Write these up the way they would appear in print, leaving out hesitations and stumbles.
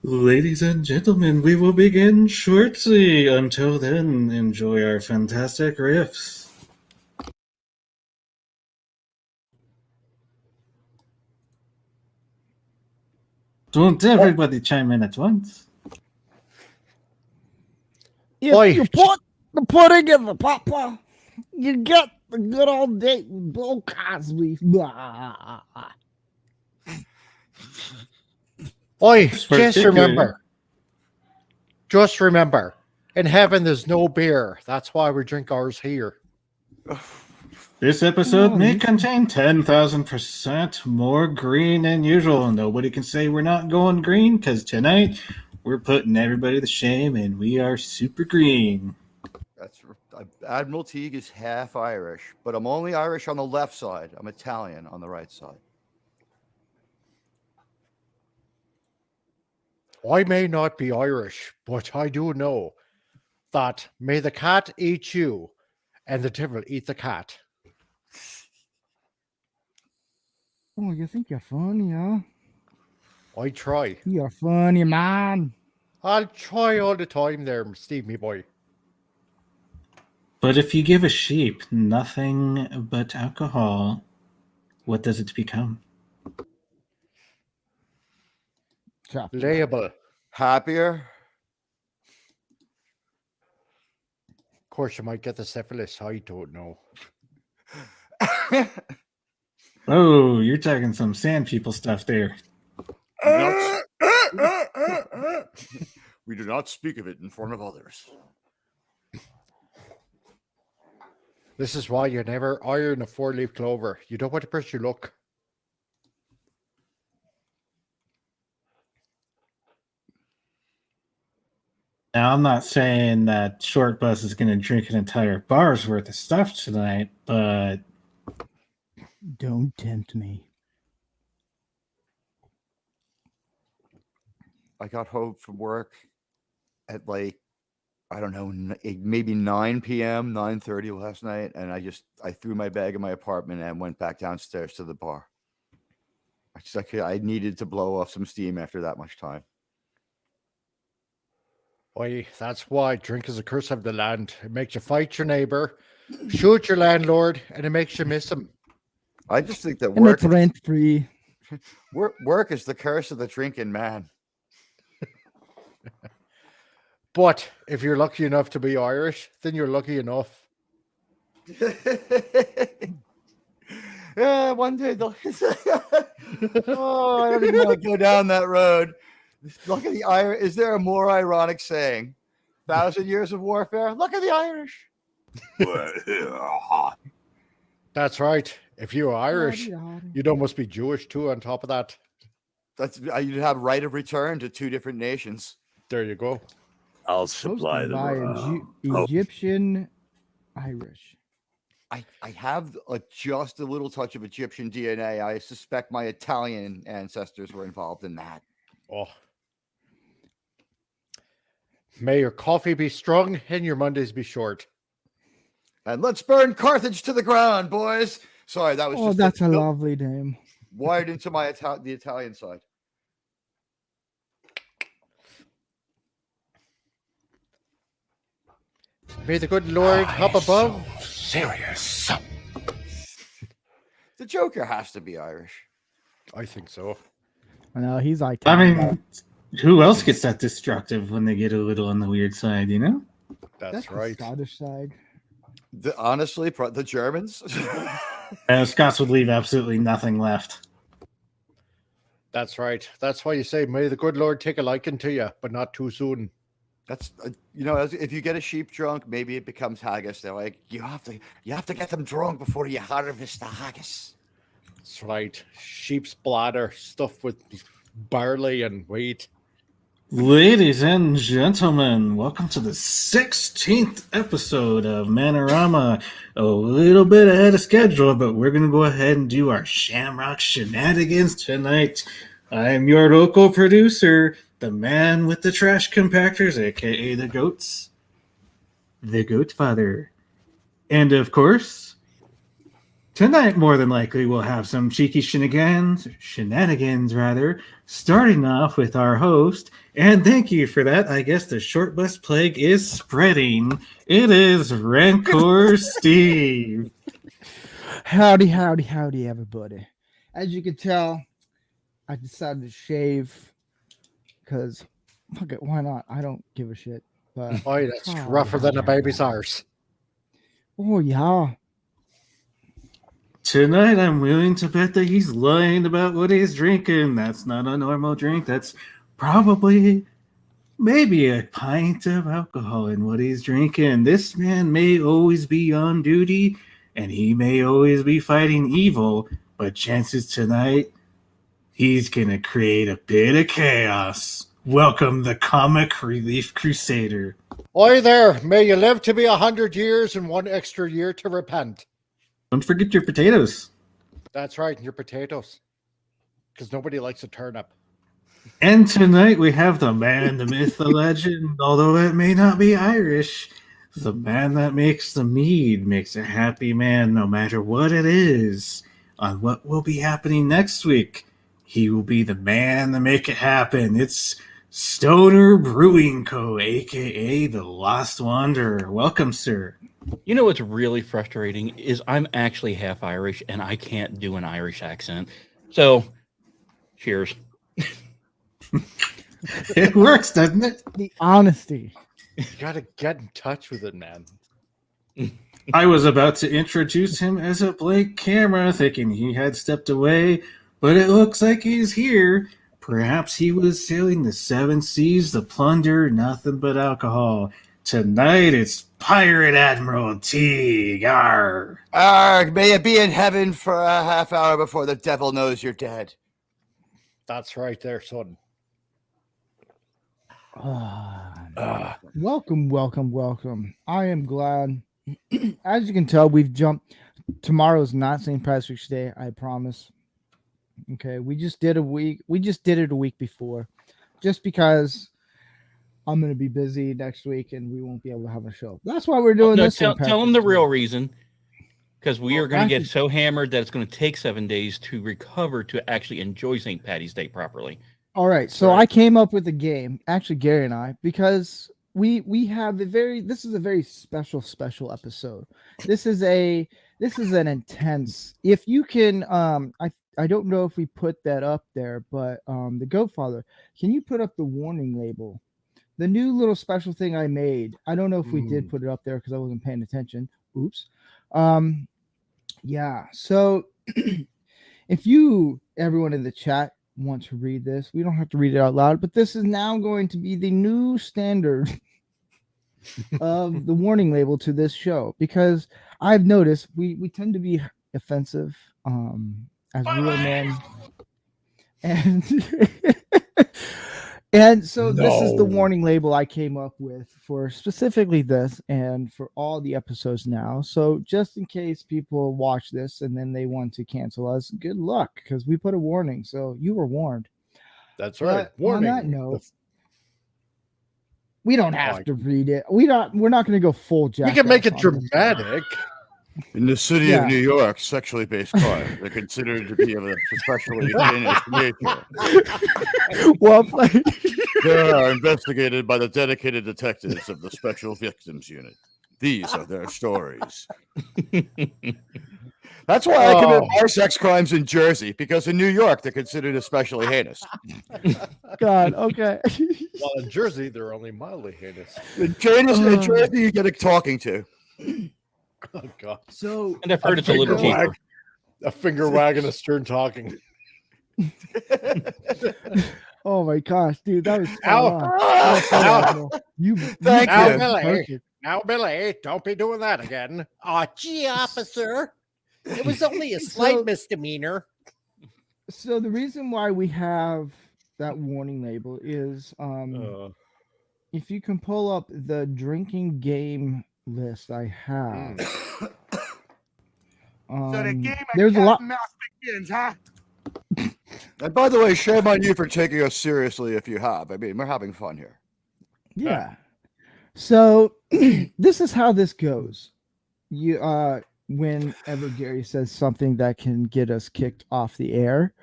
Ladies and gentlemen, we will begin shortly. Until then, enjoy our fantastic riffs. Don't everybody chime in at once. If Oi. you put the pudding in the popper, you get the good old date with Bill Cosby. Blah. Oi, Particularly- just remember, in heaven there's no beer. That's why we drink ours here. This episode may Oh, contain 10,000% more green than usual. Nobody can say we're not going green because tonight we're putting everybody to shame and we are super green. That's Admiral Teague is half Irish, but I'm only Irish on the left side. I'm Italian on the right side. I may not be Irish, but I do know that may the cat eat you and the devil eat the cat. Oh, you think you're funny, huh? I try. You're funny, man. I'll try all the time there, Steve, me boy. But if you give a sheep nothing but alcohol, what does it become? Label. Happier? Of course, you might get the syphilis. I don't know. Oh, you're talking some sand people stuff there. We do not speak of it in front of others. This is why you never iron a 4-leaf clover. You don't want to press your luck. Now, I'm not saying that Short Bus is going to drink an entire bar's worth of stuff tonight, but Don't tempt me. I got home from work at like, I don't know, maybe 9 p.m., 9:30 last night. And I threw my bag in my apartment and went back downstairs to the bar. I needed to blow off some steam after that much time. Why, that's why drink is a curse of the land. It makes you fight your neighbor, shoot your landlord, and it makes you miss him. I just think that And it's rent free. work is the curse of the drinking man. But if you're lucky enough to be Irish, then you're lucky enough. Yeah, one day they'll. Oh, I don't even want to go down that road. Look at the Irish. Is there a more ironic saying? 1,000 years of warfare. Look at the Irish. That's right. If you're Irish, you'd almost be Jewish too. On top of that, You'd have right of return to two different nations. there you go. I'll supply the Egyptian Irish. I have just a little touch of Egyptian DNA. I suspect my Italian ancestors were involved in that. Oh. May your coffee be strong and your Mondays be short. And let's burn Carthage to the ground, boys. Sorry, that was Oh, just that's a lovely name. wired into my the Italian side. May the good Lord up above. serious. The Joker has to be Irish. I think so. I know he's like. I mean, who else gets that destructive when they get a little on the weird side, you know? That's the right. Scottish side. Honestly, the Germans. Scots would leave absolutely nothing left. That's right. That's why you say, may the good Lord take a liking to you, but not too soon. That's if you get a sheep drunk, maybe it becomes haggis. They're like, you have to get them drunk before you harvest the haggis. That's right. Sheep's bladder stuffed with barley and wheat. Ladies and gentlemen, welcome to the 16th episode of Man-O-Rama. A little bit ahead of schedule, but we're going to go ahead and do our Shamrock Shenanigans tonight. I am your local producer, the man with the trash compactors, aka the goats, the Goat Father. And of course, Tonight, more than likely, we'll have some cheeky shenanigans, starting off with our host. And thank you for that. I guess the short bus plague is spreading. It is Rancor Steve. Howdy, everybody. As you can tell, I decided to shave because, fuck it, why not? I don't give a shit. But Boy, that's rougher than a baby's arse. Oh, yeah. Tonight, I'm willing to bet that he's lying about what he's drinking. That's not a normal drink. That's probably maybe a pint of alcohol in what he's drinking. This man may always be on duty, and he may always be fighting evil, but chances tonight, he's gonna create a bit of chaos. Welcome, the Comic Relief Crusader. Oi there, may you live to be 100 years and 1 extra year to repent. Don't forget your potatoes. That's right, and your potatoes. Because nobody likes a turnip. And tonight we have the man, the myth, the legend, although it may not be Irish. The man that makes the mead makes a happy man no matter what it is. On what will be happening next week, he will be the man to make it happen. It's Stoner Brewing Co., a.k.a. The Lost Wanderer. Welcome, sir. You know what's really frustrating is I'm actually half Irish and I can't do an Irish accent. So, cheers. It works, doesn't it? The honesty. You gotta get in touch with it, man. I was about to introduce him as a blank camera, thinking he had stepped away, but it looks like he's here. Perhaps he was sailing the 7 seas to plunder nothing but alcohol. Tonight it's Pirate Admiral T. Yar. Arg, may it be in heaven for a half hour before the devil knows you're dead. That's right there, son. Welcome. I am glad. As you can tell, we've jumped. Tomorrow's not St. Patrick's Day, I promise. Okay, we just did it a week before, just because I'm going to be busy next week and we won't be able to have a show. That's why we're doing this. Tell them the real reason, because we are going to get so hammered that it's going to take 7 days to recover to actually enjoy St. Patty's Day properly. All right, so I came up with a game, actually Gary and I, because we have this is a very special episode. This is an intense. If you can, I don't know if we put that up there, but the Godfather, can you put up the warning label? The new little special thing I made. I don't know if we did put it up there because I wasn't paying attention. Oops. Yeah. So if everyone in the chat want to read this, we don't have to read it out loud, but this is now going to be the new standard of the warning label to this show, because I've noticed we tend to be offensive as real men, and and so this is the warning label I came up with for specifically this and for all the episodes now. So just in case people watch this and then they want to cancel us, good luck, because we put a warning. So you were warned. That's right. Warning. On that note, we don't have to read it. We're not going to go full jack. We can make it dramatic. In the city of New York, sexually based crimes are considered to be of a especially heinous nature. Well played. They are investigated by the dedicated detectives of the Special Victims Unit. These are their stories. That's why I commit more sex crimes in Jersey, because in New York they're considered especially heinous. God, okay. Well, in Jersey they're only mildly heinous. In Jersey you get a talking to. Oh God! So, and I've heard it's a little cheaper. A finger wag and a stern talking. Oh my gosh, dude, that was Thank you. Billy. Now, Billy, don't be doing that again. Oh, gee, officer. It was only a slight misdemeanor. So the reason why we have that warning label is if you can pull up the drinking game list I have. So the game of there's a lot. mouse begins, huh? And by the way, shame on you for taking us seriously if you have. I mean, we're having fun here. Yeah. So this is how this goes. You whenever Gary says something that can get us kicked off the air,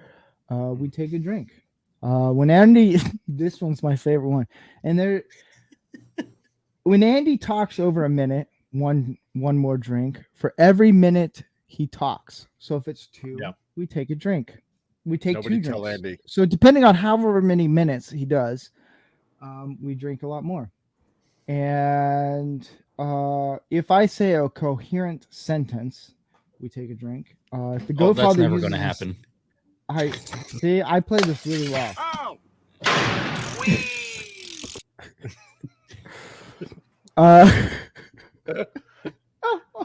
we take a drink. When Andy, this one's my favorite one, and when Andy talks over a minute, one more drink for every minute he talks. So if it's two, Yeah. we take a drink. We take Nobody two tell drinks. Andy. So depending on however many minutes he does, we drink a lot more. And if I say a coherent sentence, we take a drink. If the Oh, that's Godfather never uses, going to happen. I see. I play this really well. Oh, Uh,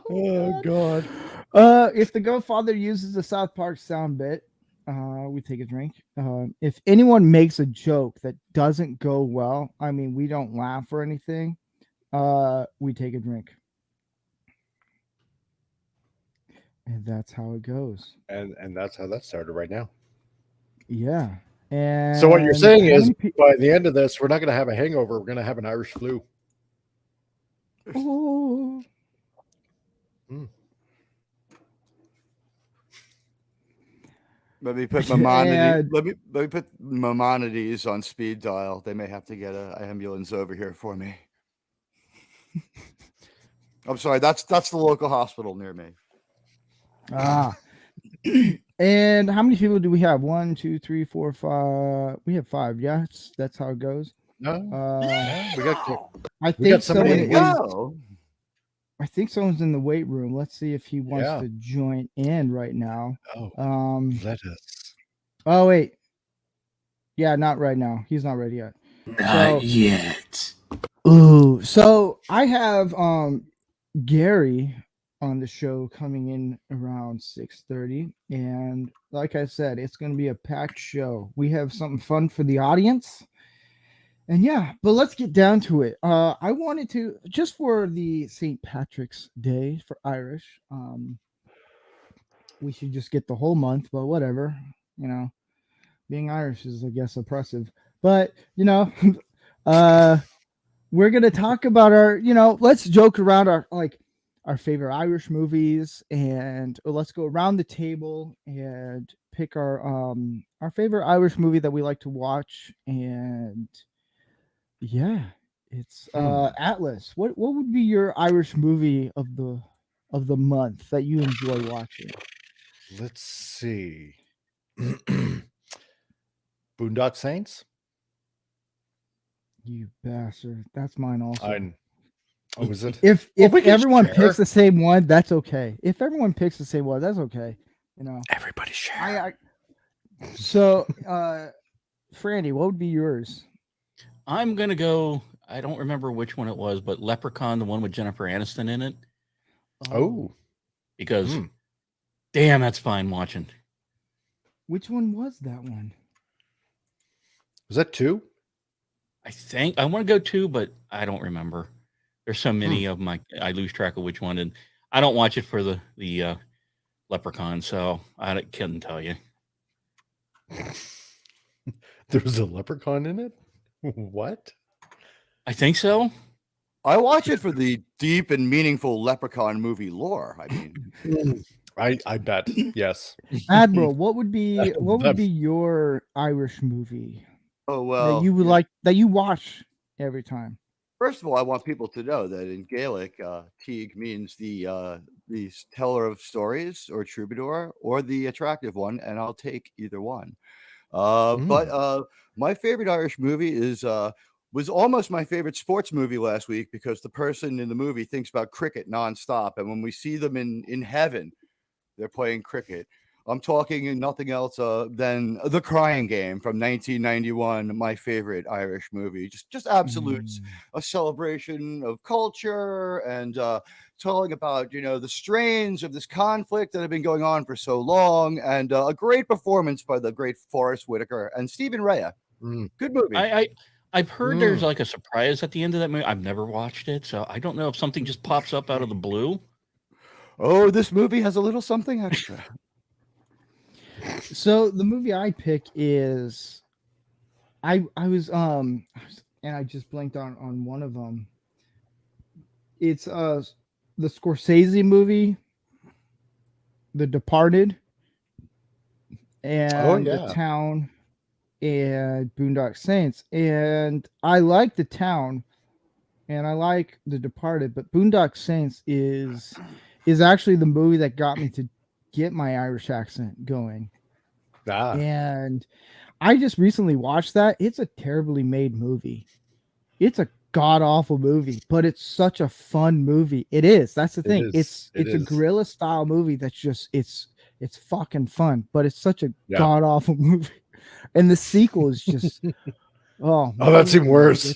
Oh God. if the Godfather uses the South Park sound bit, we take a drink. If anyone makes a joke that doesn't go well, I mean, we don't laugh or anything. We take a drink, and that's how it goes. And that's how that started right now. Yeah. And So what you're saying how is, many by the end of this, we're not going to have a hangover. We're going to have an Irish flu. Oh. Let me put Maimonides. And- Let me put Maimonides on speed dial. They may have to get a ambulance over here for me. I'm sorry. That's the local hospital near me. Ah. And how many people do we have? 1, 2, 3, 4, 5. We have 5. Yeah, that's how it goes. No, we got I We got think somebody someone in is. Wow. I think someone's in the weight room. Let's see if he wants Yeah. to join in right now. Oh, let us. Oh wait. Yeah, not right now. He's not ready yet. Not yet. Ooh, so I have Gary on the show coming in around 6:30, and like I said, it's going to be a packed show. We have something fun for the audience. And yeah, but let's get down to it. I wanted to, just for the St. Patrick's Day for Irish, we should just get the whole month, but whatever, you know, being Irish is, I guess, oppressive. But, you know, we're going to talk about let's joke around our favorite Irish movies, and let's go around the table and pick our favorite Irish movie that we like to watch. And yeah, it's Atlas. What would be your Irish movie of the month that you enjoy watching? Let's see. Boondock Saints. You bastard. That's mine also. Oh, is it? If Well, we can everyone share. picks the same one, that's okay. If everyone picks the same one, that's okay. You know. Everybody share. So, Franny, what would be yours? I'm going to go, I don't remember which one it was, but Leprechaun, the one with Jennifer Aniston in it. Oh. Because, damn, that's fine watching. Which one was that one? Was that 2? I think I want to go 2, but I don't remember. There's so many of them, I lose track of which one, and I don't watch it for the Leprechaun, so I couldn't tell you. There's a leprechaun in it? What? I think so. I watch it for the deep and meaningful Leprechaun movie lore. I mean, I bet. Yes. Admiral, what would be your Irish movie oh well. that you would like that you watch every time? First of all, I want people to know that in Gaelic, Teague means the teller of stories or troubadour or the attractive one, and I'll take either one. But my favorite Irish movie was almost my favorite sports movie last week, because the person in the movie thinks about cricket nonstop, and when we see them in heaven, they're playing cricket. I'm talking nothing else than The Crying Game from 1991, my favorite Irish movie. Just absolute a celebration of culture and telling about, the strains of this conflict that have been going on for so long, and a great performance by the great Forrest Whitaker and Stephen Rea. Good movie. I've heard there's like a surprise at the end of that movie. I've never watched it, so I don't know if something just pops up out of the blue. Oh, this movie has a little something extra. So the movie I pick is I was and I just blanked on one of them. It's the Scorsese movie, The Departed, and yeah. The Town, and Boondock Saints. And I like The Town, and I like The Departed, but Boondock Saints is actually the movie that got me to get my Irish accent going. Ah, And I just recently watched that. It's a terribly made movie. It's a god awful movie, but it's such a fun movie. It is. That's the It thing. is. It It's a is. guerrilla style movie that's just it's fucking fun, but it's such a Yeah. god awful movie. And the sequel is just Oh, that's even worse.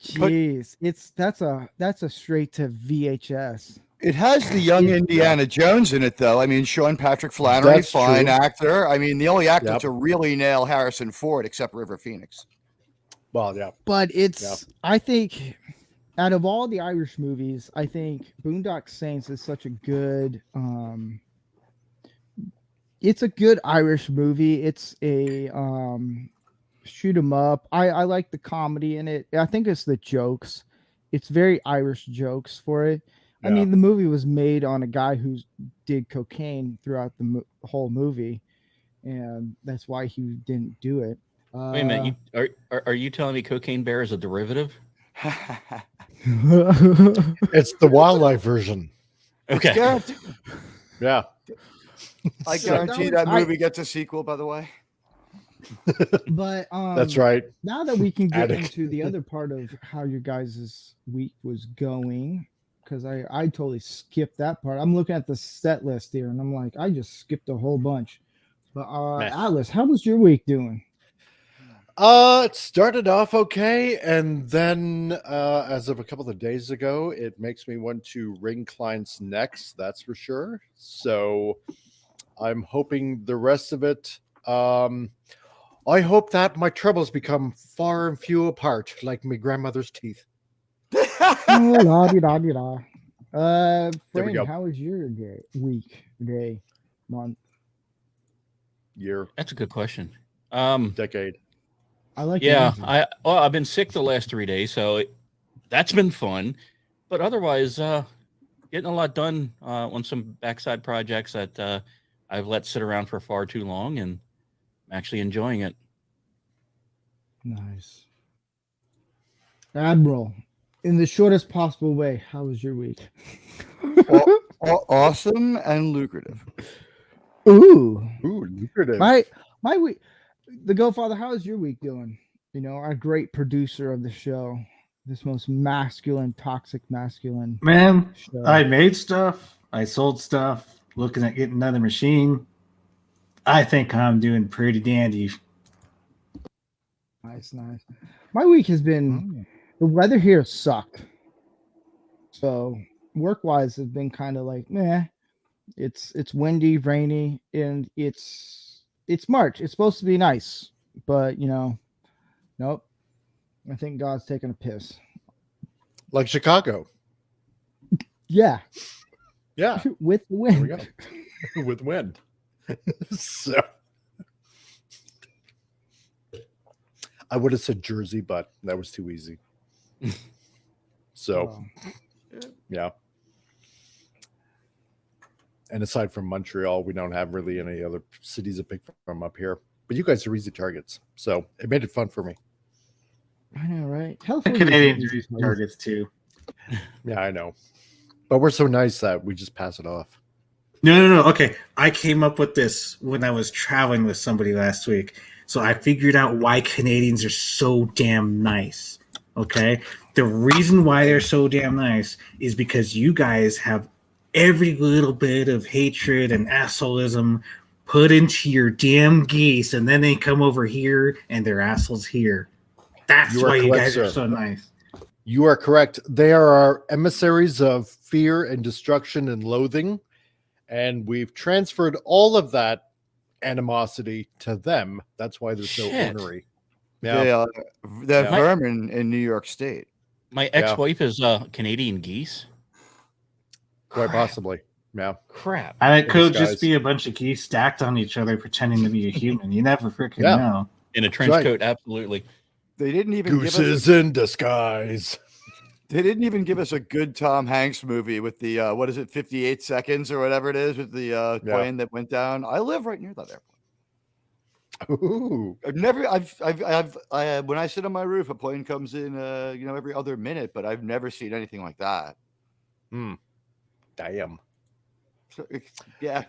Jeez, that's a straight to VHS. It has the young Yeah. Indiana Jones in it, though. I mean, Sean Patrick Flannery, That's fine true. actor. I mean, the only actor Yep. to really nail Harrison Ford, except River Phoenix. Well, yeah. But it's I think out of all the Irish movies, I think Boondock Saints is such a good it's a good Irish movie. It's a shoot 'em up. I like the comedy in it. I think it's the jokes. It's very Irish jokes for it. I Yeah. mean, the movie was made on a guy who did cocaine throughout the whole movie, and that's why he didn't do it. Wait a minute. Are you telling me Cocaine Bear is a derivative? It's the wildlife version. Okay. Guaranteed- Yeah. I So guarantee that that was- movie gets a sequel, by the way. But That's right. now that we can get Attic. into the other part of how your guys' week was going, because I totally skipped that part. I'm looking at the set list here, and I'm like, I just skipped a whole bunch. But Meh. Atlas, how was your week doing? It started off okay, and then as of a couple of days ago, it makes me want to wring clients' necks. That's for sure. So I'm hoping the rest of it. I hope that my troubles become far and few apart, like my grandmother's teeth. Oh, la-di-da-di-da. There we Frank, go. how was your day, month? Year, That's a good question. decade. I like. Yeah, the answer. I've been sick the last 3 days, so that's been fun. But otherwise, getting a lot done on some backside projects that I've let sit around for far too long, and I'm actually enjoying it. Nice. Admiral, in the shortest possible way, how was your week? Awesome and lucrative. Ooh, Ooh, lucrative. my week. The Godfather, how is your week doing? You know, our great producer of the show, this most masculine, toxic masculine Man, show. I made stuff. I sold stuff. Looking at getting another machine. I think I'm doing pretty dandy. Nice. My week has been the weather here sucked. So work wise has been kind of like meh. It's windy, rainy, and it's March. It's supposed to be nice, but nope. I think God's taking a piss. Like Chicago. Yeah, Yeah, with the there we wind. go. With wind. So I would have said Jersey, but that was too easy. So yeah. And aside from Montreal, we don't have really any other cities to pick from up here. But you guys are easy targets. So it made it fun for me. I know, right? The California Canadians is are easy easy targets too. Yeah, I know. But we're so nice that we just pass it off. No. Okay, I came up with this when I was traveling with somebody last week. So I figured out why Canadians are so damn nice. Okay, the reason why they're so damn nice is because you guys have every little bit of hatred and assholism put into your damn geese, and then they come over here and they're assholes here. That's You are why you correct, guys are sir. so nice. You are correct. They are our emissaries of fear and destruction and loathing. And we've transferred all of that animosity to them. That's why they're so Shit. ornery. They're Yeah. vermin in New York State. My ex-wife is Canadian geese. Quite Crap. possibly. Yeah. Crap. And it could disguise. just be a bunch of geese stacked on each other pretending to be a human. You never freaking Yeah. know. In a trench right. coat, absolutely. They didn't even give us. Gooses in disguise. They didn't even give us a good Tom Hanks movie with the what is it, 58 seconds or whatever it is with the plane that went down. I live right near that airport. Ooh. When I sit on my roof, a plane comes in, every other minute, but I've never seen anything like that. Damn. So, yeah.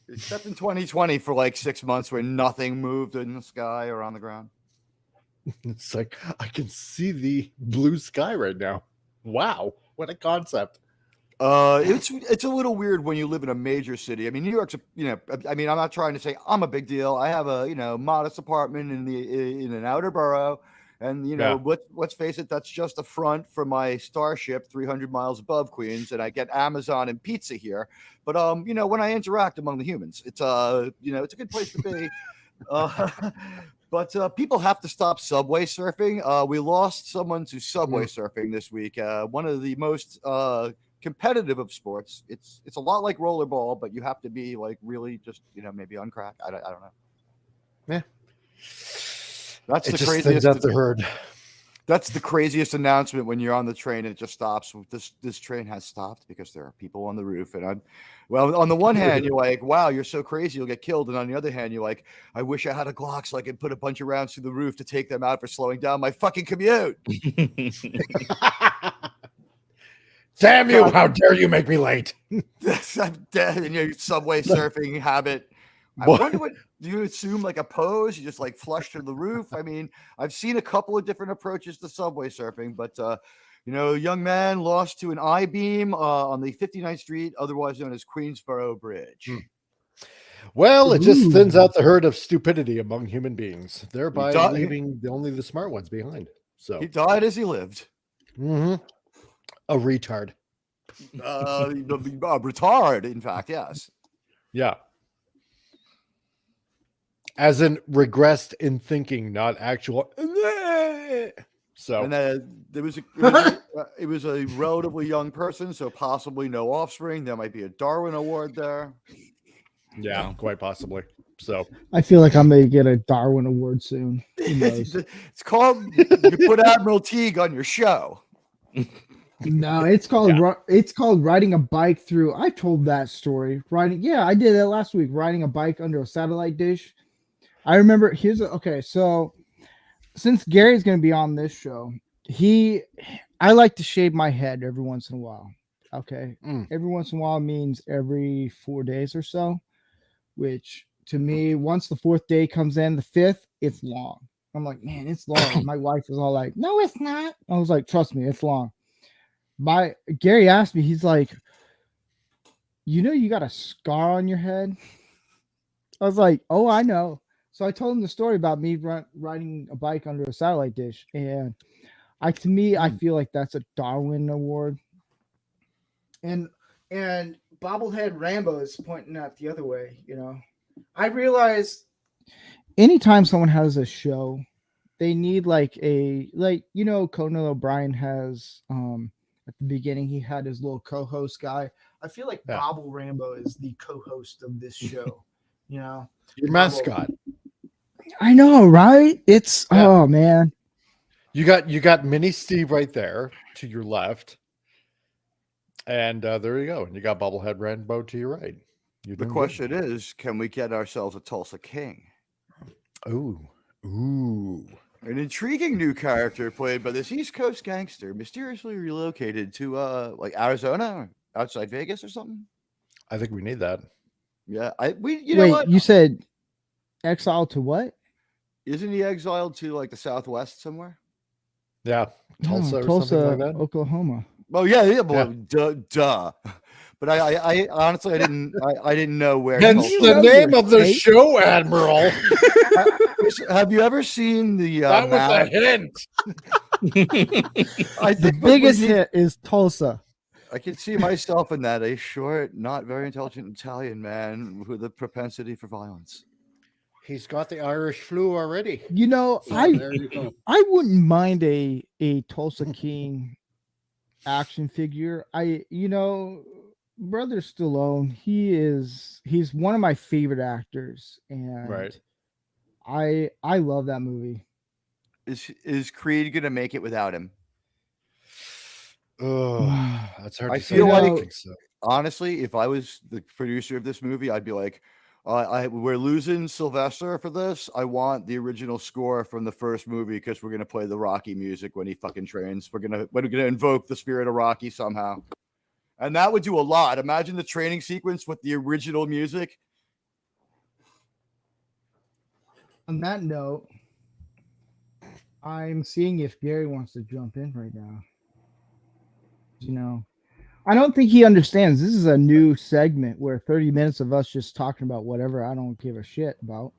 Except in 2020 for like 6 months when nothing moved in the sky or on the ground. It's like I can see the blue sky right now. Wow, what a concept. It's a little weird when you live in a major city. I mean, New York's I'm not trying to say I'm a big deal. I have a modest apartment in an outer borough, and let's face it, that's just a front for my Starship 300 miles above Queens, and I get Amazon and pizza here. But when I interact among the humans, it's it's a good place to be. But people have to stop subway surfing. We lost someone to subway surfing this week. One of the most competitive of sports. It's a lot like rollerball, but you have to be like really just maybe on crack. I don't know. Yeah, that's the just craziest. Out the herd. That's the craziest announcement when you're on the train and it just stops. This train has stopped because there are people on the roof. And on the one hand, you're like, wow, you're so crazy, you'll get killed. And on the other hand, you're like, I wish I had a Glock so I could put a bunch of rounds through the roof to take them out for slowing down my fucking commute. Damn you! How dare you make me late? I'm dead in your subway surfing habit. I wonder what do you assume, like a pose? You just like flush to the roof? I mean, I've seen a couple of different approaches to subway surfing, but a young man lost to an I-beam on the 59th Street, otherwise known as Queensboro Bridge. Well, it just thins out the herd of stupidity among human beings, thereby leaving only the smart ones behind. So he died as he lived. A retard. Retard, in fact, yes. Yeah. As in regressed in thinking, not actual. So and it was a relatively young person, so possibly no offspring. There might be a Darwin Award there. Yeah, quite possibly. So I feel like I'm gonna get a Darwin Award soon. It's called you put Admiral Teague on your show. No, it's called riding a bike through. I told that story. I did that last week. Riding a bike under a satellite dish. I remember. So since Gary's going to be on this show, I like to shave my head every once in a while. Okay, every once in a while means every 4 days or so. Which to me, once the 4th day comes in, the 5th, it's long. I'm like, man, it's long. My wife was all like, no, it's not. I was like, trust me, it's long. Gary asked me, he's like, you got a scar on your head? I was like, oh, I know. So I told him the story about me riding a bike under a satellite dish. And I feel like that's a Darwin Award. And Bobblehead Rambo is pointing out the other way, I realized anytime someone has a show, they need Conan O'Brien has at the beginning, he had his little co-host guy. I feel like Bobble Rambo is the co-host of this show. Your mascot. I know, right? It's oh man. You got Mini Steve right there to your left, and there you go. And you got Bobblehead Rambo to your right. The question is, can we get ourselves a Tulsa King? Ooh. An intriguing new character played by this East Coast gangster, mysteriously relocated to Arizona, or outside Vegas or something. I think we need that. Yeah, you said exiled to what? Isn't he exiled to like the Southwest somewhere? Yeah, Tulsa, or Tulsa, something like that. Oklahoma. Oh yeah, boy, duh. But I honestly I didn't know where. Hence the name of the show, Admiral. Have you ever seen the? That was a hint. I think the biggest hit is Tulsa. I can see myself in that, a short, not very intelligent Italian man with a propensity for violence. He's got the Irish flu already. I wouldn't mind a Tulsa King action figure. Brother Stallone, he's one of my favorite actors, and right. I love that movie. Is Creed gonna make it without him? Oh, that's hard I to say. feel I like- don't think so. Honestly, if I was the producer of this movie, I'd be like, we're losing Sylvester for this. I want the original score from the first movie because we're gonna play the Rocky music when he fucking trains. We're gonna invoke the spirit of Rocky somehow, and that would do a lot. Imagine the training sequence with the original music. On that note, I'm seeing if Gary wants to jump in right now. You know, I don't think he understands. This is a new segment where 30 minutes of us just talking about whatever I don't give a shit about.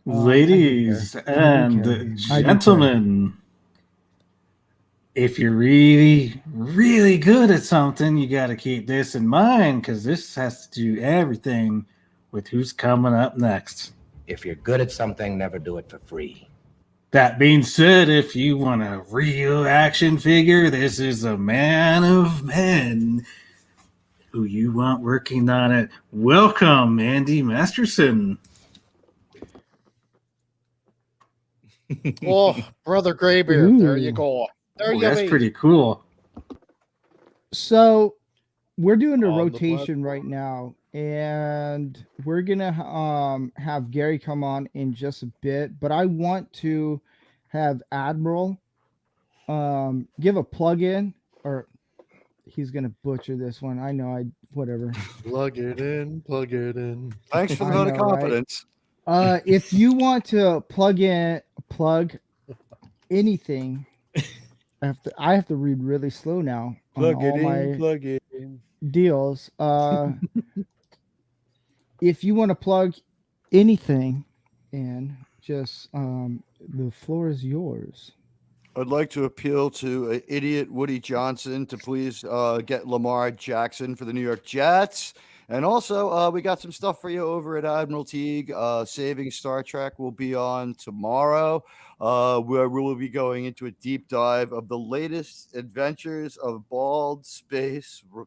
Ladies I do care. and I do care. gentlemen, if you're really, really good at something, you got to keep this in mind because this has to do everything with who's coming up next. If you're good at something, never do it for free. That being said, if you want a real action figure, this is a man of men who you want working on it. Welcome, Andy Masterson. Oh, brother Graybeard, there you Ooh. go. There Oh, you that's be. pretty cool. So we're doing a On the rotation right now, and we're gonna have Gary come on in just a bit, but I want to have Admiral give a plug-in, or he's gonna butcher this one. I know, whatever. Plug it in, plug it in. Thanks for the I vote of know, right? confidence. If you want to plug anything, I have to read really slow now on all my plug it in. deals. If you want to plug anything in, just the floor is yours. I'd like to appeal to idiot Woody Johnson to please get Lamar Jackson for the New York Jets. And also, we got some stuff for you over at Admiral Teague. Saving Star Trek will be on tomorrow, where we will be going into a deep dive of the latest adventures of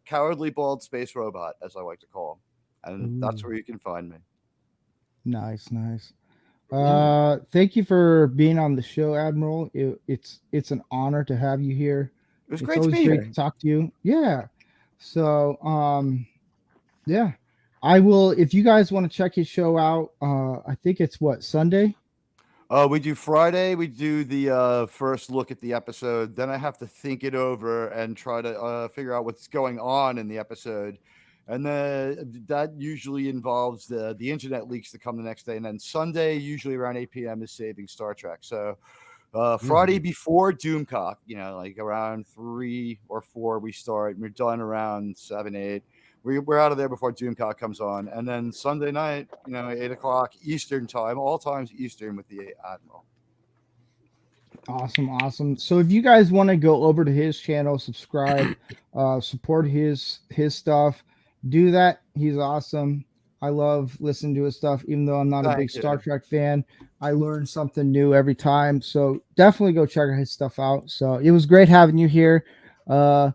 cowardly bald space robot, as I like to call him. And that's Ooh. where you can find me. Nice. Thank you for being on the show, Admiral. It's an honor to have you here. It was It's great to always be great here. to talk to you. Yeah. So yeah. I will, if you guys want to check his show out, I think it's Sunday? We do Friday. We do the first look at the episode. Then I have to think it over and try to figure out what's going on in the episode. And then that usually involves the internet leaks that come the next day. And then Sunday, usually around 8 p.m., is Saving Star Trek. So Friday before Doomcock, like around 3 or 4, we start. And we're done around 7, 8. We're out of there before Doomcock comes on. And then Sunday night, 8 o'clock Eastern time, all times Eastern with the Admiral. Awesome. So if you guys want to go over to his channel, subscribe, support his stuff, do that. He's awesome. I love listening to his stuff, even though I'm not a big Star Trek fan. I learn something new every time. So definitely go check his stuff out. So it was great having you here. Yeah.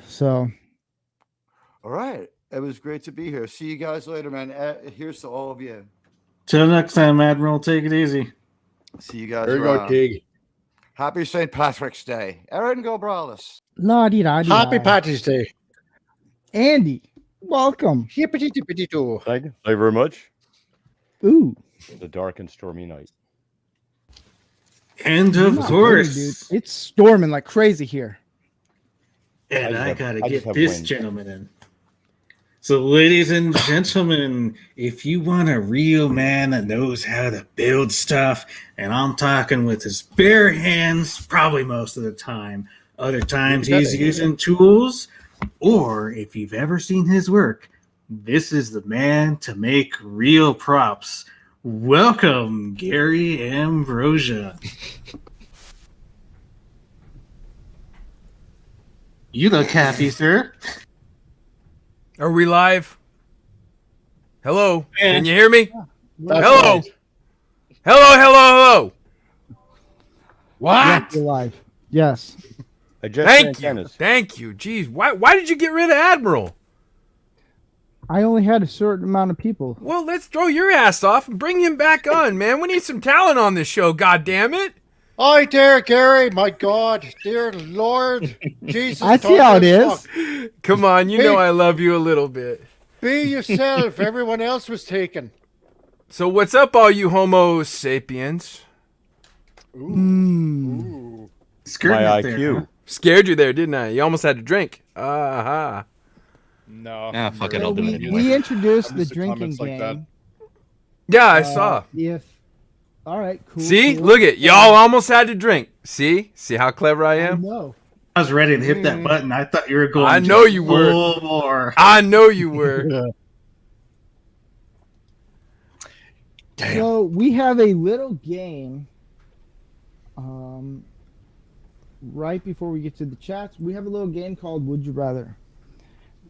So. All right. It was great to be here. See you guys later, man. Here's to all of you. Till next time, Admiral. Take it easy. See you guys There you around. go, Teague. Happy St. Patrick's Day. Erin Gobralis. Happy Patty's Day. Andy, welcome. Hippity-dippity-doo. Thank you very much. Ooh. The dark and stormy night. And You're of not course, kidding, dude. It's storming like crazy here. and I I gotta just get have this wind. gentleman in. So, ladies and gentlemen, if you want a real man that knows how to build stuff, and I'm talking with his bare hands, probably most of the time, other times he's using tools, or if you've ever seen his work, this is the man to make real props. Welcome, Gary Ambrosia. You look happy, sir. Are we live? Hello? Yeah. Can you hear me? That's Hello? right. Hello? What? Yeah, you're live. Yes. Adjust Thank you. antennas. Thank you. Jeez, why did you get rid of Admiral? I only had a certain amount of people. Well, let's throw your ass off and bring him back on, man. We need some talent on this show, God damn it. I dare, Gary. My God, dear Lord, Jesus. I see how it is. fuck. Come on, you know I love you a little bit. Be yourself. Everyone else was taken. So what's up, all you Homo sapiens? Ooh. Scared My me there, IQ. huh? Scared you there, didn't I? You almost had to drink. Aha. No. Ah, fuck it, So I'll do it we, anyway. we introduced I'm the used to drinking comments like that. game. Yeah, I saw. All right, cool. See, cool. look at y'all almost had to drink. See how clever I I am. know. I was ready to hit that button. I thought you were going. I know you were. full bore. I know you were. Damn. So we have a little game. Right before we get to the chats, we have a little game called Would You Rather.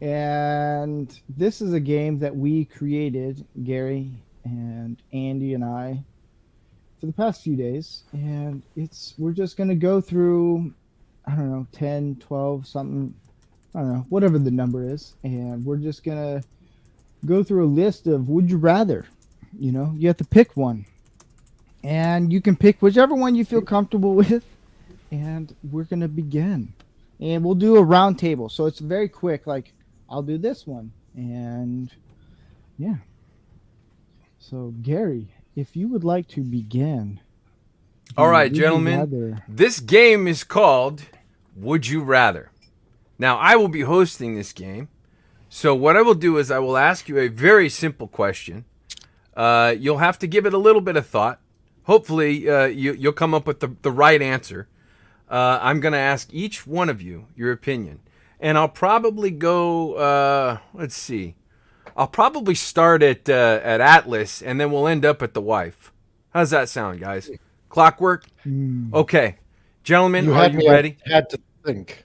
And this is a game that we created, Gary and Andy and I, for the past few days. And we're just going to go through, I don't know, 10, 12, something, I don't know, whatever the number is. And we're just going to go through a list of Would You Rather. You know, you have to pick one. And you can pick whichever one you feel comfortable with. And we're going to begin. And we'll do a round table. So it's very quick. Like, I'll do this one. And, yeah. So, Gary, if you would like to begin. All right, Would You gentlemen. Rather- This game is called Would You Rather. Now, I will be hosting this game. So what I will do is I will ask you a very simple question. You'll have to give it a little bit of thought. Hopefully, you'll come up with the right answer. I'm going to ask each one of you your opinion. And I'll probably go, let's see. I'll probably start at Atlas, and then we'll end up at the wife. How's that sound, guys? Clockwork? Okay. Gentlemen, are you ready? Had to think.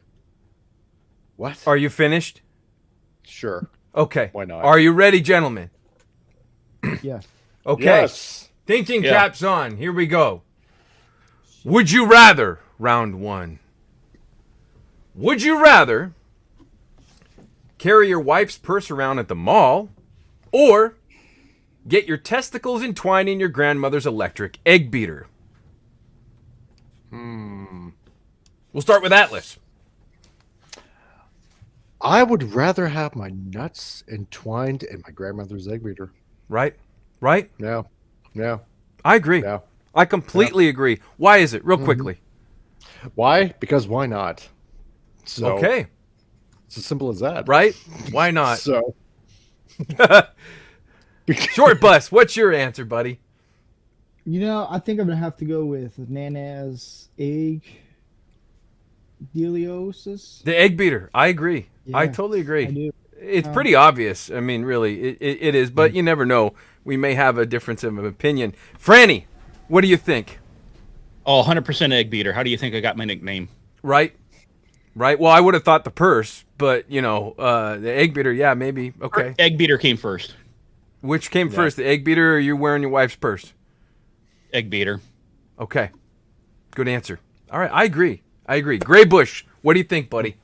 What? Are you finished? Sure. Okay. Why not? Are you ready, gentlemen? Yes. Okay. Yes. Thinking Yeah. caps on. Here we go. Would you rather, round one. Would you rather carry your wife's purse around at the mall or get your testicles entwined in your grandmother's electric egg beater? We'll start with Atlas. I would rather have my nuts entwined in my grandmother's egg beater. Right? Right? Yeah. Yeah. I agree. Yeah. I completely agree. Why is it? Real quickly. Why? Because why not? So Okay. it's as simple as that. Right? Why not? So Short bus. What's your answer, buddy? You know, I think I'm going to have to go with Nana's egg deliosis. The egg beater. I agree. I Yeah, totally agree. I do. It's pretty obvious. I mean, really, it is. But you never know. We may have a difference of opinion. Franny, what do you think? Oh, 100% egg beater. How do you think I got my nickname? Right? Right? Well, I would have thought the purse, but, you know, the egg beater, yeah, maybe. Okay. Egg beater came first. Which came first, the egg beater or are you wearing your wife's purse? Egg beater. Okay. Good answer. All right. I agree. Gray Bush, what do you think, buddy?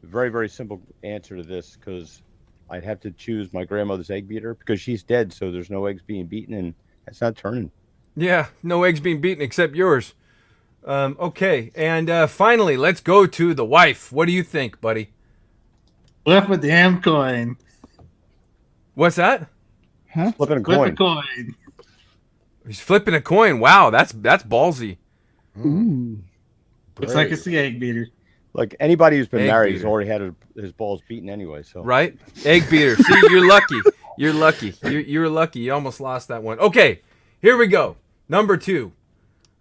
Very, very simple answer to this because I'd have to choose my grandmother's egg beater because she's dead, so there's no eggs being beaten, and that's not turning. Yeah, no eggs being beaten except yours. Okay, and finally, let's go to the wife. What do you think, buddy? Flip a damn coin. What's that? Huh? Flipping a Flip coin. a coin. He's flipping a coin. Wow, that's ballsy. Ooh. Looks like it's the egg beater. Like anybody who's been Egg married has beater. already had his balls beaten anyway. So Right? Egg beater. See, you're lucky. You're lucky. You're lucky. You almost lost that one. Okay, here we go. Number 2.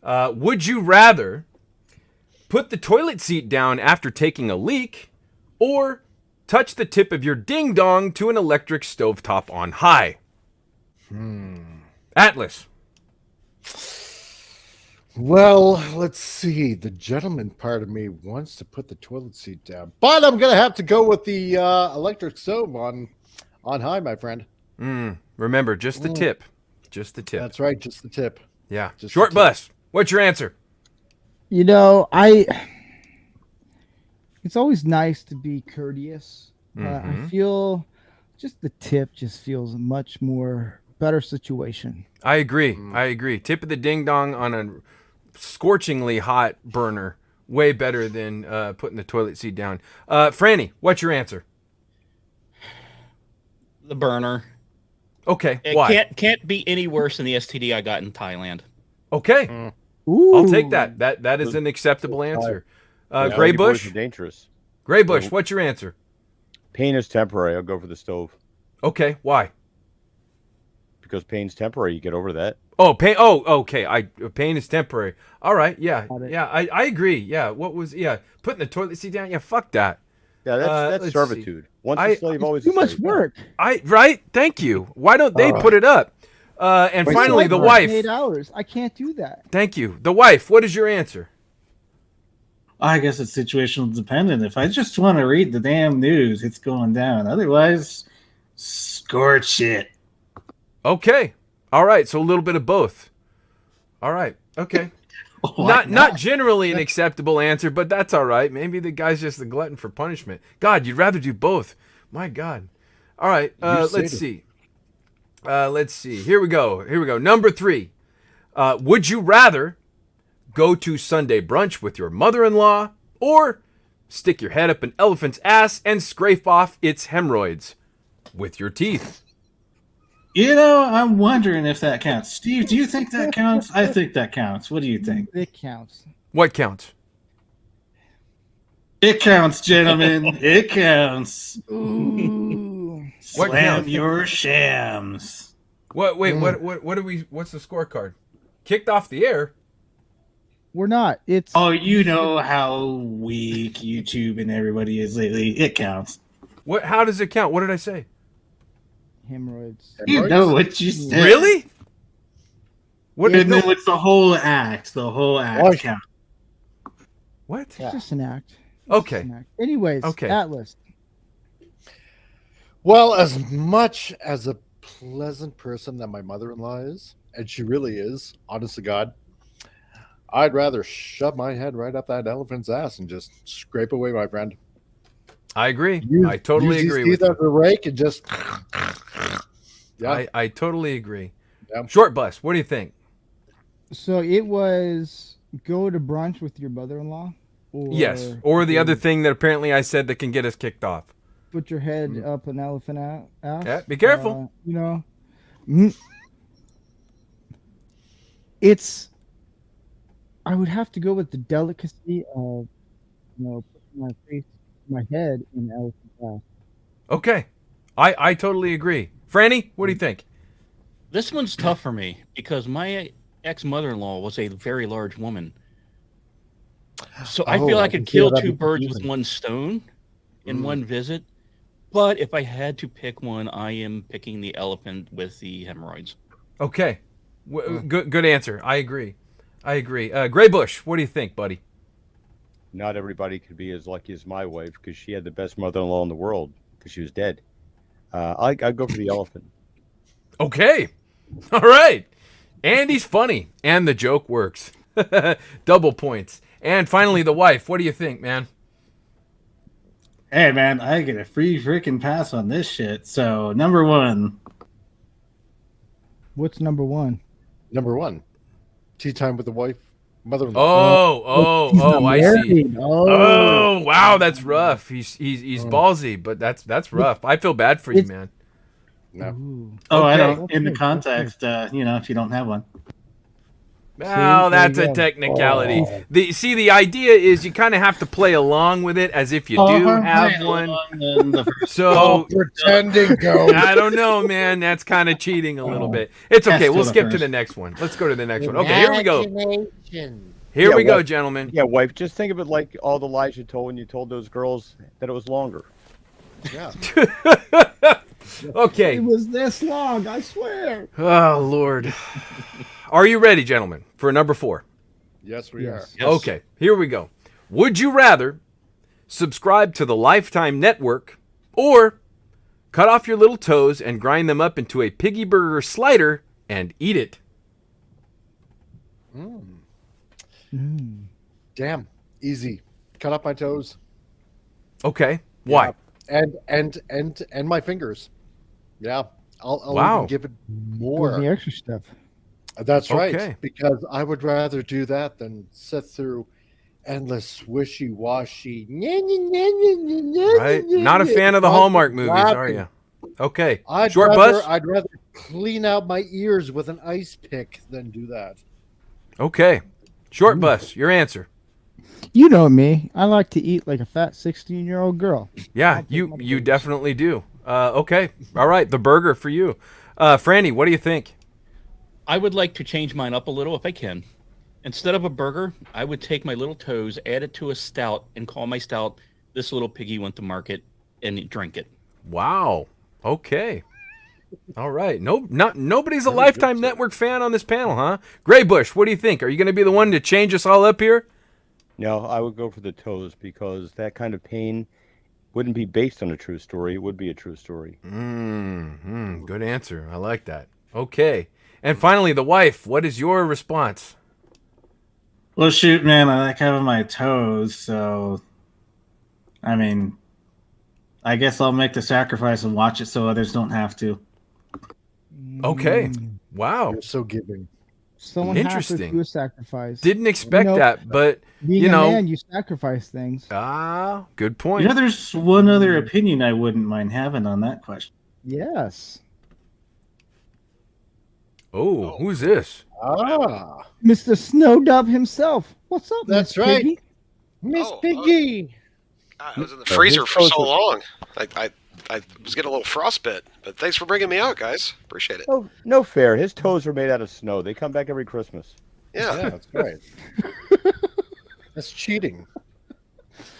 Would you rather put the toilet seat down after taking a leak or touch the tip of your ding-dong to an electric stovetop on high? Atlas. well, let's see. The gentleman part of me wants to put the toilet seat down, but I'm gonna have to go with the electric stove on high, my friend. Remember, just the tip. Just the tip. That's right, just the tip. Yeah. just Short the tip. bus. What's your answer? You know, it's always nice to be courteous, but I feel just the tip just feels a much more better situation. I agree. Tip of the ding dong on a scorchingly hot burner. Way better than putting the toilet seat down. Franny, what's your answer? The burner. Okay, It why? can't be any worse than the STD I got in Thailand. Okay, Ooh. I'll take that. That is an acceptable answer. Gray Doggy boys Bush. are dangerous. Gray Bush, what's your answer? Pain is temporary. I'll go for the stove Okay, why? because pain's temporary. You get over that. Oh, pain. Oh, okay. Pain is temporary. All right. Yeah. Got it. Yeah. I agree. Yeah. Putting the toilet seat down. Yeah. Fuck that. Yeah, that's let's servitude. Once I- a slave, always Too a much slave. work. Right. Thank you. Why don't they put it up? And Wait, finally, so the like wife. 8 hours. I can't do that. Thank you. The wife. What is your answer? I guess it's situational dependent. If I just want to read the damn news, it's going down. Otherwise, scorch it. Okay. All right. So a little bit of both. All right. Okay. Why Not generally an acceptable answer, but that's all right. Maybe the guy's just a glutton for punishment. God, you'd rather do both. My God. All right. Let's see. Let's see. Here we go. Number 3. Would you rather go to Sunday brunch with your mother-in-law or stick your head up an elephant's ass and scrape off its hemorrhoids with your teeth? You know, I'm wondering if that counts. Steve, do you think that counts? I think that counts. What do you think? It counts. What counts? It counts, gentlemen. It counts. Ooh. What Slam counts? your shams. What? Wait. What are we? What's the scorecard? Kicked off the air. We're not. It's Oh, you know how weak YouTube and everybody is lately. It counts. What? How does it count? What did I say? hemorrhoids. You know what you said. Really? What? And no- then it's the whole act. The whole act Why? counts. what? It's just an act. It's Okay. just an act. Anyways, Okay. Atlas. Well, as much as a pleasant person that my mother-in-law is, and she really is, honest to God, I'd rather shove my head right up that elephant's ass and just scrape away, my friend. I agree. I totally use agree these with teeth you. as a rake and just. Yeah. I totally agree. Yeah. Short bus. What do you think? So it was go to brunch with your mother-in-law? Or Yes. Or the other thing that apparently I said that can get us kicked off. put your head up an elephant ass. Yeah, be careful. You know, it's. I would have to go with the delicacy of, putting my face, my head in the elephant's ass. Okay. I totally agree. Franny, what do you think? This one's tough for me because my ex-mother-in-law was a very large woman. So I Oh, feel I I can could feel kill that 2 birds with confusing. one stone in one visit. But if I had to pick one, I am picking the elephant with the hemorrhoids. Okay. Good answer. I agree. Gray Bush, what do you think, buddy? Not everybody could be as lucky as my wife because she had the best mother-in-law in the world because she was dead. I'd go for the elephant. Okay. All right. Andy's funny, and the joke works. Double points. And finally, the wife. What do you think, man? Hey, man, I get a free freaking pass on this shit. So, number 1. What's number 1? Number 1, tea time with the wife, mother-in-law. He's not I see. married. Oh, wow, that's rough. He's ballsy, but that's rough. I feel bad for you, It's- man. No. Ooh. Oh, I Okay. don't. In the context, if you don't have one. Oh, that's there a you go. technicality. Oh. The idea is you kind of have to play along with it as if you do have one. So Pretending go. I don't know, man. That's kind of cheating a little bit. It's okay. Yes, We'll to the skip to first. the next one. Let's go to the next one. Okay, here we go. Imagination. Here Yeah, we go, well- gentlemen. Yeah, wife, just think of it like all the lies you told when you told those girls that it was longer. Yeah. Okay. It was this long, I swear. Oh, Lord. Are you ready, gentlemen, for number 4? Yes, we Yes. Yes. Okay, here we go. Would you rather subscribe to the Lifetime Network or cut off your little toes and grind them up into a piggy burger slider and eat it? Damn. Easy. Cut up my toes. Okay, why? Yeah. And my fingers. Yeah. I'll Wow. even give it Doing more. the extra stuff. That's right. Okay. Because I would rather do that than sit through endless wishy-washy. Right? Not a fan of the Hallmark movies, are you? Okay. Short bus? I'd rather clean out my ears with an ice pick than do that. Okay. Short bus, your answer. You know me. I like to eat like a fat 16-year-old girl. Yeah, you definitely do. Okay. All right. The burger for you. Franny, what do you think? I would like to change mine up a little if I can. Instead of a burger, I would take my little toes, add it to a stout, and call my stout "This Little Piggy Went to Market," and drink it. Wow. Okay. All right. Nobody's a Lifetime Network fan on this panel, huh? Graybush, what do you think? Are you going to be the one to change us all up here? No, I would go for the toes because that kind of pain wouldn't be based on a true story. It would be a true story. Good answer. I like that. Okay. And finally, the wife. What is your response? Well, shoot, man, I like having my toes, so I mean, I guess I'll make the sacrifice and watch it so others don't have to. Okay. Wow. You're so giving. Someone has to Interesting. do a sacrifice. Didn't expect that, but being a man, you sacrifice things. Good point. You know, there's one other opinion I wouldn't mind having on that question. Yes. Oh, who's this? Mr. Snowdub himself. What's up, That's Miss right. Piggy? Miss Piggy. I was in the freezer for so long. I was getting a little frostbite, but thanks for bringing me out, guys. Appreciate it. Oh, no fair. His toes are made out of snow. They come back every Christmas. Yeah, that's right. That's cheating.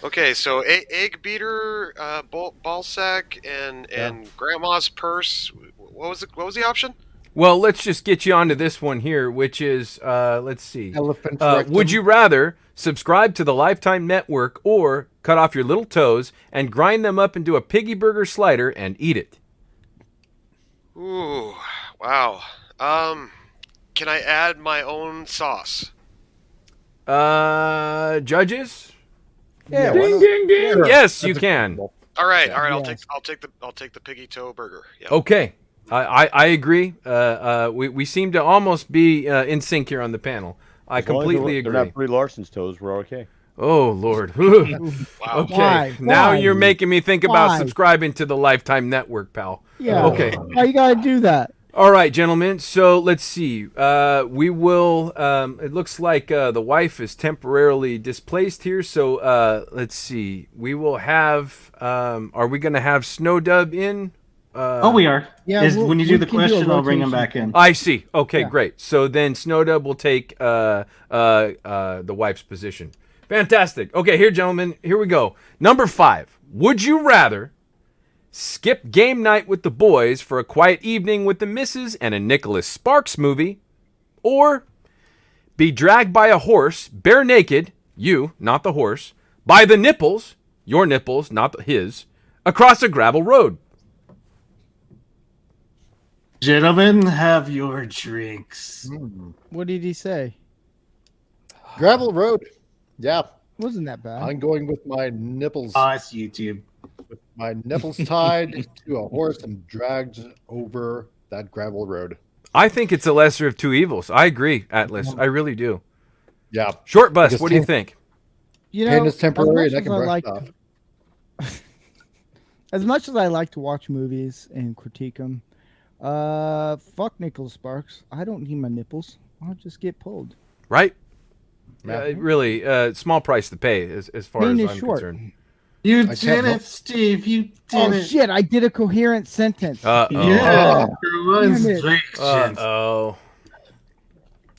Okay, so egg beater, ball sack, and grandma's purse. What was the option? Well, let's just get you onto this one here, which is, let's see. Elephant would you rather subscribe to the Lifetime Network or cut off your little toes and grind them up into a piggy burger slider and eat it? Ooh, wow. Can I add my own sauce? Judges? Yeah. Ding, ding, ding. Sure. Yes, you can. All right. I'll Yes. take the piggy toe burger. Yep. Okay. I agree. We seem to almost be in sync here on the panel. I As long as completely they're agree. not Brie Larson's toes. We're okay. Oh, Lord. Wow. Okay. Why? Now Why? you're making me think about Why? subscribing to the Lifetime Network, pal. Yeah. Okay. Why you gotta do that? All right, gentlemen. So let's see. We will. It looks like the wife is temporarily displaced here. So let's see. We will have. Are we going to have Snowdub in? Oh, we are. Yeah, When you do we the can do a question, I'll bring him rotation. back in. I see. Okay, Yeah. great. So then Snowdub will take the wife's position. Fantastic. Okay, here, gentlemen. Here we go. Number 5. Would you rather skip game night with the boys for a quiet evening with the missus and a Nicholas Sparks movie, or be dragged by a horse, bare naked, you, not the horse, by the nipples, your nipples, not his, across a gravel road? Gentlemen, have your drinks. What did he say? Gravel road. Yeah. Wasn't that bad? I'm going with my nipples. It's YouTube. With my nipples tied to a horse and dragged over that gravel road. I think it's a lesser of two evils. I agree, Atlas. I really do. Yeah. Short bus, Because what do you think? You know, pain is temporary as and I much can as brush like- it off. As much as I like to watch movies and critique them, fuck Nicholas Sparks. I don't need my nipples. I'll just get pulled. Right? Yeah. Really, small price to pay as far Pain as is I'm short. concerned. You I did can't it, help- Steve. You did Oh it. shit! I did a coherent sentence. Uh-oh. Yeah. Oh. For once, Damn it. Drake, gents. Uh-oh.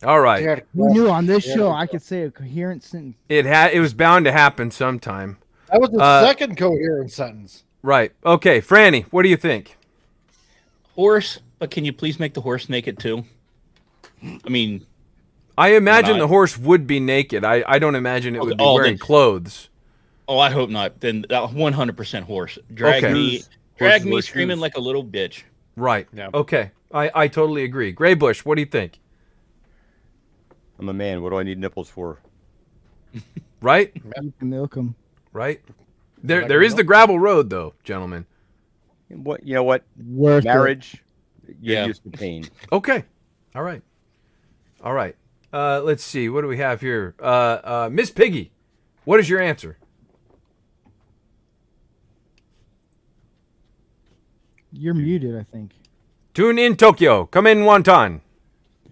All right. Yeah. Who knew on this show I could say a coherent sentence? It was bound to happen sometime. That was the second coherent sentence. Right. Okay, Franny, what do you think? Horse, but can you please make the horse naked too? I mean, I imagine Not- the horse would be naked. I don't imagine it would be Oh, wearing then- clothes. oh, I hope not. Then 100% horse. Drag Okay. me Horses wear screaming shoes. like a little bitch. Right. Yeah. Okay. I totally agree. Graybush, what do you think? I'm a man. What do I need nipples for? Right? You can milk them. Right? There is the gravel road though, gentlemen. What? You know what? Worth it. Marriage. You're Yeah. used to pain. Okay. All right. All right. Let's see. What do we have here? Miss Piggy, what is your answer? You're muted, I think. Tune in Tokyo. Come in wonton.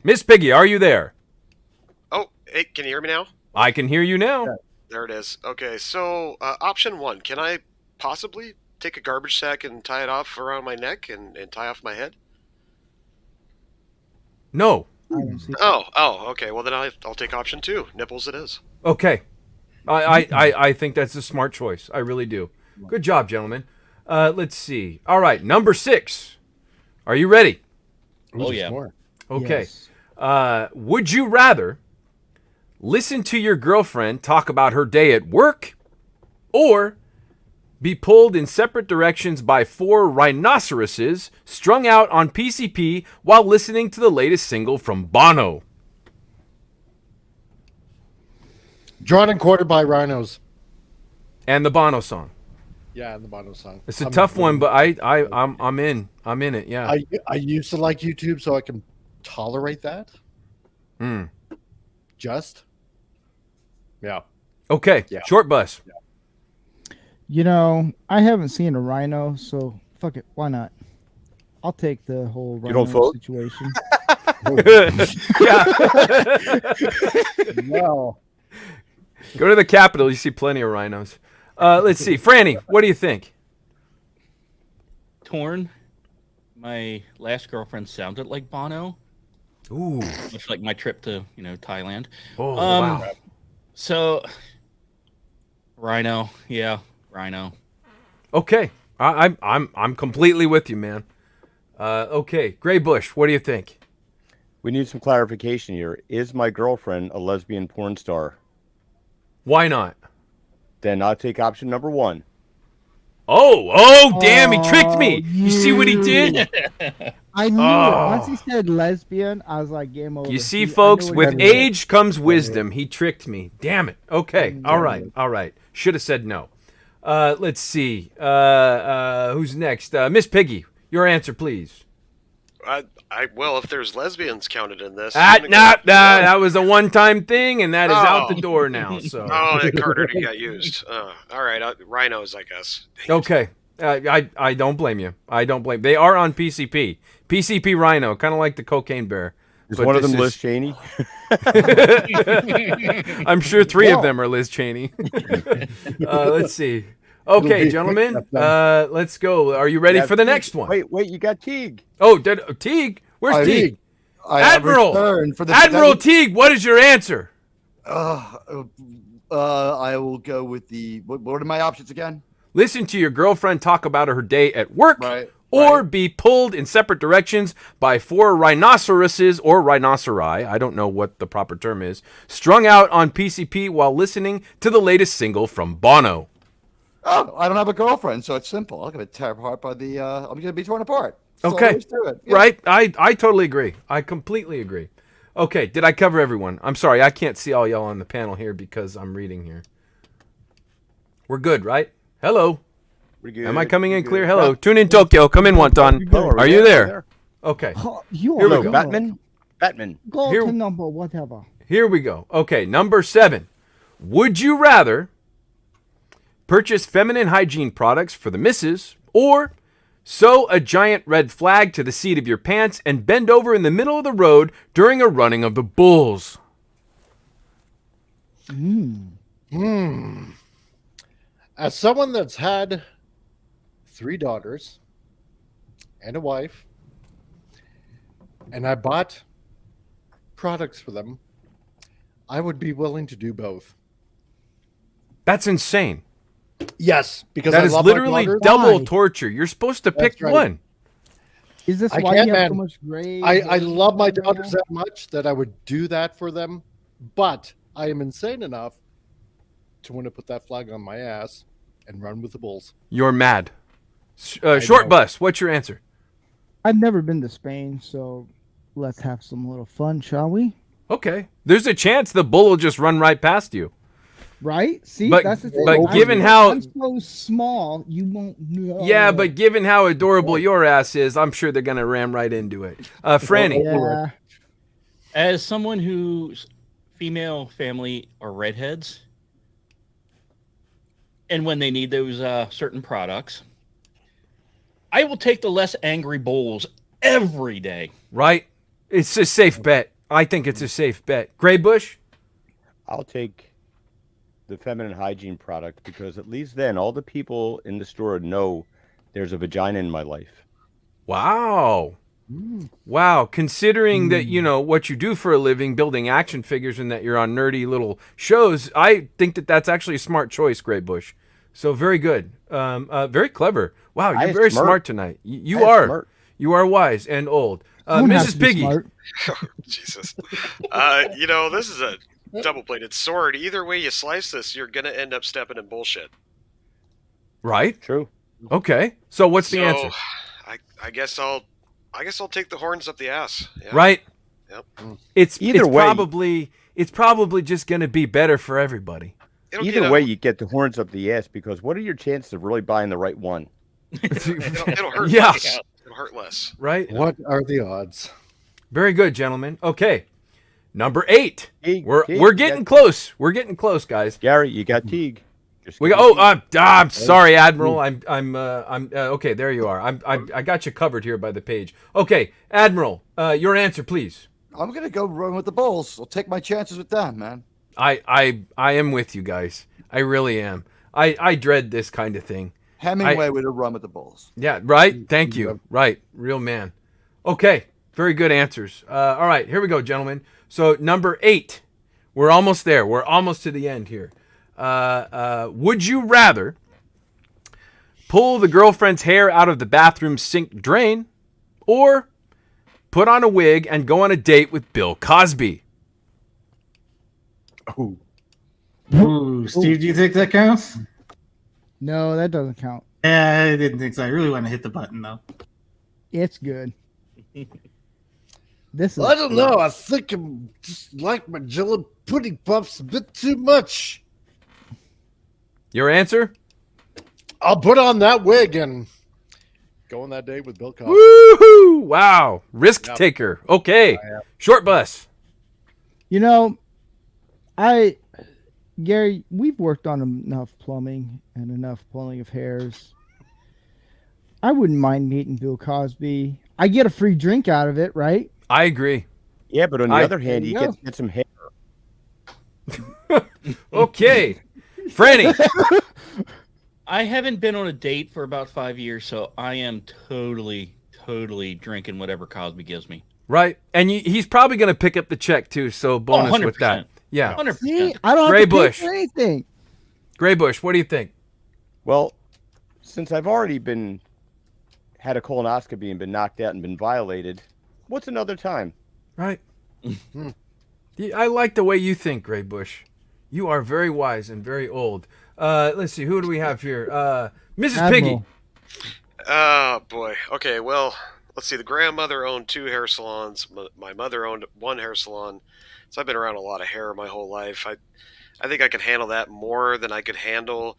Miss Piggy, are you there? Oh, hey, can you hear me now? I can hear you now. There it is. Okay, so option 1, can I possibly take a garbage sack and tie it off around my neck and tie off my head? No. I don't see. Oh, okay. Well, then I'll take option 2. Nipples it is. Okay. I think that's a smart choice. I really do. Good job, gentlemen. Let's see. All right, number 6. Are you ready? Oh, yeah. More. Okay. Yes. Would you rather listen to your girlfriend talk about her day at work or be pulled in separate directions by 4 rhinoceroses strung out on PCP while listening to the latest single from Bono? Drawn and quartered by rhinos. And the Bono song. Yeah, and the Bono song. It's a tough one, but I'm in. I'm in it. Yeah. I used to like YouTube, so I can tolerate that. Just. Yeah. Okay. Yeah. Short bus. You know, I haven't seen a rhino, so fuck it. Why not? I'll take the whole You don't rhino vote? situation. Yeah. No. Go to the Capitol. You see plenty of rhinos. Let's see. Franny, what do you think? Torn. My last girlfriend sounded like Bono, Ooh. much like my trip to Thailand. Oh, wow. So, Rhino, yeah, Rhino. Okay. I'm completely with you, man. Okay. Gray Bush, what do you think? We need some clarification here. Is my girlfriend a lesbian porn star? Why not? Then I'll take option number 1. Oh, damn, he tricked me. You see what he did? I knew it. Once he said lesbian, I was like, game over. You see, I knew folks, what with he was doing. age comes wisdom. He tricked me. Damn it. Okay. All right. Should have said no. Let's see. Who's next? Miss Piggy, your answer, please. Well, if there's lesbians counted in this, That was a one-time thing, and that is out the door now. So. Oh, that card already got used. All right, rhinos, I guess. Okay. I don't blame you. I don't blame. They are on PCP. PCP Rhino, kind of like the Cocaine Bear. Is But one of this them is- Liz Cheney? I'm sure 3 of them are Liz Cheney. Let's see. Okay, be- gentlemen, let's go. Are you ready Yeah, for the Teague. next one? Wait, you got Teague. Oh, Teague? Where's Teague? Admiral! For the Admiral Teague, what is your answer? I will go with the. What are my options again? Listen to your girlfriend talk about her day at work, Right. or be pulled in separate directions by 4 rhinoceroses or rhinoceri, I don't know what the proper term is, strung out on PCP while listening to the latest single from Bono. Oh, I don't have a girlfriend, so it's simple. I'm going to tear apart by the. I'm going to be torn apart. That's all there Okay, is to it. Yeah. right? I totally agree. I completely agree. Okay, did I cover everyone? I'm sorry, I can't see all y'all on the panel here because I'm reading here. We're good, right? Hello. Pretty good. Am I coming in Pretty clear? good. Hello. Tune in Tokyo. Come in, Wonton. Hello, Are you there? Okay. Oh, you Here we are go. Batman? Batman. Go Here- to number whatever. Here we go. Okay, number 7. Would you rather purchase feminine hygiene products for the missus or sew a giant red flag to the seat of your pants and bend over in the middle of the road during a running of the bulls? As someone that's had 3 daughters and a wife, and I bought products for them, I would be willing to do both. That's insane. Yes, because That I is love my literally daughters. double Why? torture. You're supposed to pick That's right. one. Is this I why can't, you have so man. much gray? I love my hair daughters now? that much that I would do that for them, but I am insane enough to want to put that flag on my ass and run with the bulls. You're mad. I Short know. bus, what's your answer? I've never been to Spain, so let's have some little fun, shall we? Okay. There's a chance the bull will just run right past you. Right? See, But- that's the thing. but I'm- given how- I'm so small, you won't know. Yeah, but given how adorable your ass is, I'm sure they're going to ram right into it. Franny, Yeah. As someone whose female family are redheads, and when they need those certain products, I will take the less angry bowls every day. Right? It's a safe bet. I think it's a safe bet. Gray Bush? I'll take the feminine hygiene product because at least then all the people in the store know there's a vagina in my life. Wow. Wow. Considering that, you know, what you do for a living, building action figures, and that you're on nerdy little shows, I think that that's actually a smart choice, Gray Bush. So very good. Very clever. Wow, you're very smart tonight. You are. Smart. You are wise and old. Mrs. Piggy. Oh, Jesus. You know, this is a double-bladed sword. Either way you slice this, you're going to end up stepping in bullshit. Right? True. Okay. So what's the answer? I guess I'll take the horns up the ass. Yeah. Right? Yep. It's probably just going to be better for everybody. Either way, you get the horns up the ass because what are your chances of really buying the right one? It'll hurt less. It'll hurt less. Right? What are the odds? Very good, gentlemen. Okay. Number 8. We're getting close. We're getting close, guys. Gary, you got Teague. I'm sorry, Admiral. I'm okay. There you are. I got you covered here by the page. Okay, Admiral, your answer, please. I'm gonna go run with the Bulls. I'll take my chances with them, man. I am with you guys. I really am. I dread this kind of thing. Hemingway would have run with the Bulls. Yeah, right. Thank you. Right, real man. Okay, very good answers. All right, here we go, gentlemen. So number 8. We're almost there. We're almost to the end here. Would you rather pull the girlfriend's hair out of the bathroom sink drain, or put on a wig and go on a date with Bill Cosby? Ooh, Steve, do you think that counts? No, that doesn't count. Yeah, I didn't think so. I really want to hit the button though. It's good. This is. I don't know. I think I'm just like my Jello pudding puffs a bit too much. Your answer? I'll put on that wig and go on that date with Bill Cosby. Woohoo! Wow, risk taker. Okay, short bus. You know, Gary, we've worked on enough plumbing and enough pulling of hairs. I wouldn't mind meeting Bill Cosby. I get a free drink out of it, right? I agree. Yeah, but on the other hand, you get some hair. Okay. Franny. I haven't been on a date for about 5 years, so I am totally drinking whatever Cosby gives me. Right. And he's probably going to pick up the check, too, so bonus with that. Yeah. 100%. See, I don't Gray have to Bush. pay for anything. Gray Bush, what do you think? Well, since I've already had a colonoscopy and been knocked out and been violated, what's another time? Right. I like the way you think, Gray Bush. You are very wise and very old. Let's see, who do we have here? Mrs. Admiral. Piggy. Oh, boy. Okay, well, let's see. The grandmother owned 2 hair salons. My mother owned 1 hair salon. So I've been around a lot of hair my whole life. I think I could handle that more than I could handle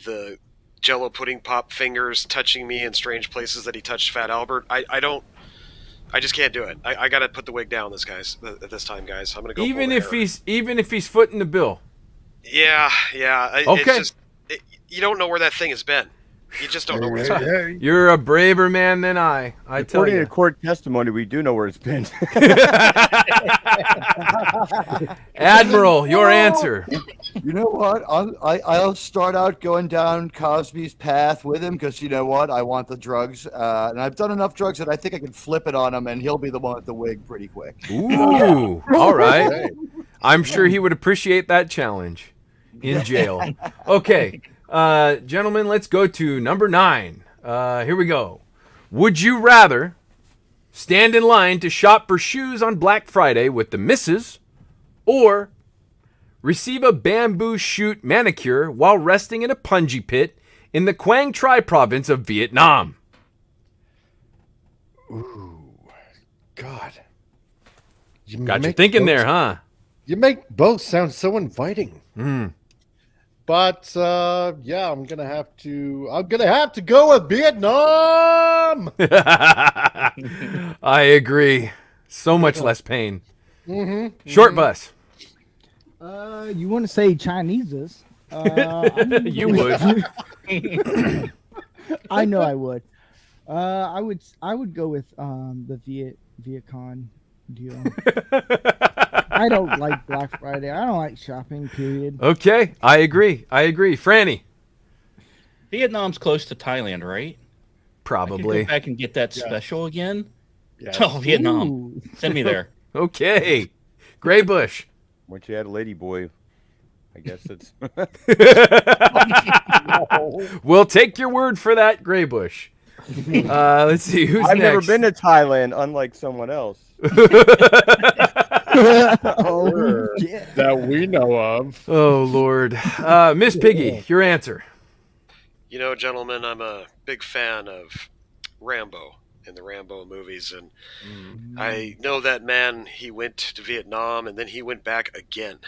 the Jello pudding pop fingers touching me in strange places that he touched Fat Albert. I just can't do it. I got to put the wig down at this time, guys. I'm going to go Even if he's footing the bill. Yeah. Okay. It's just, you don't know where that thing has been. You just don't know where it's been. You're a braver man than I tell According you. to court testimony, we do know where it's been. Admiral, your answer. You know what? I'll start out going down Cosby's path with him because you know what? I want the drugs, and I've done enough drugs that I think I can flip it on him, and he'll be the one with the wig pretty quick. Ooh, all right. I'm sure he would appreciate that challenge in jail. Okay, gentlemen, let's go to number 9. Here we go. Would you rather stand in line to shop for shoes on Black Friday with the missus, or receive a bamboo shoot manicure while resting in a punji pit in the Quang Tri province of Vietnam? Ooh, God. Got you thinking there, huh? You make both sound so inviting. Hmm. But yeah, I'm gonna have to go with Vietnam. I agree. So much less pain. Short bus. You want to say Chinese's? You would. I know I would. I would go with the Vietcon deal. I don't like Black Friday. I don't like shopping. Period. Okay, I agree. Franny. Vietnam's close to Thailand, right? I Probably. could go back and get that special again. Yes. Oh, Vietnam. Ooh. Send me there. Okay. Gray Bush. Once you add a lady boy, I guess it's. We'll take your word for that, Gray Bush. Let's see who's I've never next. been to Thailand, unlike someone else. Oh, yeah. That we know of. Oh Lord, Miss Piggy, your answer. You know, gentlemen, I'm a big fan of Rambo in the Rambo movies, and I know that man. He went to Vietnam, and then he went back again.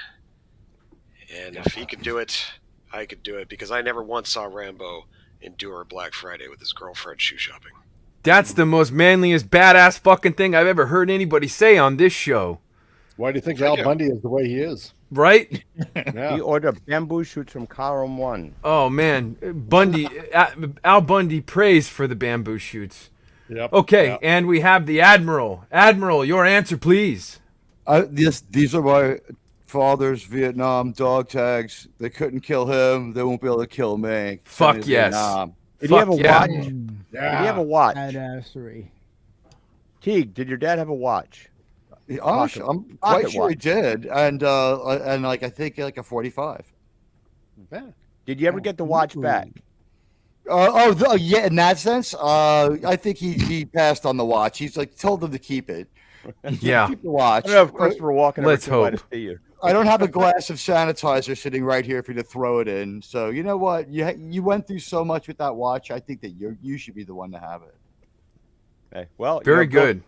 And if he could do it, I could do it, because I never once saw Rambo endure Black Friday with his girlfriend shoe shopping. That's the most manliest, badass fucking thing I've ever heard anybody say on this show. Why do you think Thank Al you. Bundy is the way he is? Right? Yeah. He ordered bamboo shoots from Column 1. Oh man, Bundy, Al Bundy prays for the bamboo shoots. Yep. Okay, Yep. and we have the Admiral. Admiral, your answer, please. These are my father's Vietnam dog tags. They couldn't kill him. They won't be able to kill me. Fuck Send me to yes. Vietnam. Did he have a Fuck yeah. watch? Did he have a watch? Badassery. Teague, did your dad have a watch? I'm Pocket quite sure he watch. did, and like I think like a 45. Yeah. Did you ever get the watch back? Yeah, in that sense, I think he passed on the watch. He's like told them to keep it. Yeah. Keep the watch. I don't know if Christopher Walken ever Let's came by hope. to see you. I don't have a glass of sanitizer sitting right here for you to throw it in. So you know what? You went through so much with that watch. I think that you should be the one to have it. Hey, well, Very Bill- good.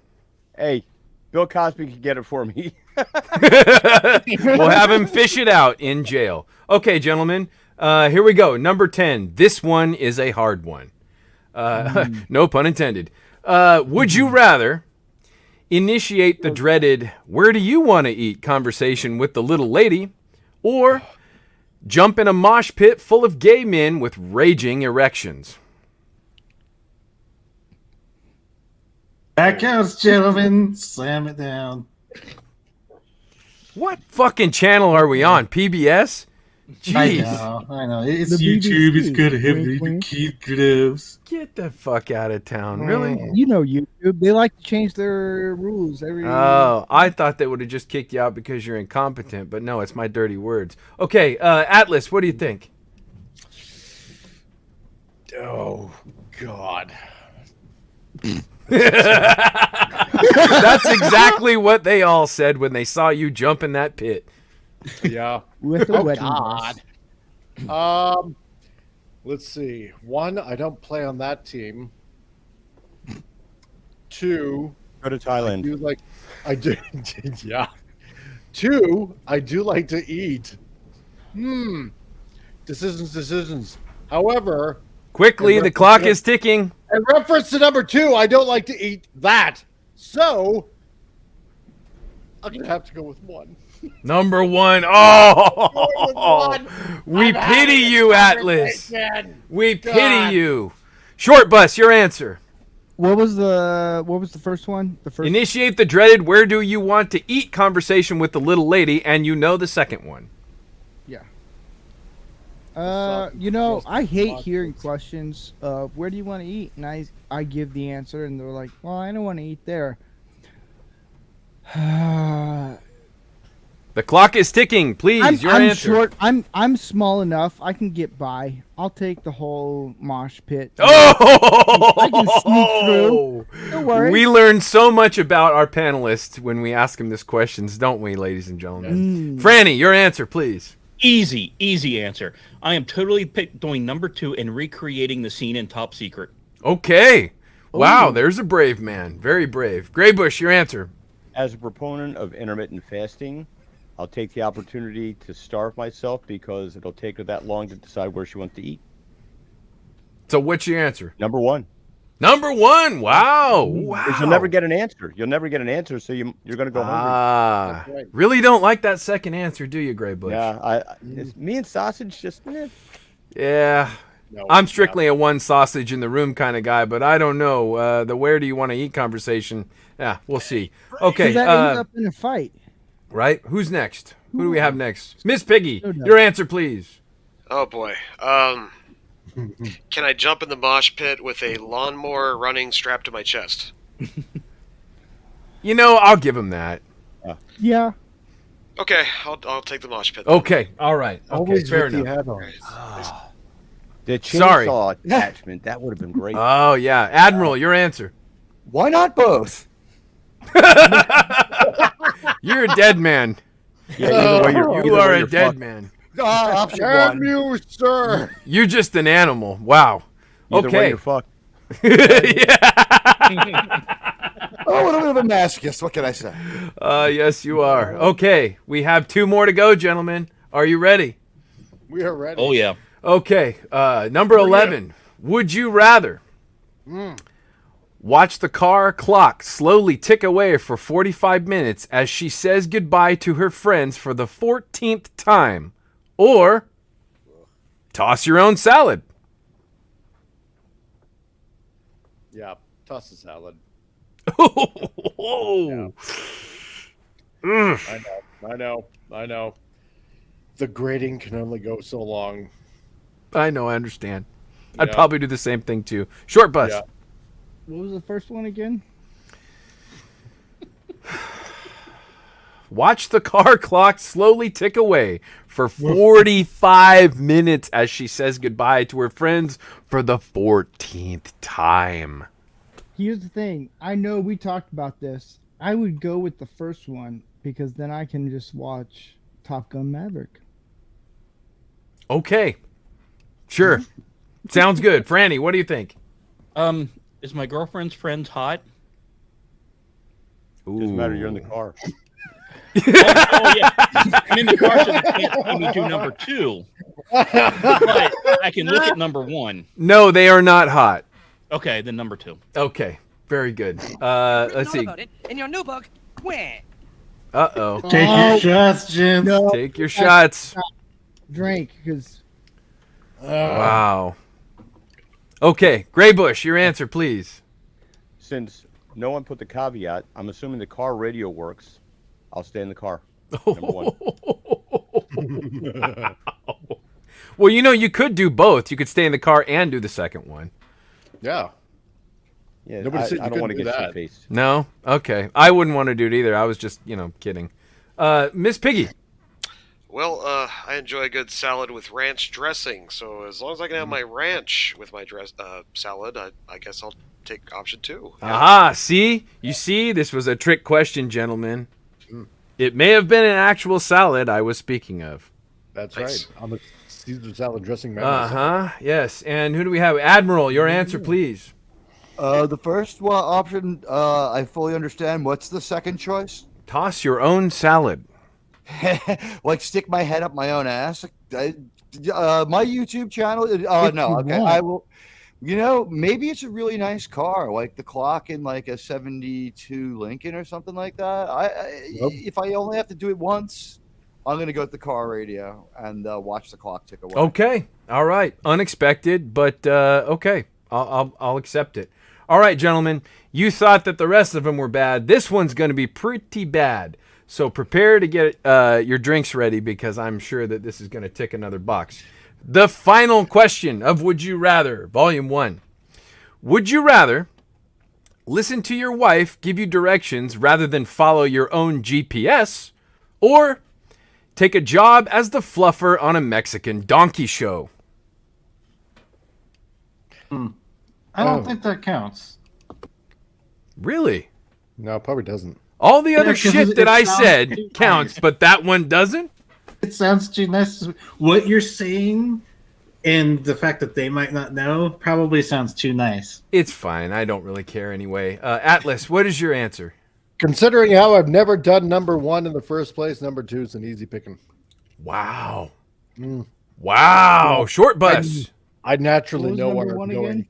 Hey, Bill Cosby can get it for me. We'll have him fish it out in jail. Okay, gentlemen. Here we go. Number 10. This one is a hard one. No pun intended. Would you rather initiate the dreaded "where do you want to eat" conversation with the little lady, or jump in a mosh pit full of gay men with raging erections? Back out, gentlemen. Slam it down. What fucking channel are we on? PBS? Jeez. I know. It's The YouTube. It's BBC. good to have Wink, the wink. kid gloves. Get the fuck out of town. Really? You know YouTube. They like to change their rules every. Oh, I thought they would have just kicked you out because you're incompetent, but no, it's my dirty words. Okay, Atlas, what do you think? Oh God. That's exactly what they all said when they saw you jump in that pit. Yeah. with a Oh, wedding God. dress. Let's see. One, I don't play on that team. Two, Go to I Thailand. do like. I do. Yeah. Two, I do like to eat. Decisions. However, Quickly, In the reference clock to- is ticking. in reference to number two, I don't like to eat that. So I'm gonna have to go with one. Number one. Oh, one. we I'm pity having a you, Atlas. conversation. We pity God. you. Short bus, your answer. What was the first one? The first. Initiate the dreaded "where do you want to eat" conversation with the little lady, and you know the second one. Yeah. Sauce- You know, sauce- I hate sauce- hearing questions of where do you want to eat, and I give the answer, and they're like, well, I don't want to eat there. The clock is ticking. Please, your I'm answer. short. I'm small enough. I can get by. I'll take the whole mosh pit. Oh! I can sneak through. Don't worry. We learn so much about our panelists when we ask them these questions, don't we, ladies and gentlemen? Franny, your answer, please. Easy answer. I am totally doing number 2 and recreating the scene in Top Secret. Okay. Wow, there's a brave man. Very brave. Graybush, your answer. As a proponent of intermittent fasting, I'll take the opportunity to starve myself because it'll take her that long to decide where she wants to eat. So what's your answer? Number one. Number one. Wow. Wow. 'Cause you'll never get an answer. You'll never get an answer, so you're going to go hungry. Ah, right. really don't like that second answer, do you, Gray Bush? Yeah, me and sausage just. Yeah. No, I'm strictly a one sausage in the room kind of guy, but I don't know. The where do you want to eat conversation? Yeah, we'll see. Okay. Because that ends up in a fight. Right? Who's next? Who do we have next? Miss Piggy, No doubt. your answer, please. Oh boy. Can I jump in the mosh pit with a lawnmower running strapped to my chest? You know, I'll give him that. Yeah. Okay, I'll take the mosh pit. then. Okay. All right. Okay. Always Fair with the enough. add-ons. The Sorry. chainsaw attachment, that would have been great. Oh yeah, Admiral, your answer. Why not both? You're a dead man. Yeah, either way You either are way a you're dead fucked. man. Option Damn one. you, sir! You're just an animal. Wow. Either way Okay. you're fucked. Yeah. Oh, a little bit of a masochist. What can I say? Yes, you are. Okay, we have 2 more to go, gentlemen. Are you ready? We are ready. Oh yeah. Okay, number 11. Would you rather watch the car clock slowly tick away for 45 minutes as she says goodbye to her friends for the 14th time, or toss your own salad? Yeah, toss the salad. Oh. I know. The grading can only go so long. I know, I understand. I'd Yeah. probably do the same thing too. Short bus. Yeah. What was the first one again? Watch the car clock slowly tick away for 45 minutes as she says goodbye to her friends for the 14th time. Here's the thing. I know we talked about this. I would go with the first one because then I can just watch Top Gun Maverick. Okay. Sure. Sounds good. Franny, what do you think? Is my girlfriend's friends hot? Doesn't matter, you're in the car. Oh yeah, I'm in the car, so they can't see me do number 2. But I can look at number 1. No, they are not hot. Okay, then number 2. Okay. Very good. Let's see. In your new book, where? Uh-oh. Take your shots, Jim. No, Take your shots. drink because Wow. Okay. Gray Bush, your answer, please. Since no one put the caveat, I'm assuming the car radio works. I'll stay in the car. Number one. Wow. Well, you know, you could do both. You could stay in the car and do the second one. Yeah. Yeah, Nobody said you I don't want to couldn't do get that. shit-faced. No? Okay. I wouldn't want to do it either. I was just, kidding. Miss Piggy. Well, I enjoy a good salad with ranch dressing, so as long as I can have my ranch with my salad, I guess I'll take option 2. Yeah. Aha, see? You see? This was a trick question, gentlemen. It may have been an actual salad I was speaking of. That's Nice. right. I'm a Caesar salad dressing man. Uh-huh. Yes. And who do we have? Admiral, your answer, please. The first one option, I fully understand. What's the second choice? Toss your own salad. Like stick my head up my own ass? My YouTube channel? Oh, no. you Okay, want. I will. Maybe it's a really nice car, like the clock in like a 72 Lincoln or something like that. If I only have to do it once, I'm going to go with the car radio and watch the clock tick away. Okay. All right. Unexpected, but okay. I'll accept it. All right, gentlemen. You thought that the rest of them were bad. This one's going to be pretty bad. So prepare to get your drinks ready because I'm sure that this is going to tick another box. The final question of Would You Rather, Volume 1. Would you rather listen to your wife give you directions rather than follow your own GPS, or take a job as the fluffer on a Mexican donkey show? I don't think that counts. Really? No, it probably doesn't. All the other 'cause shit it that I sounds said too counts, nice. but that one doesn't? It sounds too nice. What you're saying and the fact that they might not know probably sounds too nice. It's fine. I don't really care anyway. Atlas, what is your answer? Considering how I've never done number 1 in the first place, number 2 is an easy picking. Wow. Mm. Wow. Short bus. I naturally What was know number where I'm one going. again?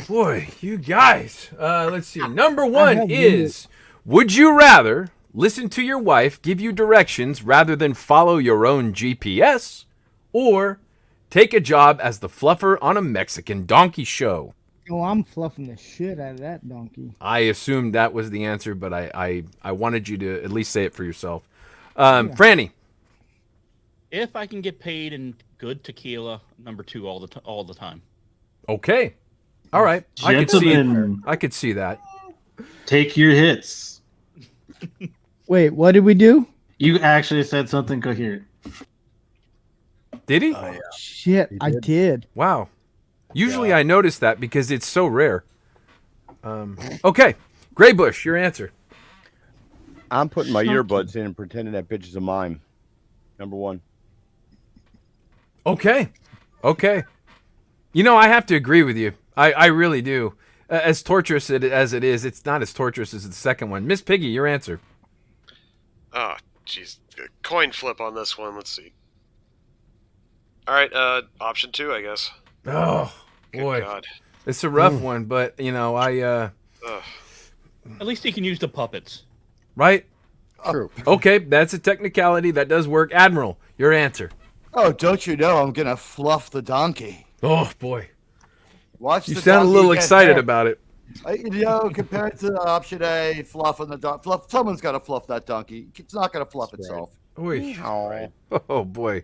Boy, you guys. Let's see. Number have one limit. is: would you rather listen to your wife give you directions rather than follow your own GPS, or take a job as the fluffer on a Mexican donkey show? Oh, I'm fluffing the shit out of that donkey. I assumed that was the answer, but I wanted you to at least say it for yourself. Franny. If I can get paid in good tequila, number 2 all the time. Okay. All right. I could see it. Gentlemen, I could see that. take your hits. Wait, what did we do? You actually said something coherent. Did he? Shit, I did. Wow. Usually I notice that because it's so rare. Okay. Graybush, your answer. I'm putting my earbuds in and pretending that bitch is a mime. Number one. Okay. Okay. You know, I have to agree with you. I really do. As torturous as it is, it's not as torturous as the second one. Miss Piggy, your answer. Oh, jeez. Coin flip on this one. Let's see. All right, option 2, I guess. Oh, Good boy. God. It's a rough one, but, you know, Ugh. At least he can use the puppets. right? True. Okay, that's a technicality. That does work. Admiral, your answer. Oh, don't you know I'm gonna fluff the donkey? Oh, boy. Watch You the sound a donkey little get excited there. about it. You know, compared to option A, fluffing the donkey, someone's got to fluff that donkey. It's not going to fluff itself. Oy. Oh. Oh, boy.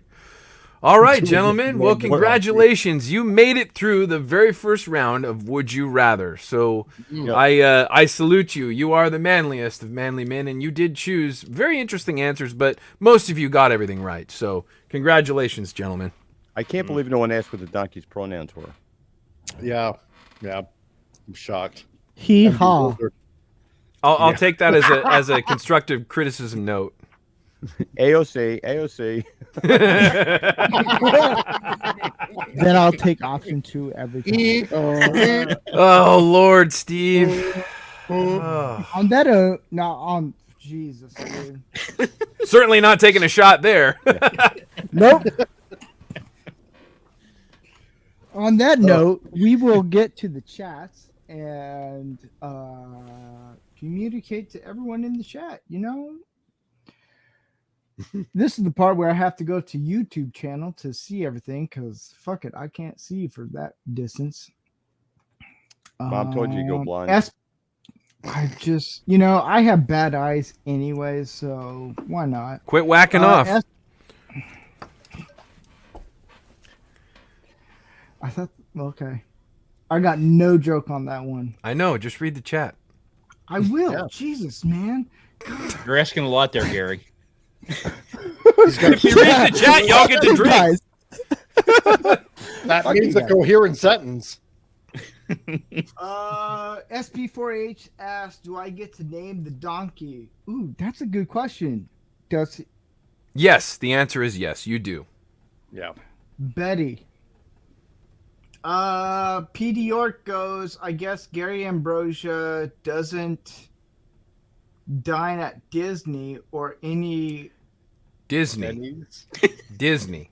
All right, gentlemen. Well, congratulations. You made it through the very first round of Would You Rather. So I salute you. You are the manliest of manly men, and you did choose very interesting answers, but most of you got everything right. So congratulations, gentlemen. I can't believe no one asked what the donkey's pronouns were. Yeah. Yeah. I'm shocked. Hee I'm haw. bewildered. I'll take that as a constructive criticism note. AOC, AOC. Then I'll take option 2 every time. Oh, Lord, Steve. Oh. On that now on Jesus, dude. Certainly not taking a shot there. Nope. On that note, we will get to the chats and communicate to everyone in the chat. You know, this is the part where I have to go to YouTube channel to see everything because fuck it, I can't see for that distance. Mom told you to go blind. I just, you know, I have bad eyes anyways, so why not? Quit whacking off. I thought, okay. I got no joke on that one. I know. Just read the chat. I will. Yeah. Jesus, man. You're asking a lot there, Gary. If you read the chat, y'all get to drink. Guys. That means a coherent sentence. SP4H asked, do I get to name the donkey? Ooh, that's a good question. Does Yes, the answer is yes. You do. Yeah. Betty? PD York goes, I guess Gary Ambrosia doesn't dine at Disney or any Disney. Denny's. Disney.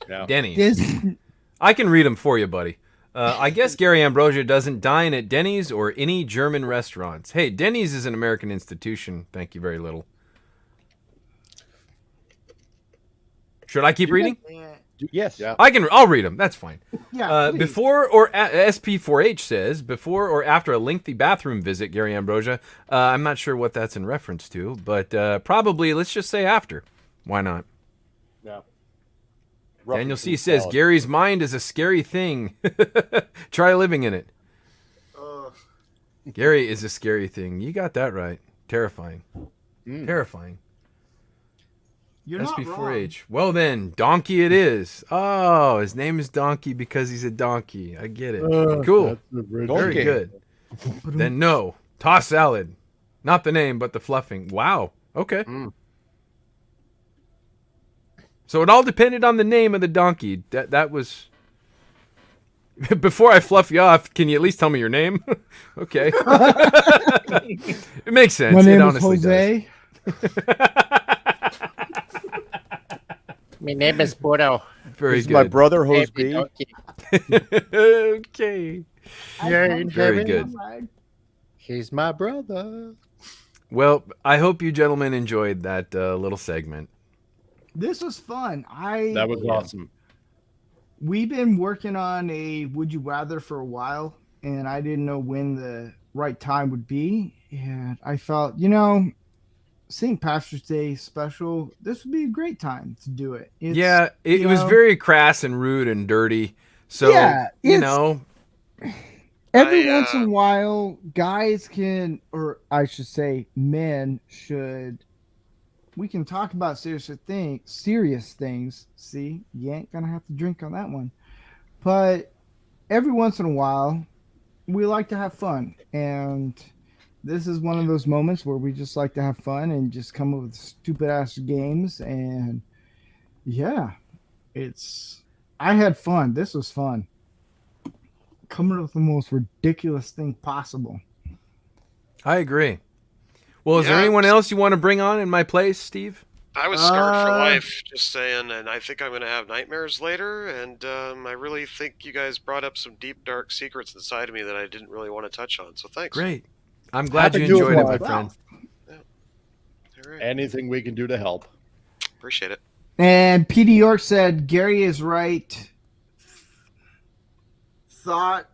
Yeah. Denny's. Disney. I can read them for you, buddy. I guess Gary Ambrosia doesn't dine at Denny's or any German restaurants. Hey, Denny's is an American institution. Thank you very little. Should I keep reading? Yes. Yeah. I'll read them. That's fine. Yeah. please. Before or SP4H says, before or after a lengthy bathroom visit, Gary Ambrosia. I'm not sure what that's in reference to, but probably let's just say after. Why not? Yeah. Daniel C says, Gary's mind is a scary thing. Try living in it. Gary is a scary thing. You got that right. Terrifying. Terrifying. You're not wrong. SB4H. Well then, Donkey it is. Oh, his name is Donkey because he's a donkey. I get it. Cool. Very Donkey. good. Then no. Toss salad. Not the name, but the fluffing. Wow. Okay. So it all depended on the name of the donkey. That was... Before I fluff you off, can you at least tell me your name? Okay. It makes sense. My name it is Jose. My name is Bodo. Very This is good. my brother, Baby Hose B. donkey. Okay. Very good. He's my brother. Well, I hope you gentlemen enjoyed that little segment. This was fun. That was awesome. We've been working on a Would You Rather for a while, and I didn't know when the right time would be. And I felt, St. Patrick's Day special, this would be a great time to do it. It was very crass and rude and dirty. So, every once in a while, guys can, or I should say men should, we can talk about serious things. See, you ain't gonna have to drink on that one. But every once in a while, we like to have fun. And this is one of those moments where we just like to have fun and just come up with stupid ass games. And yeah, I had fun. This was fun. Coming up with the most ridiculous thing possible. I agree. Well, is there anyone else you want to bring on in my place, Steve? I was scarred for life, just saying, and I think I'm going to have nightmares later, and I really think you guys brought up some deep, dark secrets inside of me that I didn't really want to touch on, so thanks. Great. I'm glad you enjoyed it, my friend. Yeah. All right. Anything we can do to help. Appreciate it. And PD York said, Gary is right. I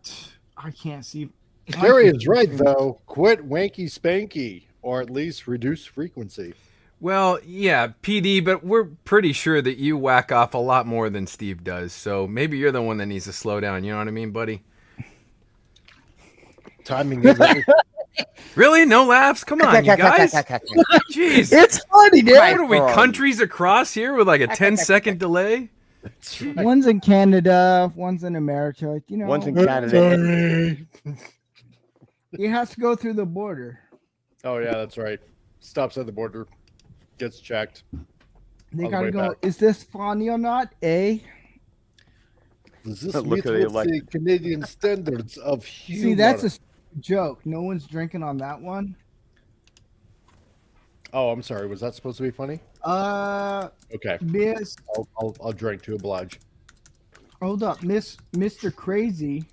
can't see. Gary is right, though. Quit wanky spanky, or at least reduce frequency. Well, yeah, PD, but we're pretty sure that you whack off a lot more than Steve does. So maybe you're the one that needs to slow down. You know what I mean, buddy? Timing is Really? No laughs? Come on, you guys. Jeez. It's funny, dude. What are we, countries across here with like a 10-second delay? That's right. One's in Canada, one's in America. One's in Canada. He has to go through the border. Oh, yeah, that's right. Stops at the border. Gets checked. They On the gotta way go, back. is this funny or not? Does this Look meet at the with the Canadian standards of humor? See, that's a joke. No one's drinking on that one. Oh, I'm sorry. Was that supposed to be funny? Okay. Miss, I'll drink to oblige. hold up, Mr. Crazy,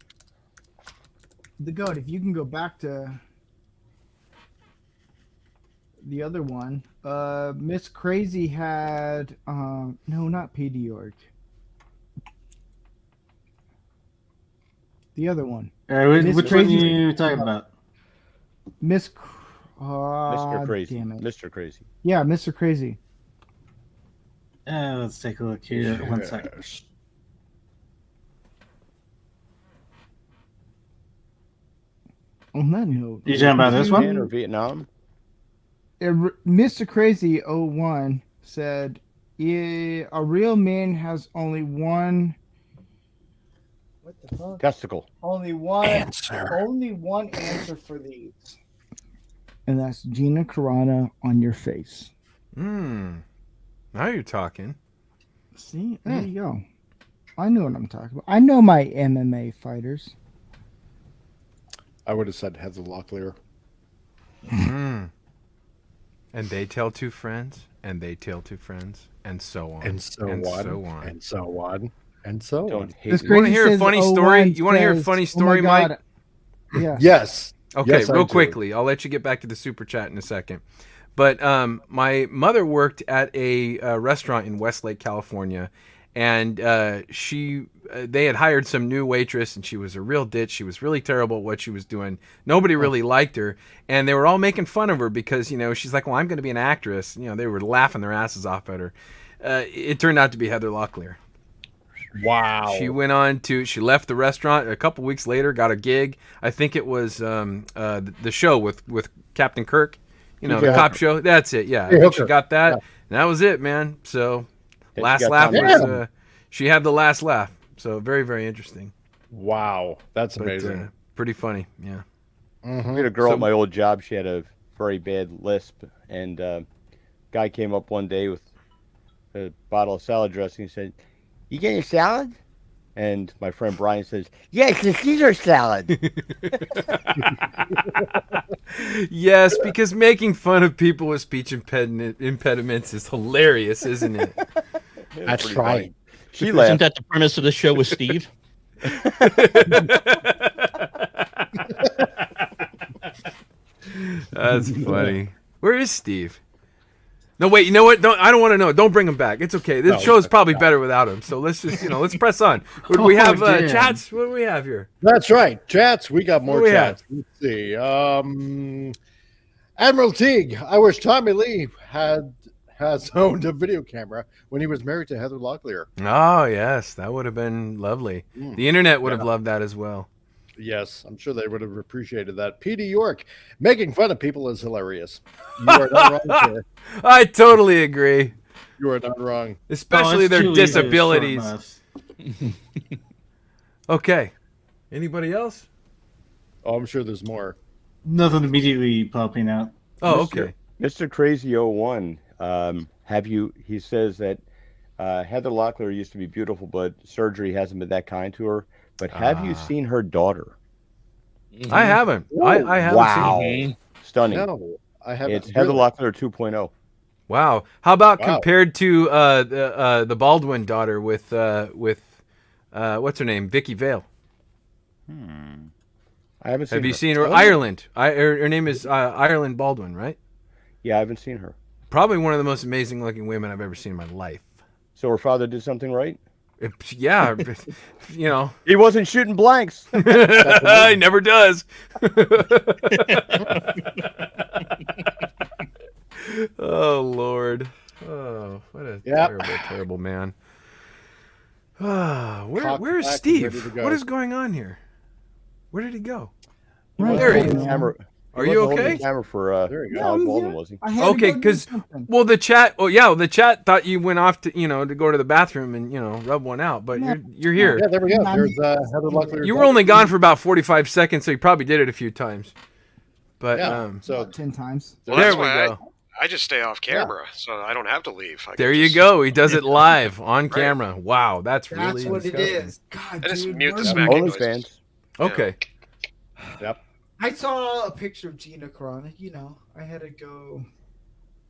the goat. If you can go back to the other one, Miss Crazy had no, not PD York. The other one. Miss Which one are you talking about? Mr. Crazy. Damn it. Mr. Crazy. Yeah, Mr. Crazy. Let's take a look here. 1 second. On that note, You talking about this Japan one? or Vietnam? Mr. Crazy 01 said, yeah, a real man has only one. What the fuck? Testicle. Only one Answer. Only one answer for these. And that's Gina Carano on your face. Now you're talking. See, there you go. I know what I'm talking about. I know my MMA fighters. I would have said Heather Locklear. And they tell two friends, and they tell two friends, and so on. And so on. so on. And so on. And so Don't on. hate This me. You want to Crazy hear a says funny 01 story? You want to hear a says, funny "Oh story, my Mike? God." Yeah. Yes. Okay, Yes, I real do. quickly. I'll let you get back to the super chat in a second. But my mother worked at a restaurant in Westlake, California, and they had hired some new waitress, and she was a real ditch. She was really terrible at what she was doing. Nobody really liked her, and they were all making fun of her because she's like, well, I'm going to be an actress. They were laughing their asses off at her. It turned out to be Heather Locklear. Wow. She went on to. She left the restaurant a couple weeks later. Got a gig. I think it was the show with Captain Kirk. The cop show. That's it. Yeah, I think she got that. And that was it, man. So, And she last got laugh Tom was. Hanks. She had the last laugh. So very, very interesting. Wow. That's But, amazing. pretty funny. Yeah. Mhm. We had a girl So- at my old job. She had a very bad lisp, and guy came up one day with a bottle of salad dressing and said, "You getting a salad?" And my friend Brian says, "Yes, it's Caesar salad." Yes, because making fun of people with speech impediments is hilarious, isn't it? That's Pretty right. funny. She Isn't laughed. that the premise of the show with Steve? That's funny. Where is Steve? No, wait. You know what? I don't want to know. Don't bring him back. It's okay. This show's probably better without him. So let's just, let's press on. What do we have? damn. Chats. What do we have here? That's right. Chats. We got more What do we chats. Let's see. Admiral Teague. I wish Tommy Lee has owned a video camera when he was married to Heather Locklear. Oh yes, that would have been lovely. The internet would have loved that as well. Yes, I'm sure they would have appreciated that. P.D. York, making fun of people is hilarious. You are not wrong, sir. I totally agree. You are not wrong. Especially it's their too easy to disabilities. shorten us. Okay. Anybody else? Oh, I'm sure there's more. Nothing immediately popping out. Oh, okay. Mr. Crazy 01, he says that Heather Locklear used to be beautiful, but surgery hasn't been that kind to her. But have you seen her daughter? I haven't. I haven't Wow. seen. Stunning. No, I haven't. It's Heather Locklear 2.0. Wow. How about Wow. compared to the Baldwin daughter with what's her name? Vicky Vale. I haven't seen Have her. you seen her? Oh. Ireland. Her name is Ireland Baldwin, right? Yeah, I haven't seen her. Probably one of the most amazing looking women I've ever seen in my life. So her father did something right? Yeah, He wasn't shooting blanks. he never does. Oh Lord! Oh, what a terrible man. Where is Cocked back and Steve? ready to go. What is going on here? Where did he go? Right There he there, is. man. Camera. Are He you wasn't holding okay? the camera for There you go. Alec I'm Baldwin, here. was he? I had to Okay, go do because something. the chat. Oh yeah, the chat thought you went off to to go to the bathroom and rub one out, but No. you're here. Yeah, there we go. I'm- There's Heather Locklear. You were only gone for about 45 seconds, so you probably did it a few times. But Yeah. So 10 times. Well, there that's we why go. I just stay off camera, so I don't have to leave. I can There you just- go. He does it live on camera. Wow, that's That's really what it disgusting. is. God, I just dude, mute the where's- smacking Only noises. fans. Okay. Yep. I saw a picture of Gina Carano. I had to go.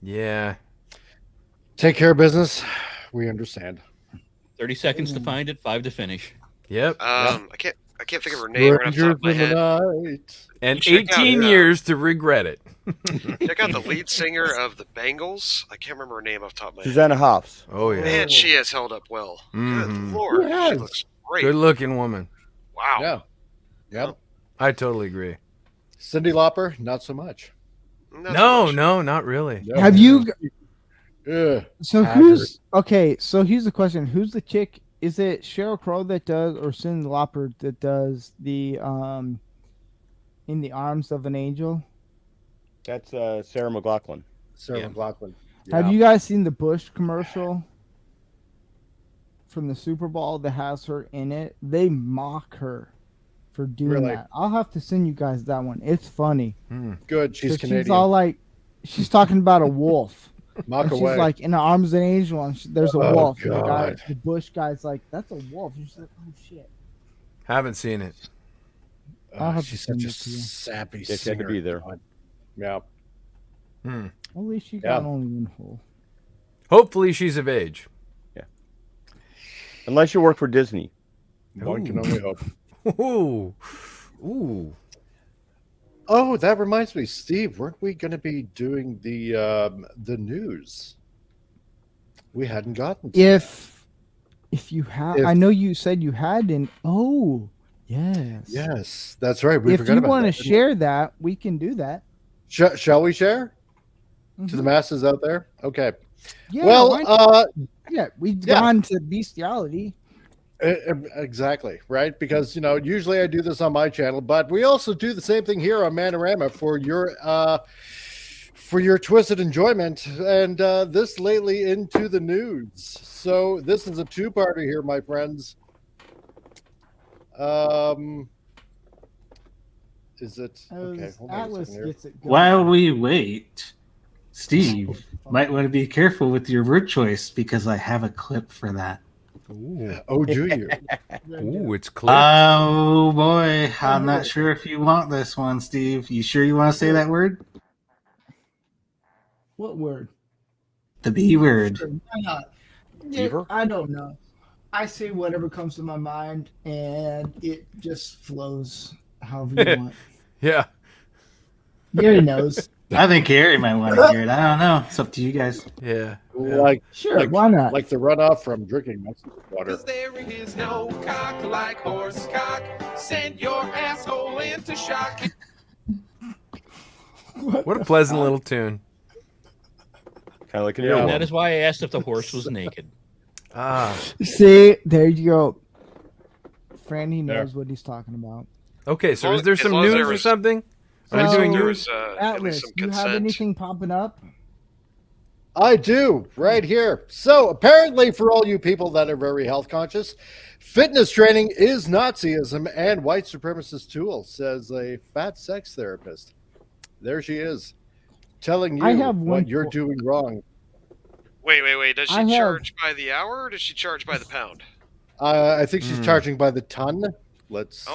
Yeah. Take care of business. We understand. 30 seconds to find it, 5 to finish. Yep. I can't think of her name right off the top of my head. Night. And check out, 18 years to regret it. Check out the lead singer of the Bangles. I can't remember her name off the top of my head. Susanna Hoffs. Oh yeah. Man, she has held up well. Mhm. Good Lord, Yes. she looks great. Good looking woman. Wow. Yeah. Yep. I totally agree. Cyndi Lauper, not so much. Not so No, much. no, not really. No. Have you? Ugh. So Haggard. who's okay? So here's the question: who's the chick? Is it Sheryl Crow that does, or Cyndi Lauper that does the "In the Arms of an Angel"? That's Sarah McLachlan. Sarah Yeah. McLachlan. Have Yeah. you guys seen the Bush commercial from the Super Bowl that has her in it? They mock her for doing Really? that. I'll have to send you guys that one. It's funny. Good. She's So Canadian. she's all like, she's talking about a wolf. Mock And she's away. like, in the arms of an angel, and there's a Oh, wolf. And God. the Bush guy's like, that's a wolf. And she's like, oh shit. Haven't seen it. I'll have to She's send such a it to you. sappy She had to singer. be there. God. Yeah. At least you got Yeah. only one hole. Hopefully she's of age. Unless you work for Disney. One can only hope. Ooh. Ooh. Oh, that reminds me, Steve. Weren't we going to be doing the news? We hadn't gotten. To If you have, If- I know you said you hadn't. Oh, yes. Yes, that's right. We If forgot you about want to that. share that, we can do that. Shall we share to Mhm. the masses out there? Okay. Yeah, Well, why not? Yeah, we've yeah. gone to bestiality. Exactly, right? Because usually I do this on my channel, but we also do the same thing here on Man-O-Rama for your twisted enjoyment. And this lately into the news. So this is a two-parter here, my friends. Is it okay? As Hold on a Atlas second here. gets it going. While we wait, Steve might want to be careful with your word choice because I have a clip for that. Ooh. Oh, do you? Ooh, it's clear. Oh boy, I'm not sure if you want this one, Steve. You sure you want to say that word? What word? The B word. Sure, why not? Beaver? I don't know. I say whatever comes to my mind, and it just flows however you want. Yeah. Gary knows. I think Gary might want to hear it. I don't know. It's up to you guys. Yeah. Like Sure, why not? Like the runoff from drinking Mexican water. There is no cock like horse cock. Send your asshole into shock. What a pleasant little tune. Kind of like a And that is why I asked if the horse was naked. Ah. See, there you go. Franny knows what he's talking about. Okay, so is there some long as news there or was- something? Are you doing news? At least some you have consent. anything popping up? I do, right here. So apparently, for all you people that are very health conscious, fitness training is Nazism and white supremacist tool, says a fat sex therapist. There she is, telling you I have what one you're for- doing wrong. Wait. Does she I have- charge by the hour or does she charge by the pound? I think she's charging by the ton. Let's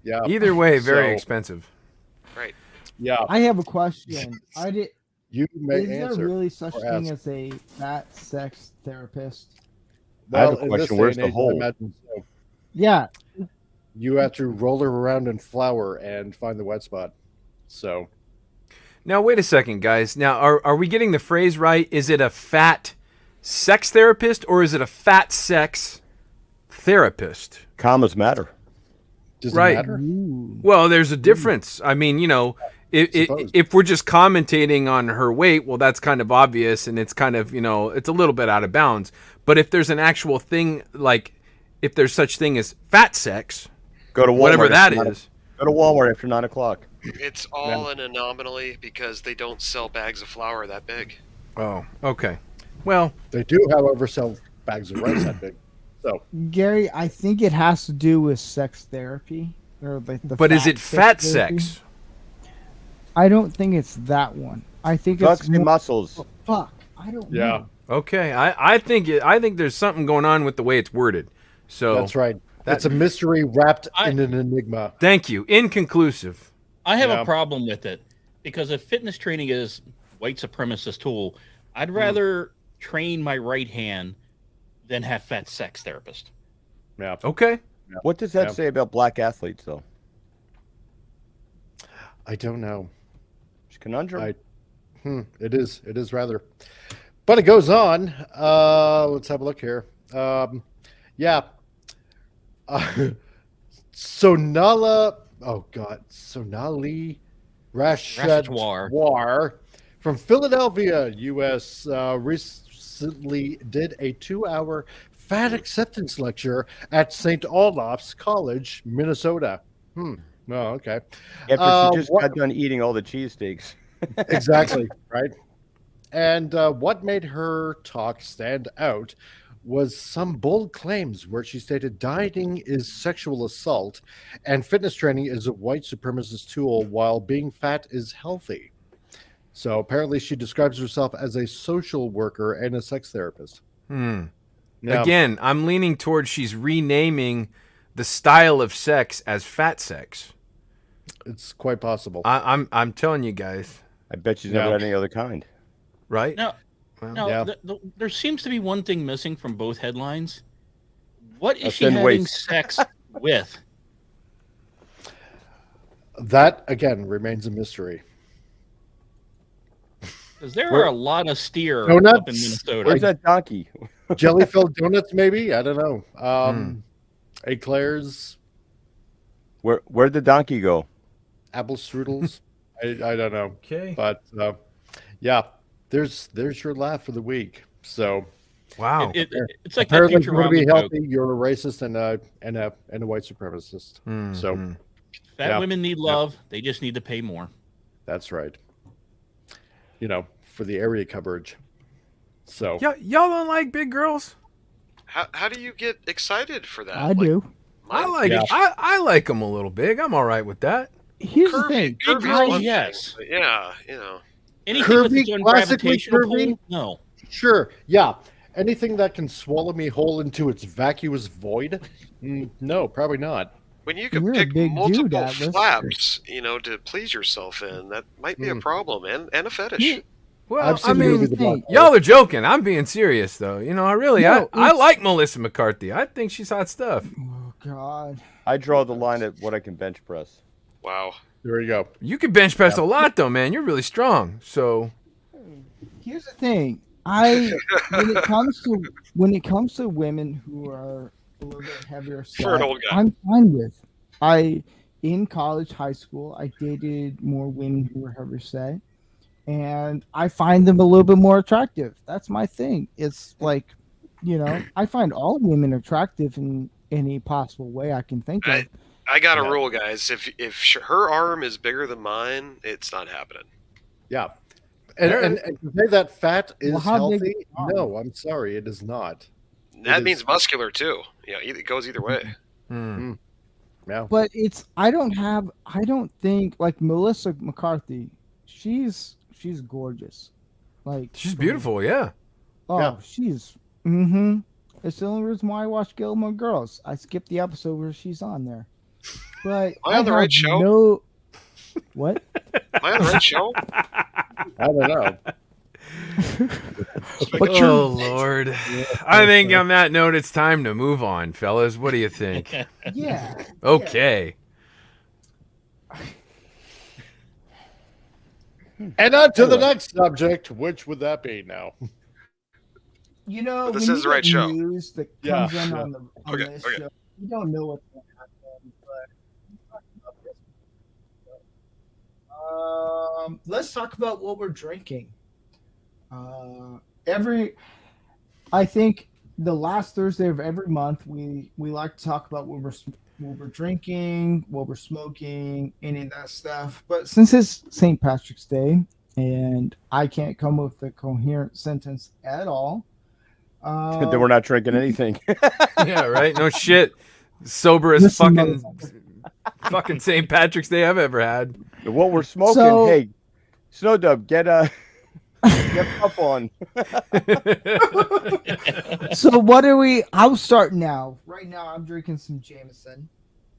yeah. Either way, very So, expensive. Right. Yeah. I have a question. You may Is there answer really such or thing ask. as a fat sex therapist? I have a in this question. day Where's and the age, I hole? imagine so. Yeah. You have to roll her around in flour and find the wet spot. So Now, wait a second, guys. Now, are we getting the phrase right? Is it a fat sex therapist or is it a fat sex therapist? Commas matter. does Right. it matter? Well, there's a difference. I mean, Suppose. if we're just commentating on her weight, well, that's kind of obvious, and it's kind of, it's a little bit out of bounds. But if there's an actual thing, like if there's such thing as fat sex, Go to Walmart. whatever that after is. Go to Walmart after 9 o'clock. It's all an anomaly because they don't sell bags of flour that big. Oh, okay. Well, They do, however, sell bags of rice that big. So Gary, I think it has to do with sex therapy. Or the but is it fat therapy. sex? I don't think it's that one. I think it's Bucks and muscles. fuck. I don't yeah, know. Okay, I think there's something going on with the way it's worded. So that's right. That's a mystery wrapped in an enigma. Thank you. Inconclusive. I have Yeah. a problem with it because if fitness training is white supremacist tool, I'd rather train my right hand than have fat sex therapist. Yeah. Okay. What does that Yeah. say about black athletes, though? I don't know. It's a conundrum. It is rather. But it goes on. Let's have a look here. Yeah. Sonali Rashadwar from Philadelphia, U.S. Recently did a 2-hour fat acceptance lecture at St. Olaf's College, Minnesota. Oh, okay. After she just got done eating all the cheesesteaks. Exactly, right? And what made her talk stand out was some bold claims where she stated dieting is sexual assault and fitness training is a white supremacist tool while being fat is healthy. So apparently she describes herself as a social worker and a sex therapist. Now, Again, I'm leaning towards she's renaming the style of sex as fat sex. it's quite possible. I'm telling you guys. I bet she's never had any other kind. Right? Now, there seems to be one thing missing from both headlines. What is she thin having waist. sex with? That, again, remains a mystery. Because there are a lot of steer Donuts? up in Minnesota. Where's that donkey? Jelly-filled donuts, maybe? I don't know. Eclairs, Where'd the donkey go? apple strudels. I don't know. Okay. But yeah, there's your laugh for the week. So Wow. It's like that apparently, if you want to be Futurama healthy, joke. you're a racist and a white supremacist. So Fat yeah. women need love. They just need to pay more. that's right. For the area coverage. So Y'all don't like big girls? How do you get excited for that? I do. I like it. I like them a little big. I'm all right with that. Here's the thing. Big Curvy's girls, one yes. thing, but yeah, Anything with Curvy, its own classically gravitational curvy? pull? No. sure, yeah. Anything that can swallow me whole into its vacuous void? No, probably not. when you can You're a pick big dude, multiple Atlas. flaps, to please yourself in, that might be a problem and a fetish. Well, I Absolutely mean, the black y'all are joking. I'm being serious, though. I it's- like Melissa McCarthy. I think she's hot stuff. Oh God. I draw the line at what I can bench press. Wow. There you go. You can bench press a lot, though, man. You're really strong. So Here's the thing. When it comes to women who are a little bit heavier For an set, old guy. I'm fine with. In college, high school, I dated more women who were heavier set, and I find them a little bit more attractive. That's my thing. It's like, I find all women attractive in any possible way I can think of. I got a rule, guys. If her arm is bigger than mine, it's not happening. Yeah. And to say that fat is how big healthy, is the arm? no, I'm sorry, it is not. That It means is- muscular too. Yeah, it goes either way. Yeah. But I don't think like Melissa McCarthy, she's gorgeous. Like she's beautiful, yeah. Oh, Yeah. she's It's the only reason why I watch Gilmore Girls. I skipped the episode where she's on there. But Am I on the right show? No. What? Am I on the right show? I don't know. Oh Lord! I think on that note, it's time to move on, fellas. What do you think? Yeah. Okay. And on to the next subject, which would that be now? But this when is you the right get show. news that Yeah, comes in yeah. on this show, you don't know what's going to happen. But let's talk about what we're drinking. I think the last Thursday of every month, we like to talk about what we're drinking, what we're smoking, any of that stuff. But since it's St. Patrick's Day, and I can't come up with a coherent sentence at all, Then we're not drinking anything. Yeah, right. No shit. Sober as Listen, fucking St. Patrick's Day I've ever had. What we're smoking, So- hey, Snowdub, get up on. So what are we? I'll start now. Right now, I'm drinking some Jameson,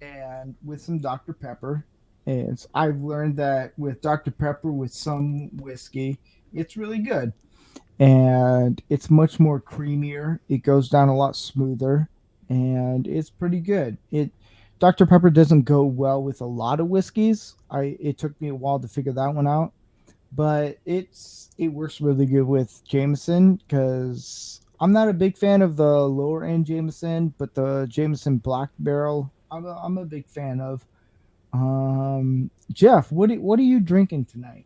and with some Dr. Pepper. And I've learned that with Dr. Pepper with some whiskey, it's really good, and it's much more creamier. It goes down a lot smoother, and it's pretty good. Dr. Pepper doesn't go well with a lot of whiskeys. It took me a while to figure that one out. But it works really good with Jameson because I'm not a big fan of the lower end Jameson, but the Jameson Black Barrel I'm a big fan of. Jeff, what are you drinking tonight?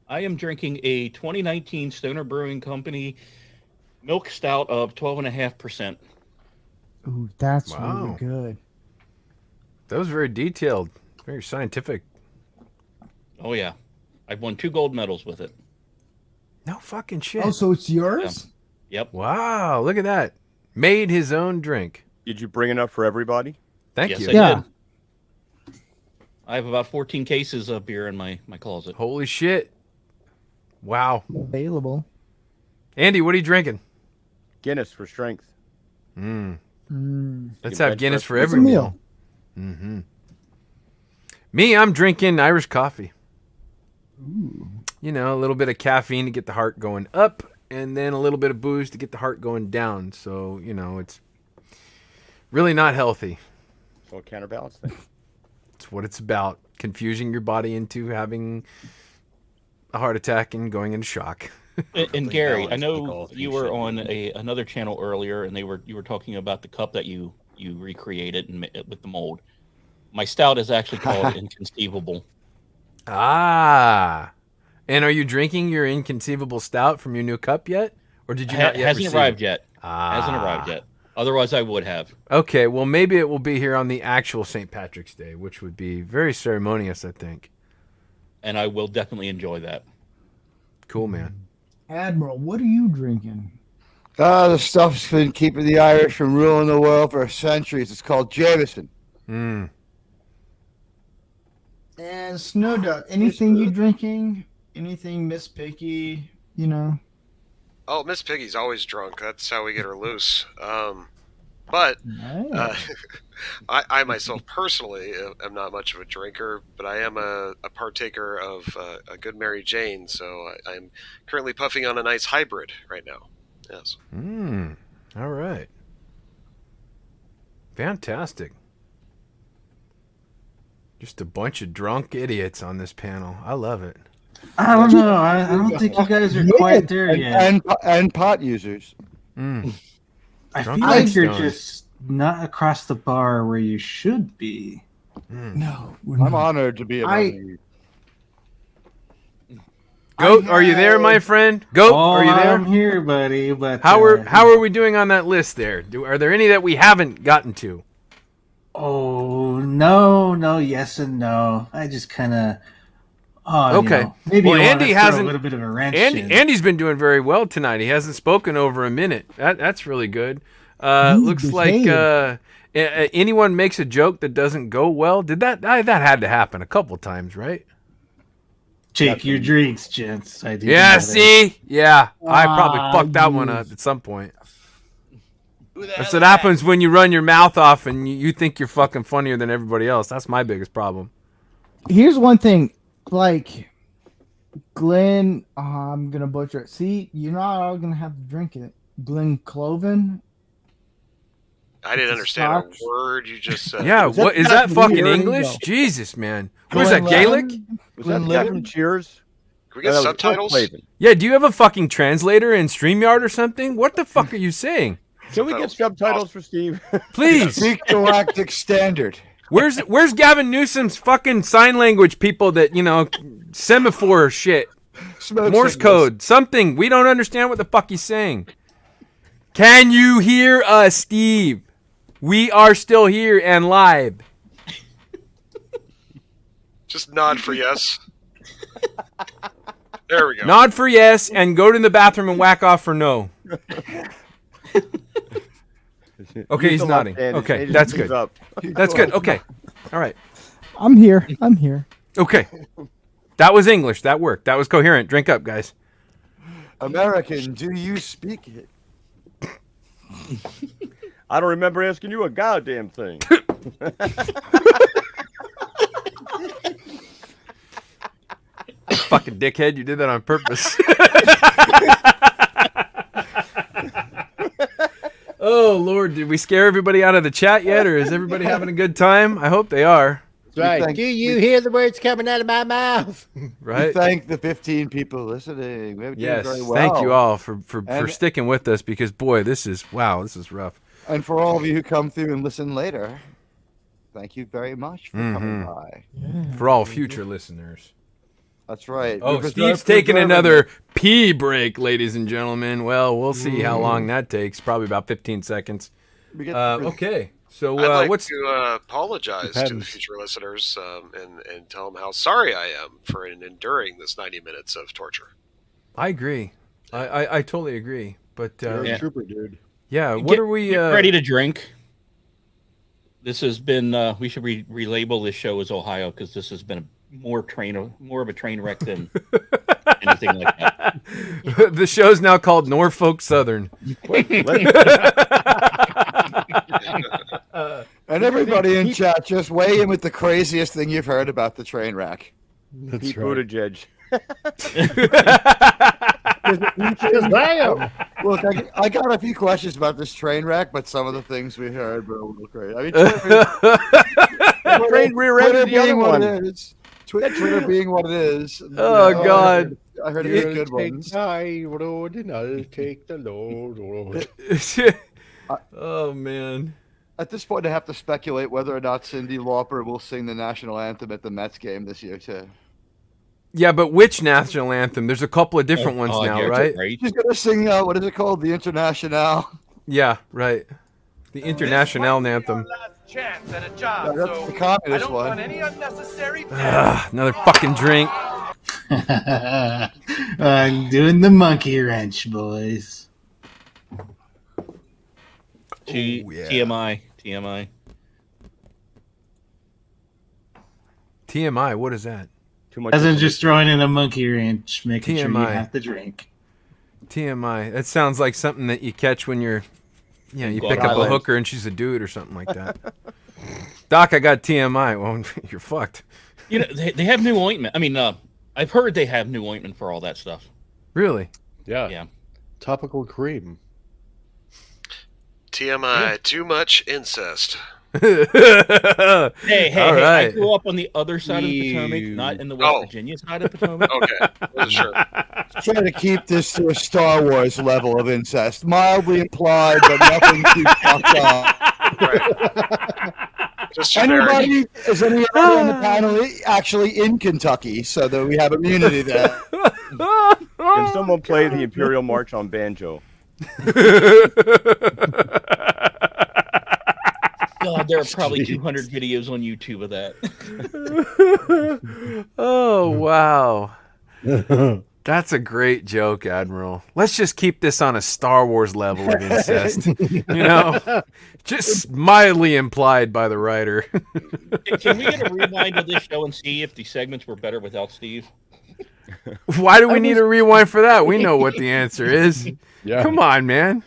I am drinking a 2019 Stoner Brewing Company milk stout of 12.5%. Ooh, that's Wow. really good. That was very detailed, very scientific. Oh yeah, I've won 2 gold medals with it. No fucking shit. Oh, so it's yours? Yep. Wow, look at that. Made his own drink. Did you bring enough for everybody? Thank Yes, you. I Yeah. did. I have about 14 cases of beer in my closet. Holy shit. Wow. Available. Andy, what are you drinking? Guinness for strength. Let's You have bench Guinness press for with every a meal. meal. Me, I'm drinking Irish coffee. Ooh. You know, a little bit of caffeine to get the heart going up, and then a little bit of booze to get the heart going down. So, you know, it's really not healthy. So a counterbalance thing. It's what it's about. Confusing your body into having a heart attack and going into shock. And Gary, I balanced like know all things you were should on be. another channel earlier, and you were talking about the cup that you recreated with the mold. My stout is actually called Inconceivable. Ah. And are you drinking your Inconceivable Stout from your new cup yet? Or did you not yet Hasn't receive arrived it? yet. Ah. Hasn't arrived yet. Otherwise, I would have. Okay, well, maybe it will be here on the actual St. Patrick's Day, which would be very ceremonious, I think. And I will definitely enjoy that. Cool, man. Admiral, what are you drinking? The stuff's been keeping the Irish from ruling the world for centuries. It's called Jameson. Mm. And Snowdub, anything you drinking? Anything Miss Picky? You know. Oh, Miss Piggy's always drunk. That's how we get her loose. But I myself personally am not much of a drinker, but I am a partaker of a good Mary Jane. So I'm currently puffing on a nice hybrid right now. Yes. All right. Fantastic. Just a bunch of drunk idiots on this panel. I love it. I don't know. I don't think you guys are quite there yet. And pot users. Mm. I Drunk feel like and you're stoned. just not across the bar where you should be. No, I'm honored to be among you. Goat, are you there, my friend? Goat, are you there? I'm here, buddy. But how are we doing on that list there? Are there any that we haven't gotten to? Oh no, yes and no. I just kind of. Oh, okay. You know, maybe well, I Andy throw hasn't. a little bit of a wrench in. Andy's been doing very well tonight. He hasn't spoken over a minute. That's really good. Looks like anyone makes a joke that doesn't go well. Did that had to happen a couple times, right? Take your drinks, gents. I do. Yeah, see? Yeah. I probably fucked that one up at some point. That's what happens when you run your mouth off and you think you're fucking funnier than everybody else. That's my biggest problem. Here's one thing. Like, Glenn, I'm going to butcher it. See, you're not all going to have to drink it. Glenn Cloven. I didn't understand a word you just said. Yeah, what is that fucking English? Jesus, man. What is that, Gaelic? Was that the guy from Cheers? Can we get subtitles? Yeah, do you have a fucking translator in StreamYard or something? What the fuck are you saying? Can we get subtitles for Steve? Please. Speak galactic standard. Where's Gavin Newsom's fucking sign language people that, semaphore shit? Morse code, something. We don't understand what the fuck he's saying. Can you hear us, Steve? We are still here and live. Just nod for yes. There we go. Nod for yes and go to the bathroom and whack off for no. Okay, he's nodding. Okay, that's good. That's good. Okay. All right. I'm here. Okay. That was English. That worked. That was coherent. Drink up, guys. American, do you speak it? I don't remember asking you a goddamn thing. Fucking dickhead, you did that on purpose. Oh, Lord, did we scare everybody out of the chat yet, or is everybody having a good time? I hope they are. Right. Do you hear the words coming out of my mouth? Right. We thank the 15 people listening. We're doing Yes, very well. thank you all for sticking with us because, boy, this is rough. And for all of you who come through and listen later, thank you very much for coming by. For all future listeners. That's right. Oh, Steve's taking another pee break, ladies and gentlemen. Well, we'll see how long that takes. Probably about 15 seconds. Okay. So I'd like what's to apologize to the future listeners and tell them how sorry I am for enduring this 90 minutes of torture. I agree. I totally agree. But You're a trooper, dude. Yeah, what are we get ready to drink? This has been we should relabel this show as Ohio because this has been more of a train wreck than anything like that. The show's now called Norfolk Southern. And everybody in chat, just weigh in with the craziest thing you've heard about the train wreck. Pete Buttigieg. Look, I got a few questions about this train wreck, but some of the things we heard were a little crazy. I mean, That train rear-ended the other one. Twitter being what it is. Oh, God. I heard it was good ones. High road and I'll take the low road. Oh, man. At this point, I have to speculate whether or not Cyndi Lauper will sing the national anthem at the Mets game this year, too. Yeah, but which national anthem? There's a couple of different ones now, right? She's going to sing, what is it called? The Internationale. Yeah, right. The Internationale anthem. Chance at a job, that's so the communist I don't one. want any unnecessary Another fucking drink. I'm doing the monkey wrench, boys. TMI. TMI, what is that? Too much. As in just throwing in a monkey wrench, making sure you TMI. have to drink. TMI. That sounds like something that you catch when you pick up a hooker and she's a dude or something like that. Doc, I got TMI. Well, you're fucked. You know, they have new ointment. I mean, I've heard they have new ointment for all that stuff. Really? Yeah. Topical cream. TMI, too much incest. Hey, All I right. grew up on the other side of the Potomac, not in the West Virginia side of Potomac. Okay, wasn't sure. Trying to keep this to a Star Wars level of incest, mildly implied, but nothing too fucked up. Just generic. Is anybody on the panel actually in Kentucky, so that we have immunity there? Can someone play the Imperial March on banjo? God, there are probably 200 videos on YouTube of that. Oh, wow. That's a great joke, Admiral. Let's just keep this on a Star Wars level of incest. Just mildly implied by the writer. Can we get a rewind of this show and see if the segments were better without Steve? Why do we need a rewind for that? We know what the answer is. Yeah. Come on, man.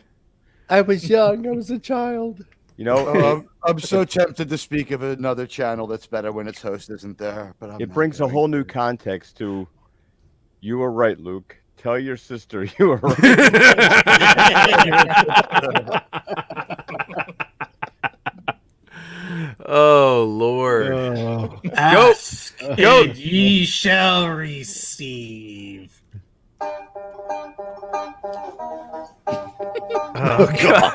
I was young. I was a child. I'm so tempted to speak of another channel that's better when its host isn't there. But It brings a whole new context to. You were right, Luke. Tell your sister you were right. Oh, Lord. Ask Go. and ye shall receive. Oh, God.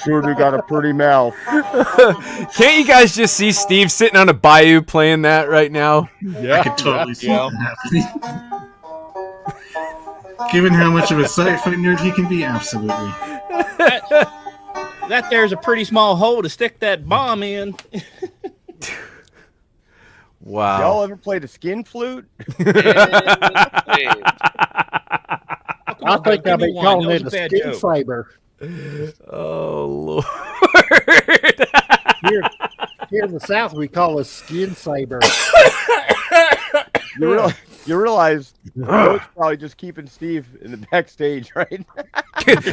Sure, we got a pretty mouth. Can't you guys just see Steve sitting on a bayou playing that right now? I could totally see that happening. Given how much of a sci-fi nerd he can be, absolutely. That there's a pretty small hole to stick that bomb in. Wow. Y'all ever played a skin flute? I think I've been calling it a skin saber. Oh, Lord. Here in the South, we call it skin saber. You realize Luke's probably just keeping Steve in the backstage, right?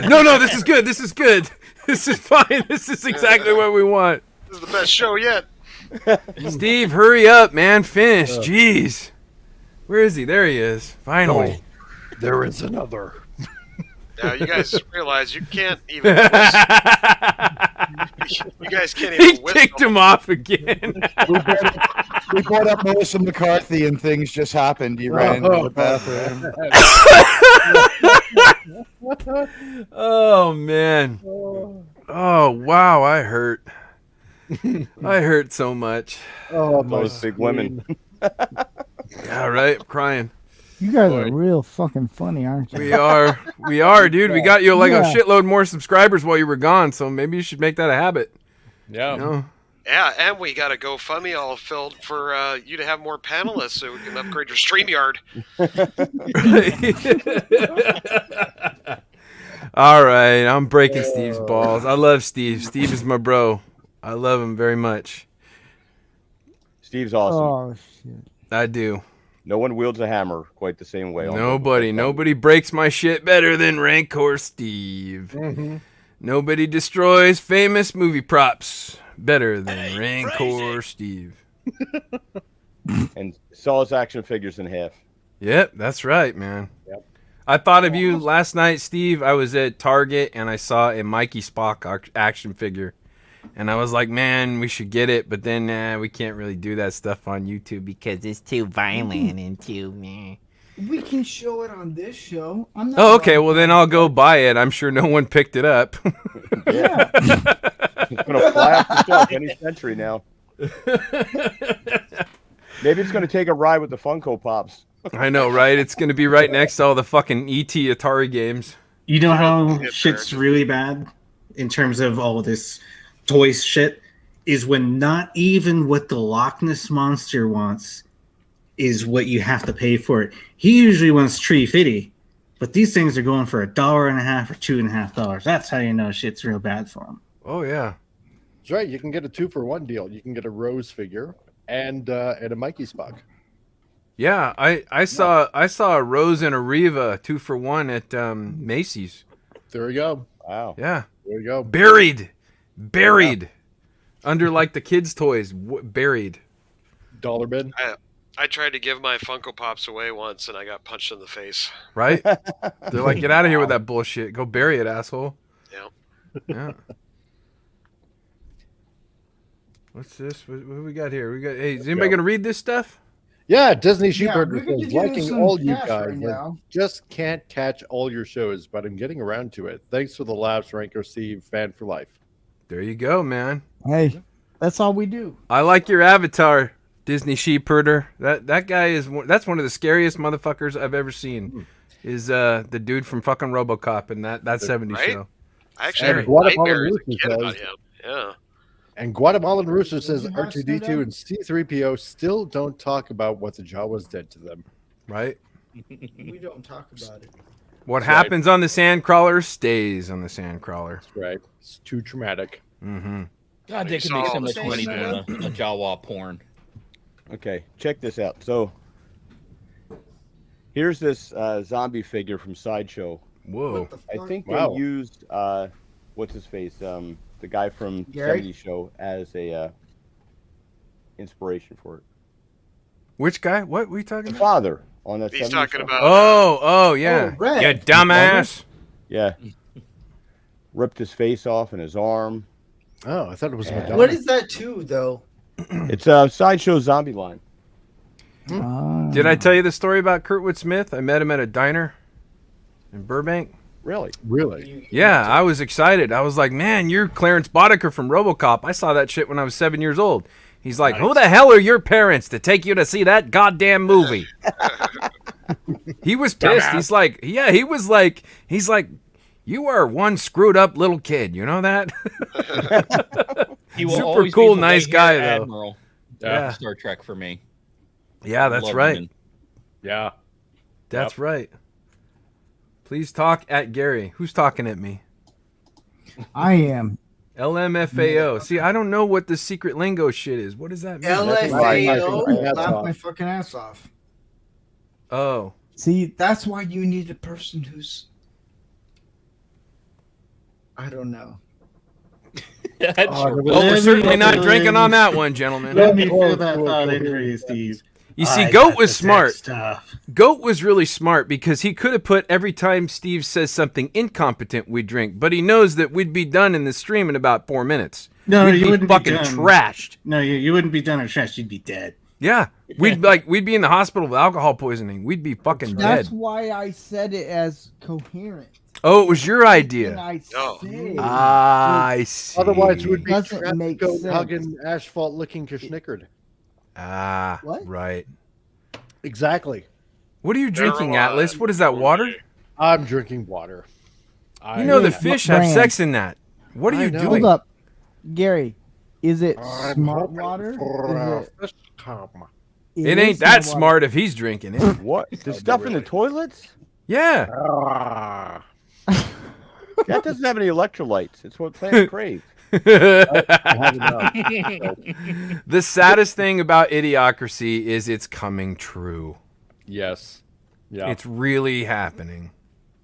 No, this is good. This is good. This is fine. This is exactly what we want. This is the best show yet. Steve, hurry up, man. Finish. Jeez. Where is he? There he is. Finally. There is another. Now you guys realize you can't even. You guys can't even. He kicked him off again. We brought up Melissa McCarthy and things just happened. You ran into the bathroom. Oh, man. Oh, wow. I hurt. I hurt so much. Oh, Those big women. Yeah, right. I'm crying. You guys are real fucking funny, aren't you? We are, dude. We got you like a shitload more subscribers while you were gone, so maybe you should make that a habit. Yeah. You know? Yeah, and we got a GoFundMe all filled for you to have more panelists so we can upgrade your StreamYard. All right, I'm breaking Steve's balls. I love Steve. Steve is my bro. I love him very much. Steve's awesome. Oh shit! I do. No one wields a hammer quite the same way. Nobody breaks my shit better than Rancor Steve. Mm-hmm. Nobody destroys famous movie props better than Rancor Steve. And saw his action figures in half. Yep, that's right, man. Yep. I thought of you last night, Steve. I was at Target and I saw a Mikey Spock action figure. And I was like, man, we should get it. But then we can't really do that stuff on YouTube because it's too violent and too meh. We can show it on this show. I'm not Oh, okay. Well, then I'll go buy it. I'm sure no one picked it up. Yeah. It's going to fly off the shelf any century now. Maybe it's going to take a ride with the Funko Pops. I know, right? It's going to be right next to all the fucking ET Atari games. You know how shit's really bad in terms of all this toys shit is when not even what the Loch Ness Monster wants is what you have to pay for it. He usually wants Tree Fitty, but these things are going for $1.50 or $2.50. That's how you know shit's real bad for him. Oh yeah, That's right. You can get a 2-for-1 deal. You can get a Rose figure and a Mikey Spock. yeah. I saw a Rose and a Reva 2-for-1 at Macy's. There you go. Wow. Yeah, There you go. buried under like the kids' toys. Buried. Dollar bin. I tried to give my Funko Pops away once, and I got punched in the face. Right? They're like, get out of here with that bullshit. Go bury it, asshole. Yeah. Yeah. What's this? What do we got here? Hey, is anybody gonna read this stuff? Yeah, Disney Yeah, Sheepherder we're gonna says, do liking some all you cash guys. right I now. just can't catch all your shows, but I'm getting around to it. Thanks for the laughs, Ranker Steve, fan for life. There you go, man. Hey, that's all we do. I like your avatar, Disney Sheepherder. That guy is that's one of the scariest motherfuckers I've ever seen. Is the dude from fucking RoboCop and that 70s Right? show. I actually had Guatemalan nightmares as a Rooster kid about says- him. Yeah. And Guatemalan Rooster says you have R2D2 Snowden? and C3PO still don't talk about what the Jawas did to them. Right? We don't talk about it. What That's right. happens on the Sandcrawler stays on the Sandcrawler. That's right. It's too traumatic. Mm-hmm. God, they You could saw make so all much the money stuff. doing a Jawa porn. Okay, check this out. So here's this zombie figure from Sideshow. Whoa. I think Wow. they used what's his face, the guy from Gary? 70s show as a inspiration for it. Which guy? What were you talking The about? father on that. He's 70s talking show. about. Oh, yeah. Oh, Red. You dumbass. Yeah. Ripped his face off and his arm. Oh, I thought it was Yeah. Madonna. What is that too, though? It's a Sideshow zombie line. Did I tell you the story about Kurtwood Smith? I met him at a diner in Burbank. Really? Really? Yeah, I was excited. I was like, man, you're Clarence Boddicker from RoboCop. I saw that shit when I was 7 years old. He's like, who the hell are your parents to take you to see that goddamn movie? He was pissed. He's like, yeah, he's like, you are one screwed up little kid. You know that? He will Super always cool, be the nice white-haired guy, though. Admiral. Yeah. Star Trek for me. Yeah, that's Love right. him. Yeah. That's right. Please talk at Gary. Who's talking at me? I am. LMFAO. See, I don't know what the secret lingo shit is. What does that mean? LFAO. Laugh my fucking ass off. Oh. See, that's why you need a person who's. I don't know. Well, we're certainly not drinking on that one, gentlemen. Let me feel that thought in for you, Steve. You see, I Goat got was the smart. tech stuff. Goat was really smart because he could have put every time Steve says something incompetent we drink, but he knows that we'd be done in the stream in about 4 minutes. No, we'd you be wouldn't fucking be done. trashed. No, you wouldn't be done or trashed. You'd be dead. Yeah, we'd be in the hospital with alcohol poisoning. We'd be fucking That's dead. why I said it as coherent. Oh, it was your idea. I say I see. Otherwise, it would be Doesn't make goat sense. hugging, asphalt licking Kishnickered. Ah, What? right. Exactly. What are you drinking, Atlas? What is that, water? I'm drinking water. You know the fish have sex in that. What are you doing? Hold up, Gary. Is it I'm smart hoping water? for Is fish cum. It is ain't that smart smart if he's drinking it. What? The stuff in the toilets? Yeah. Ah. That doesn't have any electrolytes. It's what plants crave. The saddest thing about Idiocracy is it's coming true. Yes. Yeah. It's really happening.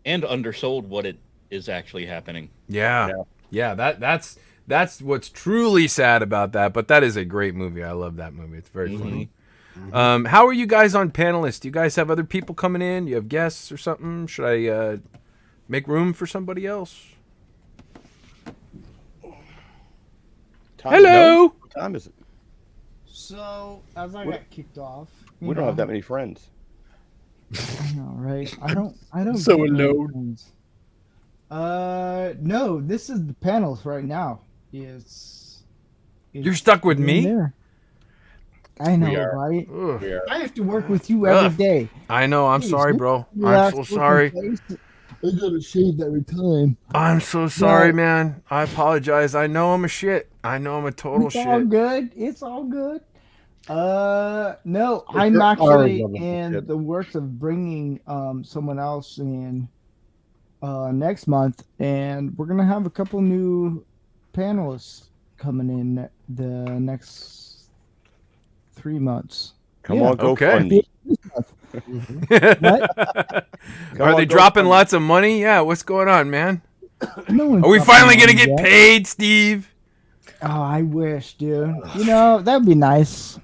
And undersold what it is actually happening. Yeah. That's what's truly sad about that. But that is a great movie. I love that movie. It's very funny. How are you guys on panelists? Do you guys have other people coming in? Do you have guests or something? Should I make room for somebody else? Hello. What time is it? So, as I got kicked off, We don't have that many friends. I know, right? I don't. So get many alone. friends. No. This is the panels right now. It's You're stuck with in me? there. I know, We are. right? Ugh. We are. I have to work with you every Ugh. day. I know. I'm Jeez, sorry, you bro. I'm relax so with your sorry. face. I gotta shave every time. I'm so sorry, man. I apologize. I know I'm a shit. I know I'm a total It's all shit. good. It's all good. No, But I'm you're actually already in shit. the works of bringing someone else in next month, and we're gonna have a couple new panelists coming in the next 3 months. Come Yeah. on, go Okay. fund me. What? Are they dropping lots of money? Yeah, what's going on, man? No one's Are we dropping finally gonna money get yet. paid, Steve? Oh, I wish, dude. You know, that'd be nice.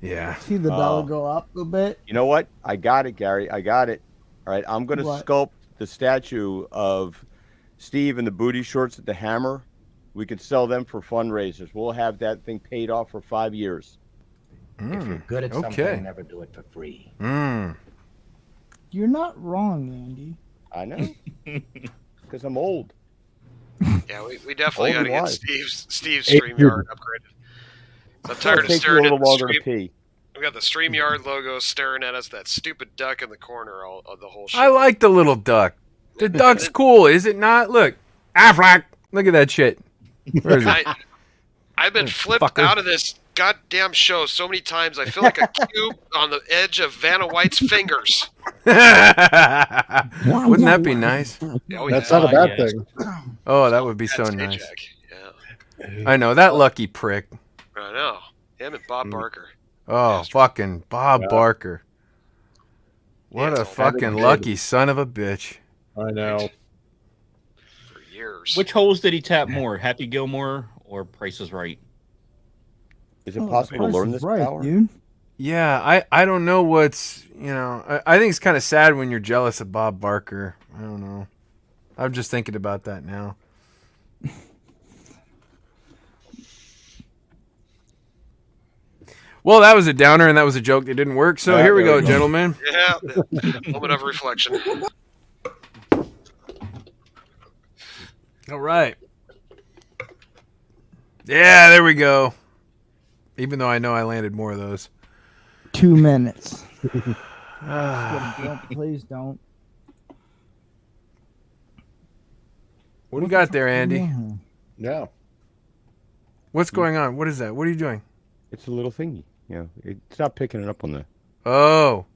Yeah. See the dollar go up a bit. You know what? I got it, Gary. I got it. All right, I'm going to What? sculpt the statue of Steve in the booty shorts at the Hammer. We could sell them for fundraisers. We'll have that thing paid off for 5 years. If you're good at something, never do it for free. You're not wrong, Andy. I know. Because I'm old. Yeah, we definitely got Old to and get wise. Steve's StreamYard upgraded. I'm tired of Take you a staring at little the longer to stream. pee. We got the StreamYard logo staring at us. That stupid duck in the corner of the whole show. I like the little duck. The duck's cool, is it not? Look, Aflac. Look at that shit. Where is it? I've been flipped out of this goddamn show so many times. I feel like a cube on the edge of Vanna White's fingers. Wouldn't that be nice? Oh, That's not a bad thing. Oh, that would be so That's nice. Jack. I know, that lucky prick. I know. Him and Bob Barker. Oh, fucking Bob Barker. What Yeah, a fucking lucky son of a bitch. I know. For years. Which holes did he tap more, Happy Gilmore or Price is Right? Is it possible to learn this power? Dude. Yeah, I don't know what's, I think it's kind of sad when you're jealous of Bob Barker. I don't know. I'm just thinking about that now. Well, that was a downer and that was a joke that didn't work. So here we go, gentlemen. Yeah, moment of reflection. All right. Yeah, there we go. Even though I know I landed more of those. 2 minutes. Please don't. What do you got there, Andy? Yeah. What's going on? What is that? What are you doing? It's a little thingy. It's not picking it up on the... Oh,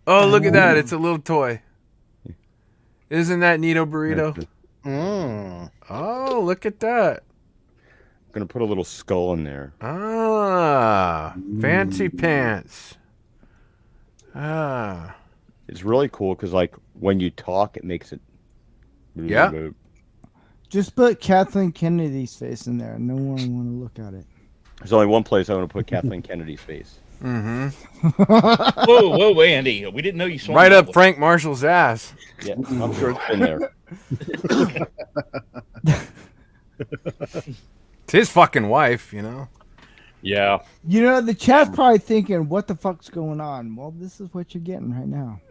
look at that. It's a little toy. Isn't that Neato Burrito? Oh, look at that. I'm going to put a little skull in there. Ah, fancy pants. Ah. It's really cool because, like, when you talk, it makes it... Yeah. Just put Kathleen Kennedy's face in there. No one want to look at it. There's only one place I want to put Kathleen Kennedy's face. Mm-hmm. whoa, Andy. We didn't know you saw right up Frank Marshall's ass. Yeah, I'm sure it's been there. It's his fucking wife, Yeah. The chat's probably thinking, what the fuck's going on? Well, this is what you're getting right now.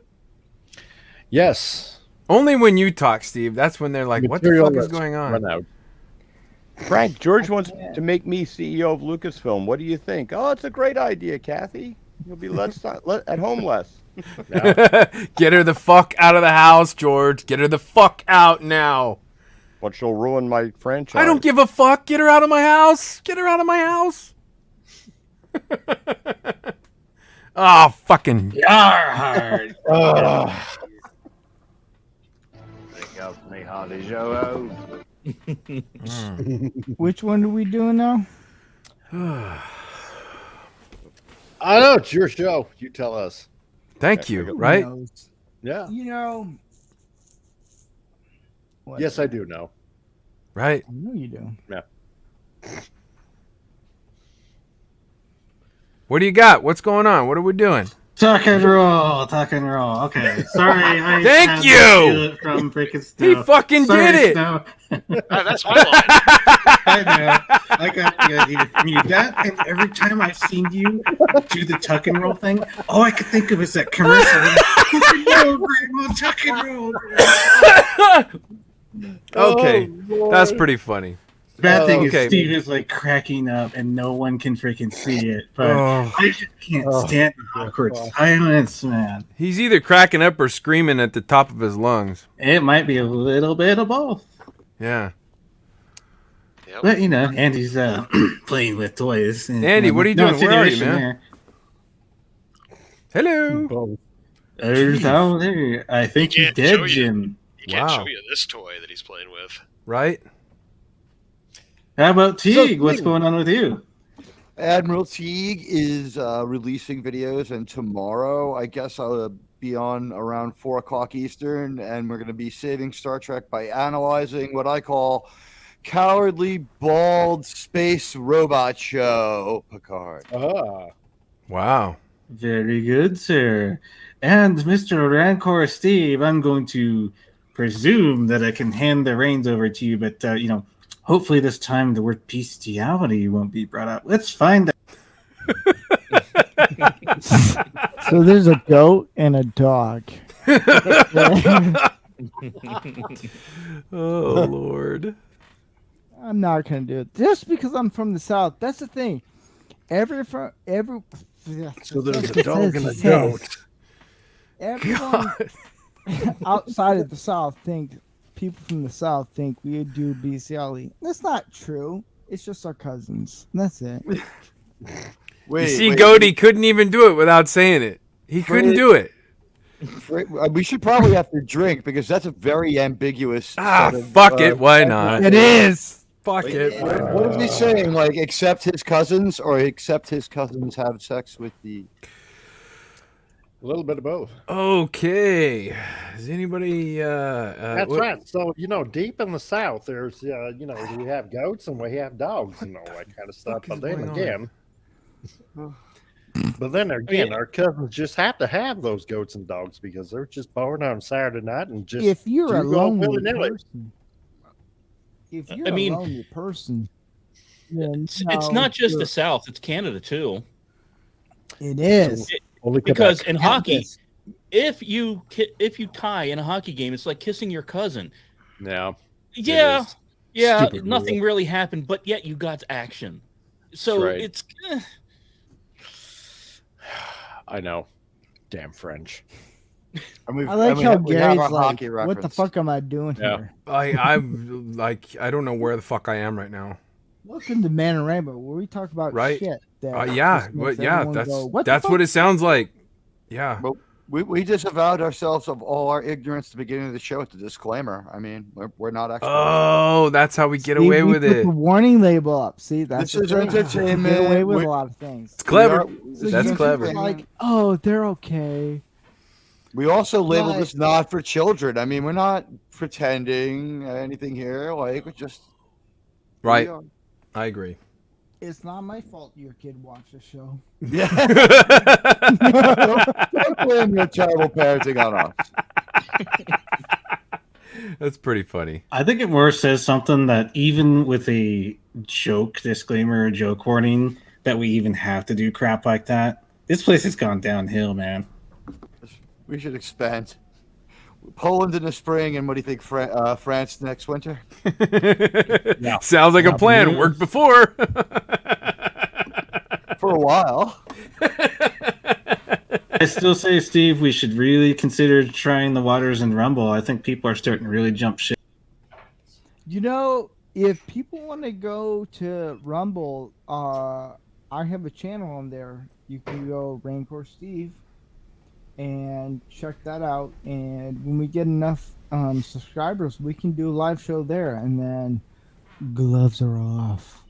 Yes. Only when you talk, Steve. That's when they're like, what the fuck is going on? Run out. Frank, George wants to make me CEO of Lucasfilm. What do you think? Oh, it's a great idea, Kathy. You'll be at home less. Get her the fuck out of the house, George. Get her the fuck out now. But she'll ruin my franchise. I don't give a fuck. Get her out of my house. Get her out of my house. Oh, fucking. Hard. Which one are we doing now? I know, it's your show. You tell us. Thank you, right? Yeah. What? Yes, I do know. Right. I know you do. Yeah. What do you got? What's going on? What are we doing? Tuck and roll. Okay, sorry. I Thank had to you! steal it from freaking Snow. He fucking Sorry, did it. Snow. That's my line. I know. I got the idea from you. That, and every time I've seen you do the tuck and roll thing, all I could think of is that commercial. Tuck and roll. Okay, that's pretty funny. Bad thing okay. is Steve is like cracking up and no one can freaking see it. But Oh. I just can't stand the awkward silence, man. He's either cracking up or screaming at the top of his lungs. It might be a little bit of both. Yeah. But Andy's playing with toys. Andy, what are you doing? Where are you, man? Hello. There's out there. I think he's dead, Jim. He can't show you this toy that he's playing with. Right. How about Teague? What's going on with you? Admiral Teague is releasing videos, and tomorrow I guess I'll be on around 4 o'clock Eastern, and we're going to be saving Star Trek by analyzing what I call Cowardly Bald Space Robot Show, Picard. Wow. Very good, sir. And Mr. Rancor Steve, I'm going to presume that I can hand the reins over to you, but hopefully this time the word bestiality won't be brought up. Let's find out. So there's a goat and a dog. Oh Lord. I'm not gonna do it just because I'm from the South. That's the thing. Every. So there's a dog and a goat. Everyone outside of the South people from the South think we do bestiality. That's not true. It's just our cousins. That's it. You see, Goaty couldn't even do it without saying it. He couldn't do it. We should probably have to drink because that's a very ambiguous. Fuck it. Why not? It is. Fuck it. What is he saying? Like, except his cousins, or except his cousins have sex with the. A little bit of both. Okay. Is anybody? That's right. So deep in the South, there's we have goats and we have dogs and all that kind of stuff. But then again, our cousins just have to have those goats and dogs because they're just born on Saturday night and just. If you're a lonely person, then it's not just the South; it's Canada too. It is. Because in hockey, if you tie in a hockey game, it's like kissing your cousin. Yeah. Yeah. Nothing really happened, but yet you got action. So it's. I know. Damn French. I like how Gary's like, what the fuck am I doing here? I'm like, I don't know where the fuck I am right now. Welcome to Man-O-Rama, where we talk about shit. That's what it sounds like. Yeah. Well, we disavowed ourselves of all our ignorance at the beginning of the show at the disclaimer. I mean, we're not experts. Oh, that's how we get away with it. The warning label up. See, that's this is entertainment. Get away with a lot of things. It's clever. That's clever. Like, oh, they're okay. We also labeled this not for children. I mean, we're not pretending anything here. Like, we're just right. I agree. It's not my fault your kid watched the show. Yeah. Don't blame your terrible parenting on us. That's pretty funny. I think it more says something that even with a joke disclaimer or joke warning, that we even have to do crap like that. This place has gone downhill, man. We should expand. Poland in the spring, and what do you think, France next winter? Yeah. Sounds like a plan. Worked before. For a while. I still say, Steve, we should really consider trying the waters in Rumble. I think people are starting to really jump ship. If people want to go to Rumble, I have a channel on there. You can go Rancor Steve and check that out. And when we get enough subscribers, we can do a live show there. And then gloves are off.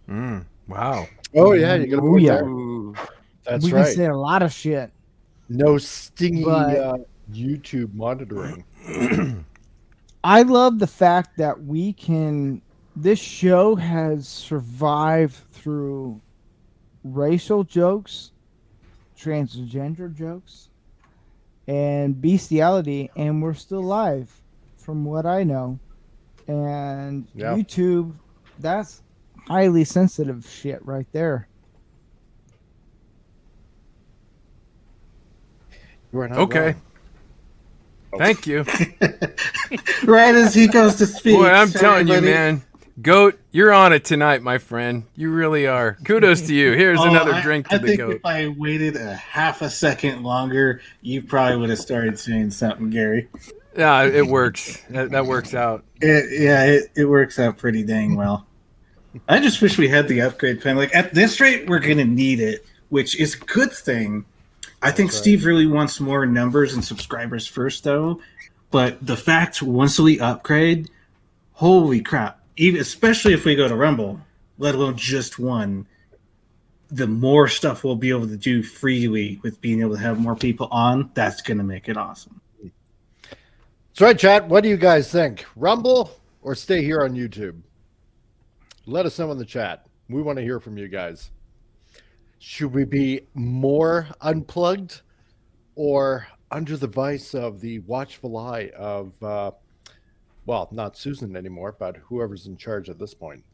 Wow. Oh yeah, you got to That's we right. can say a lot of shit. No stingy YouTube monitoring. I love the fact that this show has survived through racial jokes, transgender jokes, and bestiality, and we're still live from what I know. And YouTube, that's highly sensitive shit right there. Okay. Thank you. Right as he goes to speak. Boy, I'm telling you, man. Goat, you're on it tonight, my friend. You really are. Kudos to you. Here's another drink to the goat. If I waited a half a second longer, you probably would have started saying something, Gary. Yeah, it works. That works out. It works out pretty dang well. I just wish we had the upgrade pen. Like, at this rate, we're going to need it, which is a good thing. I think Steve really wants more numbers and subscribers first, though. But the fact, once we upgrade, holy crap. Especially if we go to Rumble, let alone just one, the more stuff we'll be able to do freely with being able to have more people on, that's going to make it awesome. That's right, chat. What do you guys think? Rumble or stay here on YouTube? Let us know in the chat. We want to hear from you guys. Should we be more unplugged or under the vice of the watchful eye of, well, not Susan anymore, but whoever's in charge at this point?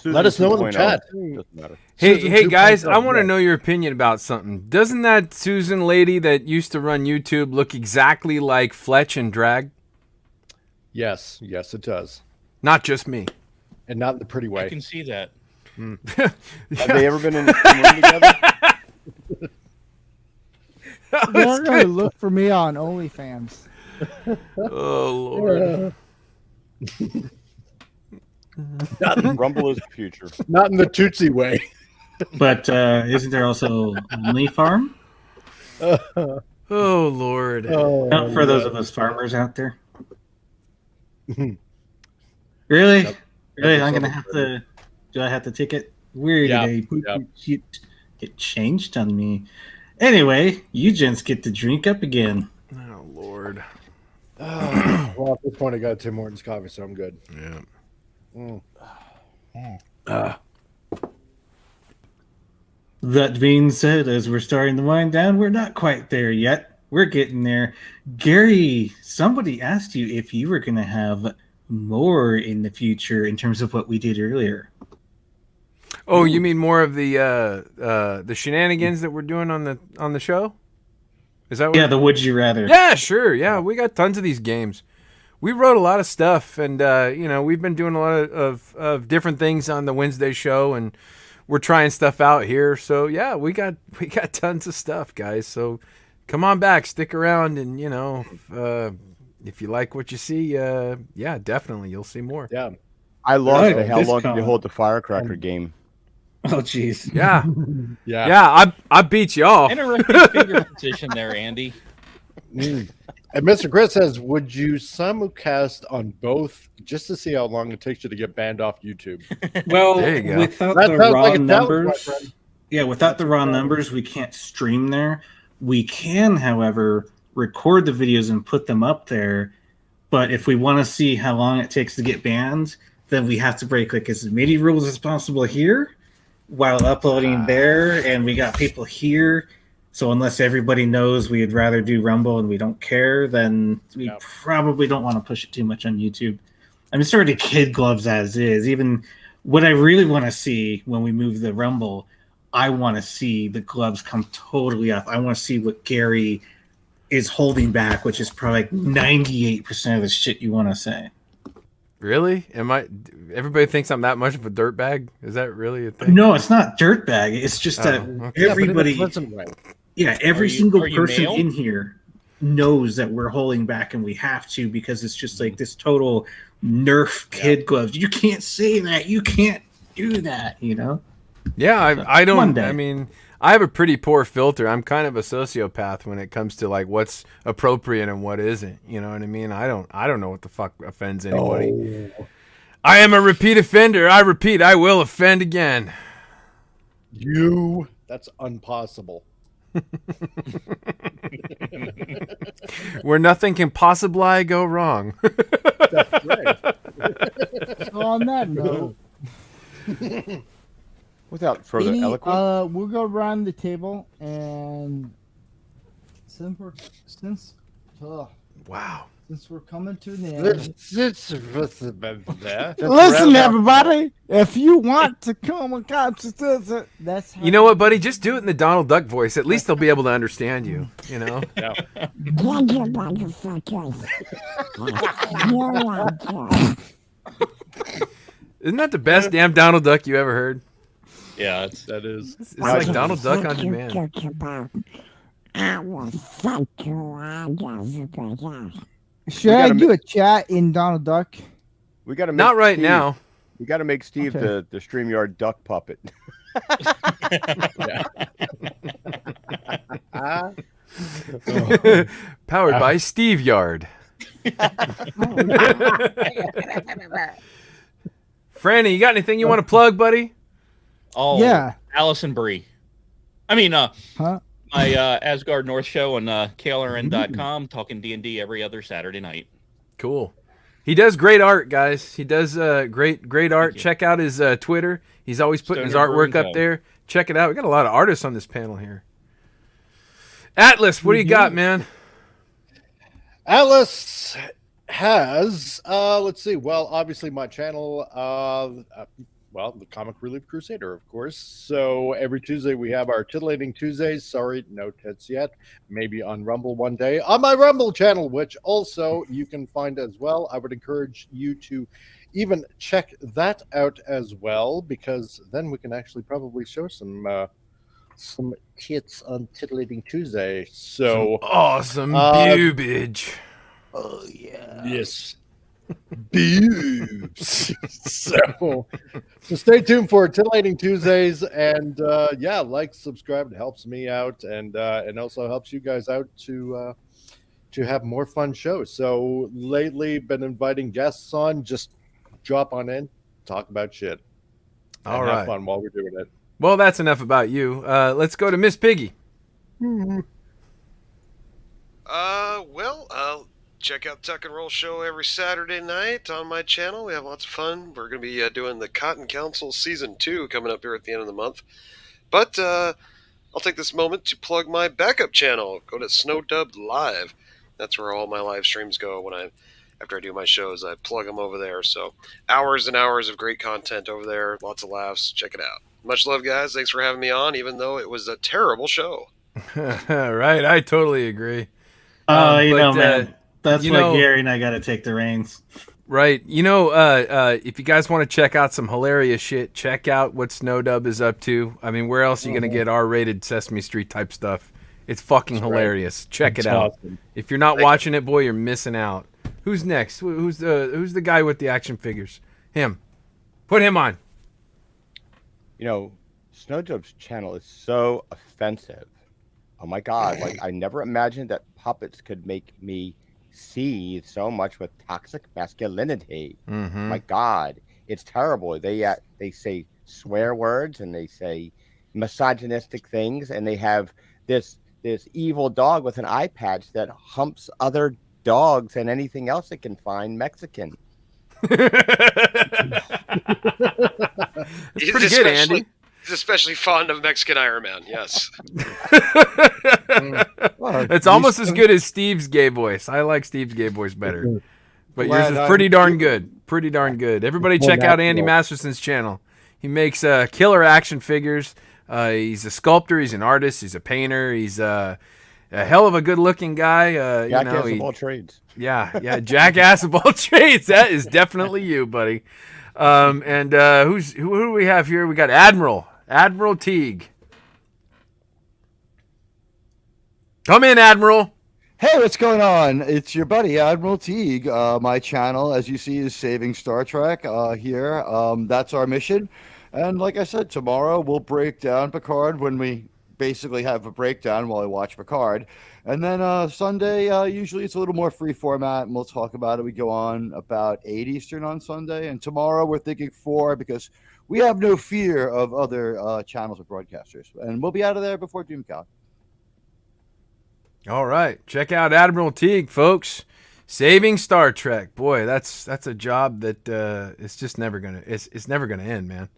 Let us know in the chat. Doesn't matter. Hey guys, I want to yeah. know your opinion about something. Doesn't that Susan lady that used to run YouTube look exactly like Fletch and Drag? Yes, it does. Not just me. And not in the pretty I way. can see that. Have they ever been in the same room together? They're gonna look for me on OnlyFans. Oh Lord. Rumble is the future. Not in the Tootsie way. But isn't there also Only Farm? Oh Lord. Not for those of us farmers out there. Really? Yep. Really? I'm gonna have to. Do I have to take it? Where did Yep. shit get changed on me? Anyway, you gents get to drink up again. Oh Lord. Well, at this point, I got Tim Hortons coffee, so I'm good. Yeah. That being said, as we're starting to wind down, we're not quite there yet. We're getting there. Gary, somebody asked you if you were going to have more in the future in terms of what we did earlier. Oh, you mean more of the shenanigans that we're doing on the show? Is that what? Yeah, the Would You Rather. Yeah, sure. Yeah, we got tons of these games. We wrote a lot of stuff, and we've been doing a lot of different things on the Wednesday show, and we're trying stuff out here. So yeah, we got tons of stuff, guys. So come on back, stick around, and if you like what you see, yeah, definitely you'll see more. Yeah, I lost Oh, it. How this long did you comment. hold the firecracker game? Oh, jeez. Yeah, yeah. I beat y'all. Interesting figure position there, Andy. And Mr. Chris says, would you simulcast on both just to see how long it takes you to get banned off YouTube? Well, There you go. without That the sounds raw like a challenge, my numbers, friend. yeah, without the raw numbers, we can't stream there. We can, however, record the videos and put them up there. But if we want to see how long it takes to get banned, then we have to break like as many rules as possible here while uploading there. And we got people here. So unless everybody knows we'd rather do Rumble and we don't care, then we probably don't want to push it too much on YouTube. I'm just already kid gloves as is. Even what I really want to see when we move the Rumble, I want to see the gloves come totally off. I want to see what Gary is holding back, which is probably like 98% of the shit you want to say. Really? Everybody thinks I'm that much of a dirtbag? Is that really a thing? No, it's not dirtbag. It's just that okay. everybody, every single are you person male? in here knows that we're holding back and we have to because it's just like this total Nerf kid gloves. You can't say that. You can't do that, you know? Yeah, I One don't. day. I mean, I have a pretty poor filter. I'm kind of a sociopath when it comes to like what's appropriate and what isn't. You know what I mean? I don't know what the fuck offends anybody. Oh. I am a repeat offender. I repeat, I will offend again. That's impossible. Where nothing can possibly go wrong. That's right. So on that note, Without further eloquence. we'll go around the table and since Wow. we're coming to the end. Listen, Listen, everybody, if you want to come and that's how You know what, buddy? Just do it in the Donald Duck voice. At least they'll be able to understand you. You know. Isn't that the best damn Donald Duck you ever heard? Yeah, that is. It's like Donald Duck on demand. Should I do a chat in Donald Duck? We got to Not right now. We got to make Steve Okay. the StreamYard duck puppet. Powered by Steve Yard. Franny, you got anything you want to plug, buddy? Oh, Yeah. Allison Brie. I mean, Huh? my Asgard North show on KLRN.com, talking D&D every other Saturday night. Cool. He does great art, guys. He does great art. Check out his Twitter. He's always putting his Stoner artwork Brewing up Co. there. Check it out. We got a lot of artists on this panel here. Atlas, what do you got, man? Atlas has, let's see. Well, obviously my channel, the Comic Relief Crusader, of course. So every Tuesday we have our Titillating Tuesdays. Sorry, no tits yet. Maybe on Rumble one day on my Rumble channel, which also you can find as well. I would encourage you to even check that out as well, because then we can actually probably show some tits on Titillating Tuesday. So some awesome boobage. Oh yeah. Yes. Boobs. so stay tuned for Titillating Tuesdays, and like, subscribe. It helps me out, and also helps you guys out to have more fun shows. So lately, been inviting guests on. Just drop on in, talk about shit, and All right. have fun while we're doing it. Well, that's enough about you. Let's go to Miss Piggy. Check out Tuck and Roll Show every Saturday night on my channel. We have lots of fun. We're going to be doing the Cotton Council Season 2 coming up here at the end of the month. But I'll take this moment to plug my backup channel. Go to Snowdubbed Live. That's where all my live streams go after I do my shows. I plug them over there. So hours and hours of great content over there. Lots of laughs. Check it out. Much love, guys. Thanks for having me on, even though it was a terrible show. Right, I totally agree. Man, that's why Gary and I got to take the reins. Right. If you guys want to check out some hilarious shit, check out what Snowdub is up to. I mean, where else are you going to get R-rated Sesame Street type stuff? It's fucking hilarious. Right. Check it out. Awesome. If you're not watching it, boy, you're missing out. Who's next? Who's the guy with the action figures? Him. Put him on. Snowdub's channel is so offensive. Oh my God! Like, I never imagined that puppets could make me seethe so much with toxic masculinity. Mm-hmm. My God, it's terrible. They say swear words, and they say misogynistic things, and they have this evil dog with an eye patch that humps other dogs and anything else it can find Mexican. It's pretty good, Andy. He's especially fond of Mexican Iron Man, yes. It's almost as good as Steve's gay voice. I like Steve's gay voice better. But yours is pretty darn good. Pretty darn good. Everybody check out Andy Masterson's channel. He makes killer action figures. He's a sculptor. He's an artist. He's a painter. He's a hell of a good-looking guy. Jackass of all trades. Yeah, jackass of all trades. That is definitely you, buddy. Who do we have here? We got Admiral Teague. Come in, Admiral. Hey, what's going on? It's your buddy, Admiral Teague. My channel, as you see, is Saving Star Trek here. That's our mission. And like I said, tomorrow we'll break down Picard when we basically have a breakdown while I watch Picard. And then Sunday, usually it's a little more free format, and we'll talk about it. We go on about 8 Eastern on Sunday. And tomorrow we're thinking 4 because we have no fear of other channels or broadcasters. And we'll be out of there before DoomCon. All right, check out Admiral Teague, folks. Saving Star Trek, boy, that's a job that it's just never gonna end, man.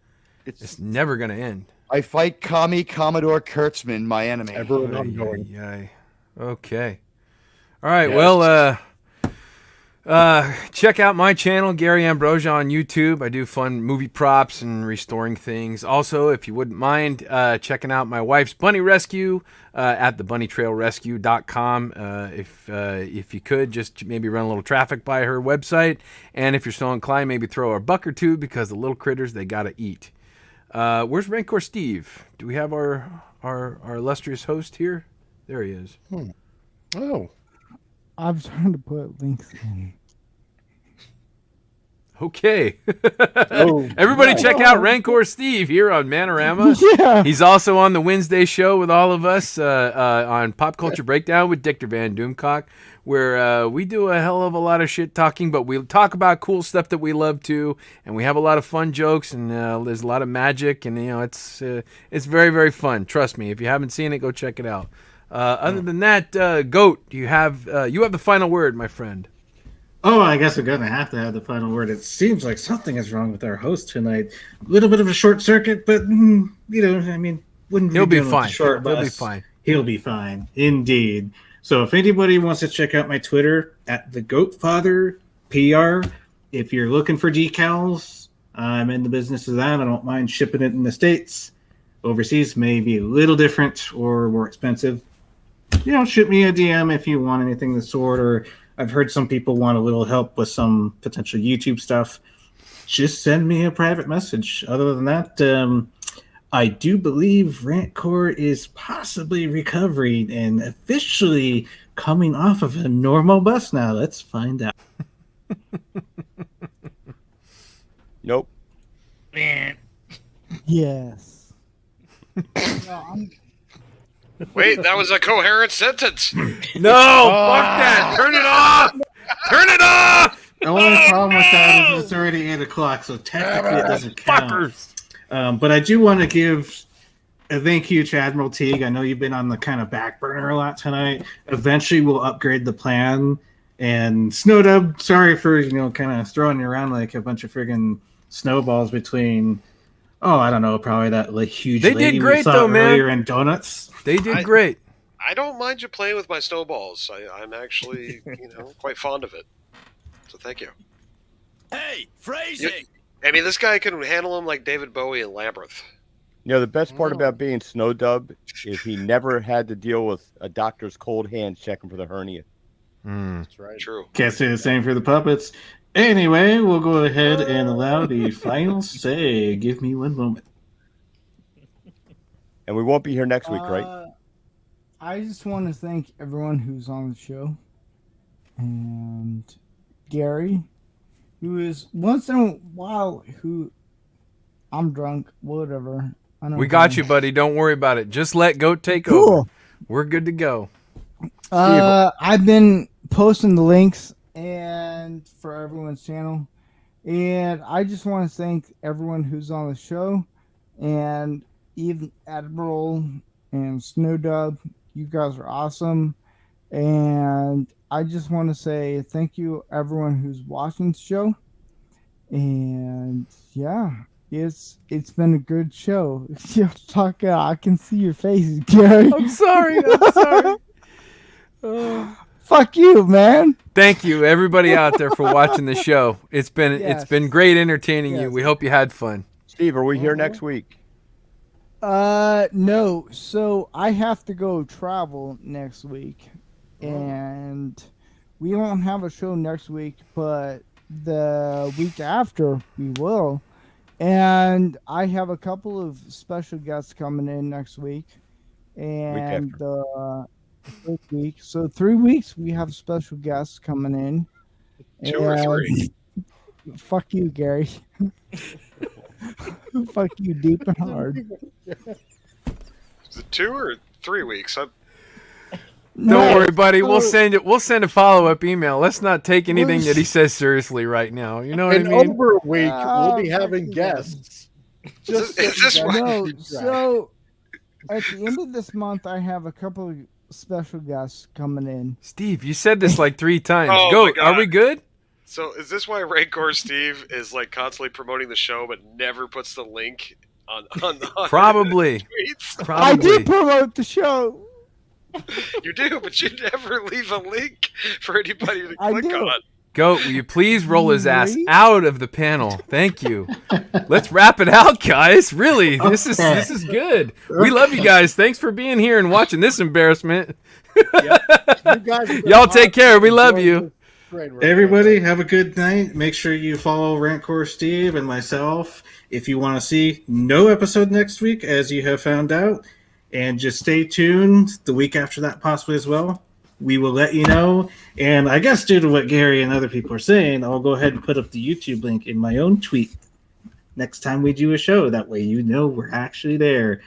It's never gonna end. I fight Commodore Kurtzman, my enemy. Ever and ongoing. Okay. All right. Yes. Well, check out my channel, Gary Ambrosia, on YouTube. I do fun movie props and restoring things. Also, if you wouldn't mind checking out my wife's bunny rescue at thebunnytrailrescue.com. If you could, just maybe run a little traffic by her website. And if you're so inclined, maybe throw a buck or two, because the little critters, they got to eat. Where's Rancor Steve? Do we have our illustrious host here? There he is. Oh. I'm trying to put links in. Okay. Everybody check out Rancor Steve here on Man-O-Rama. Yeah. He's also on the Wednesday show with all of us on Pop Culture Breakdown with Dictor Van Doomcock, where we do a hell of a lot of shit talking, but we talk about cool stuff that we love to, and we have a lot of fun jokes, and there's a lot of magic, and it's very, very fun. Trust me. If you haven't seen it, go check it out. Other than that, Goat, you have the final word, my friend. Oh, I guess we're going to have the final word. It seems like something is wrong with our host tonight. A little bit of a short circuit, but, you know, I mean, wouldn't He'll be doing with the fine. short He'll be bus. fine. He'll be fine. Indeed. So if anybody wants to check out my Twitter, at the Goatfather PR, if you're looking for decals, I'm in the business of that. I don't mind shipping it in the States. Overseas may be a little different or more expensive. You know, shoot me a DM if you want anything of the sort, or I've heard some people want a little help with some potential YouTube stuff. Just send me a private message. Other than that, I do believe Rantcore is possibly recovering and officially coming off of a normal bus now. Let's find out. Nope. Yes. Wait, that was a coherent sentence. No, fuck that. Turn it off. Turn it off. The only problem with that is it's already 8 o'clock, so technically it doesn't count. Fuckers. But I do want to give a thank you to Admiral Teague. I know you've been on the kind of back burner a lot tonight. Eventually we'll upgrade the plan. And Snowdub, sorry for, kind of throwing you around like a bunch of friggin' snowballs between, I don't know, probably that like huge They lady did great, we saw though, man. earlier in Donuts. They did great. I don't mind you playing with my snowballs. I'm actually, quite fond of it. So thank you. Hey, phrasing. I mean, this guy can handle him like David Bowie and Labyrinth. The best part about being Snowdub is he never had to deal with a doctor's cold hand checking for the hernia. That's right. True. Can't say the same for the puppets. Anyway, we'll go ahead and allow the final say. Give me one moment. And we won't be here next week, right? I just want to thank everyone who's on the show. And Gary, who is once in a while, I'm drunk, whatever. We got you, buddy. Don't worry about it. Just let Goat take Cool. over. We're good to go. I've been posting the links and for everyone's channel, and I just want to thank everyone who's on the show, and even Admiral and Snowdub. You guys are awesome, and I just want to say thank you everyone who's watching the show, and yeah. It's been a good show. I can see your faces, Gary. I'm sorry. Fuck you, man. Thank you, everybody out there, for watching the show. It's been great entertaining you. We hope you had fun. Steve, are we here next week? No. So I have to go travel next week, and we won't have a show next week, but the week after we will. And I have a couple of special guests coming in next week, and third week. So 3 weeks we have special guests coming in. 2 or 3. Fuck you, Gary. Fuck you, deep and hard. Is it 2 or 3 weeks? Don't worry, buddy. We'll send a follow-up email. Let's not take anything that he says seriously right now. You know what I In mean? over a week, we'll be having guests. Is this So at the end of this month, I have a couple of special guests coming in. Steve, you said this like 3 times. Oh, Go. my God. Are we good? So is this why Rancor Steve is like constantly promoting the show but never puts the link on Probably. tweets? I did promote the show. You do, but you never leave a link for anybody to click on. Goat, will you please roll his ass out of the panel? Thank you. Let's wrap it out, guys. Really, this is good. We love you guys. Thanks for being here and watching this embarrassment. Y'all take care. We love you. Everybody, have a good night. Make sure you follow Rantcore Steve and myself if you want to see no episode next week, as you have found out. And just stay tuned the week after that, possibly as well. We will let you know. And I guess due to what Gary and other people are saying, I'll go ahead and put up the YouTube link in my own tweet next time we do a show. That way you know we're actually there.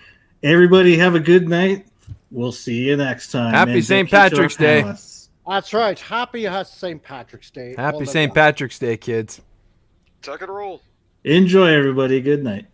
Everybody have a good night. We'll see you next time. Happy And St. keep your Patrick's Day. panelists. That's right. Happy St. Patrick's Day. Happy St. Patrick's Day, kids. Tuck and roll. Enjoy, everybody. Good night.